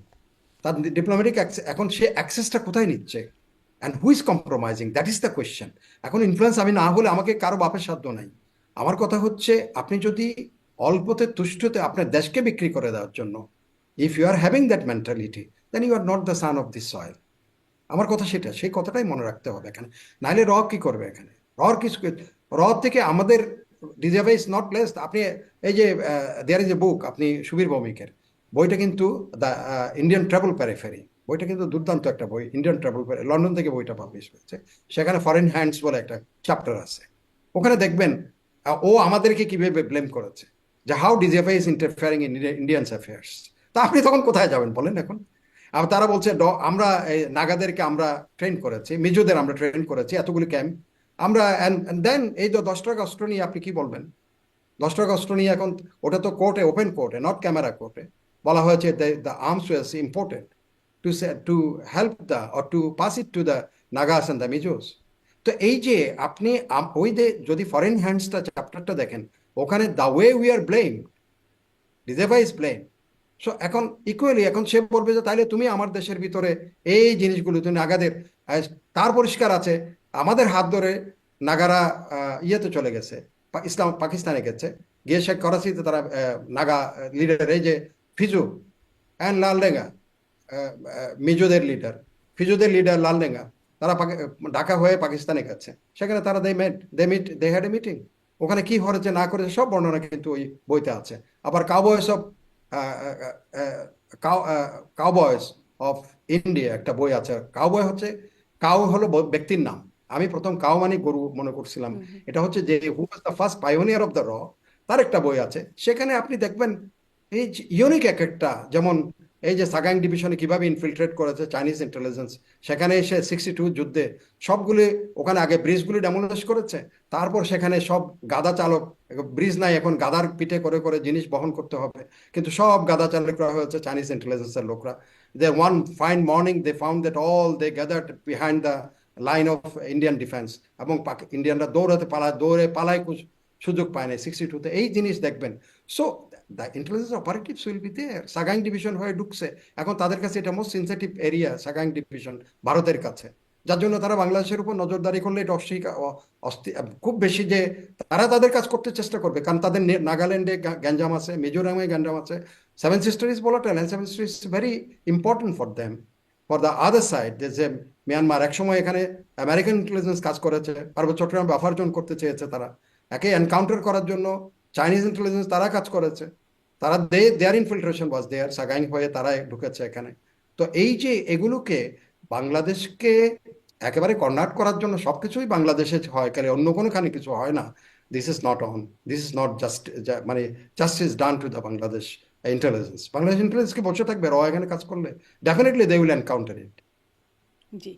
তার ডিপ্লোম্যাটিক এখন সে অ্যাক্সেসটা কোথায় নিচ্ছে, and who is compromising, that is the question. এখন ইনফ্লুয়েন্স আমি না হলে আমাকে কারো বাপের সাধ্য নাই। আমার কথা হচ্ছে, আপনি যদি অল্পতে তুষ্টতে আপনার দেশকে বিক্রি করে দেওয়ার জন্য, if you are having that mentality, then you are not the son of this soil. আমার কথা সেটা, সেই কথাটাই মনে রাখতে হবে এখানে। নাইলে র কি করবে এখানে, রর কিছু, র থেকে আমাদের ডিজার্ভ ইজ নট লেস। আপনি এই যে দেয়ার ইজ এ বুক, আপনি সুবীর ভৌমিকের বইটা কিন্তু, দ্য ইন্ডিয়ান ট্রাভেল প্যারিফেরি, বইটা কিন্তু দুর্দান্ত একটা বই। ইন্ডিয়ান ট্রাভেল, লন্ডন থেকে বইটা পাবলিশ হয়েছে। সেখানে ফরেন হ্যান্ডস বলে একটা চ্যাপ্টার আছে। ওখানে দেখবেন ও আমাদেরকে কিভাবে ব্লেম করেছে, যে how DGFI is interfering in Indians affairs. তা আপনি তখন কোথায় যাবেন বলেন এখন? আর তারা বলছে আমরা এই নাগাদেরকে আমরা ট্রেন করেছি, মিজোদের আমরা ট্রেন করেছি এতগুলি ক্যাম্প আমরা। দেন এই তো 10 টাকা অস্ত্র নিয়ে আপনি কি বলবেন? 10 টাকা অস্ত্র নিয়ে এখন, ওটা তো কোর্টে, ওপেন কোর্টে, নট ক্যামেরা কোর্টে বলা হয়েছে the arms was imported to to help the or to pass it to the Nagas and the Mizos. তো এই যে আপনি ওই যে যদি ফরেন হ্যান্ডসটা চ্যাপ্টারটা দেখেন, ওখানে the way we are blame, DGFI's blame. So এখন ইকুয়ালি এখন সে বলবে যে তাইলে তুমি আমার দেশের ভিতরে এই জিনিসগুলো তুমি নাগাদের, তার পরিষ্কার আছে আমাদের হাত ধরে নাগারা ইয়েতে চলে গেছে, পাকিস্তানে গেছে, গিয়ে সে করাচিতে তারা নাগা লিডার, এই যে ফিজু অ্যান্ড লালডেঙ্গা, মিজোদের লিডার, ফিজোদের লিডার লালডেঙ্গা, তারা ঢাকা হয়ে পাকিস্তানে গেছে। সেখানে তারা দে হ্যাড এ মিটিং। ওখানে কি হয়েছে না করেছে সব বর্ণনা কিন্তু ওই বইতে আছে। আবার cowboys of cowboys of India একটা বই আছে। কাউবয় হচ্ছে, কাউ হলো ব্যক্তির নাম। আমি প্রথম কাউ মানে গরু মনে করছিলাম। হুম, হুম। এটা হচ্ছে যে who was the first pioneer of the র, তার একটা বই আছে। সেখানে আপনি দেখবেন এই ইউনিক এক একটা, যেমন এই যে সাগাং ডিভিশনে কিভাবে ইনফিলট্রেট করেছে চাইনিজ ইন্টেলিজেন্স, সেখানে এসে 62 যুদ্ধে সবগুলি, ওখানে আগে ব্রিজগুলি ডেমোলিশ করেছে, তারপর সেখানে সব গাদা চালক, ব্রিজ নাই এখন, গাদার পিঠে করে করে জিনিস বহন করতে হবে, কিন্তু সব গাদা চালকরা হয়েছে চাইনিজ ইন্টেলিজেন্সের লোকরা। They one fine morning they found that all they gathered behind the line of Indian defence, এবং ইন্ডিয়ানরা দৌড়াতে পালায়, দৌড়ে পালায়, সুযোগ পায় না 62-তে। এই জিনিস দেখবেন। So the intelligence operatives will be there. Sagaing division হয়ে ঢুকছে এখন, তাদের কাছে এটা most sensitive area, Sagaing division ভারতের কাছে, যার জন্য তারা বাংলাদেশের উপর নজরদারি করলে এটা খুব বেশি যে তারা তাদের কাজ করতে চেষ্টা করবে, কারণ তাদের নাগাল্যান্ডে গ্যাঞ্জাম আছে, মিজোরামে গ্যাঞ্জাম আছে। Seven sister is volatile, and seven sister is very important for them. For the other side, যে মিয়ানমার একসময় এখানে আমেরিকান ইন্টেলিজেন্স কাজ করেছে, পার্বত্য চট্টগ্রাম বাফার জোন করতে চেয়েছে তারা, একে এনকাউন্টার করার জন্য চাইনিজ ইন্টেলিজেন্স তারা কাজ করেছে। তারা দেয়ার ইনফিল্ট্রেশন ওয়াজ দেয়ার, সাগাইং হয়ে তারা ঢুকেছে এখানে। তো এই যে এগুলোকে, বাংলাদেশকে একেবারে কর্নার করার জন্য সবকিছুই বাংলাদেশে হয়, খালি অন্য কোনোখানে কিছু হয় না। This is not on, this is not just, মানে justice done to the Bangladesh intelligence. Bangladesh intelligence কি বসে থাকবে র এখানে কাজ করলে? Definitely they will encounter it. জি।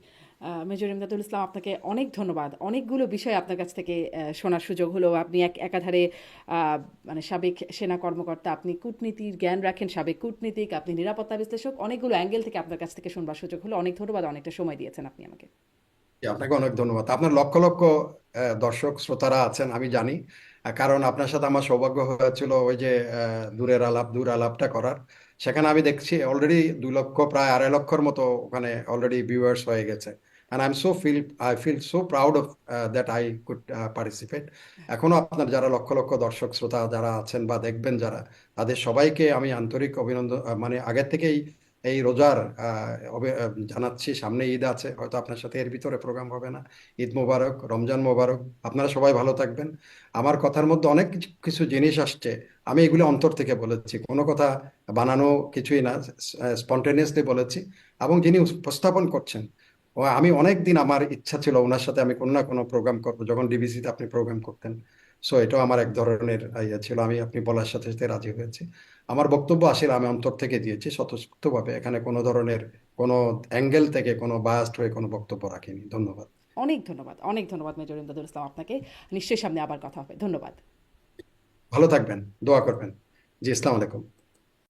মেজর ইমদাদুল ইসলাম, আপনাকে অনেক ধন্যবাদ। অনেকগুলো বিষয় আপনার কাছ থেকে শোনার সুযোগ হলো। আপনি একাধারে মানে সাবেক সেনা কর্মকর্তা, আপনি কূটনীতির জ্ঞান রাখেন, সাবেক কূটনীতিক, আপনি নিরাপত্তা বিশ্লেষক। অনেকগুলো অ্যাঙ্গেল থেকে আপনার কাছ থেকে শুনবার সুযোগ হলো। অনেক ধন্যবাদ, অনেকটা সময় দিয়েছেন আপনি আমাকে। আপনাকে অনেক ধন্যবাদ। আপনার লক্ষ লক্ষ দর্শক শ্রোতারা আছেন আমি জানি, কারণ আপনার সাথে আমার সৌভাগ্য হয়েছিল ওই যে দূর আলাপটা করার। সেখানে আমি দেখছি অলরেডি 2 লক্ষ, প্রায় 2.5 লক্ষর মতো ওখানে অলরেডি ভিউয়ার্স হয়ে গেছে। And I feel so proud of that I could participate. এখনো আপনার যারা লক্ষ লক্ষ দর্শক শ্রোতা যারা আছেন বা দেখবেন যারা, তাদের সবাইকে আমি আন্তরিক অভিনন্দন, মানে আগের থেকেই এই রোজার জানাচ্ছি। সামনে ঈদ আছে, হয়তো আপনার সাথে এর ভিতরে প্রোগ্রাম হবে না। ঈদ মোবারক, রমজান মোবারক। আপনারা সবাই ভালো থাকবেন। আমার কথার মধ্যে অনেক কিছু কিছু জিনিস আসছে, আমি এগুলো অন্তর থেকে বলেছি, কোনো কথা বানানো কিছুই না, স্পন্টেনিয়াসলি বলেছি। এবং যিনি উপস্থাপন করছেন, আমি অনেক দিন আমার ইচ্ছা ছিল ওনার সাথে আমি কোনো না কোনো প্রোগ্রাম করবো, যখন ডিবিসিতে আপনি প্রোগ্রাম করতেন। সো এটাও আমার এক ধরনের ইয়ে ছিল, আমি আপনি বলার সাথে সাথে রাজি হয়েছি। আমার বক্তব্য আসলে আমি অন্তর থেকে দিয়েছি স্বতঃস্ফূর্তভাবে, এখানে কোনো ধরনের কোনো অ্যাঙ্গেল থেকে কোনো বায়াসড হয়ে কোনো বক্তব্য রাখিনি। ধন্যবাদ। অনেক ধন্যবাদ মেজর ইমদাদুল ইসলাম আপনাকে। নিশ্চয়ই সামনে আবার কথা হবে। ধন্যবাদ। ভালো থাকবেন, দোয়া করবেন। জি, আসসালামু আলাইকুম।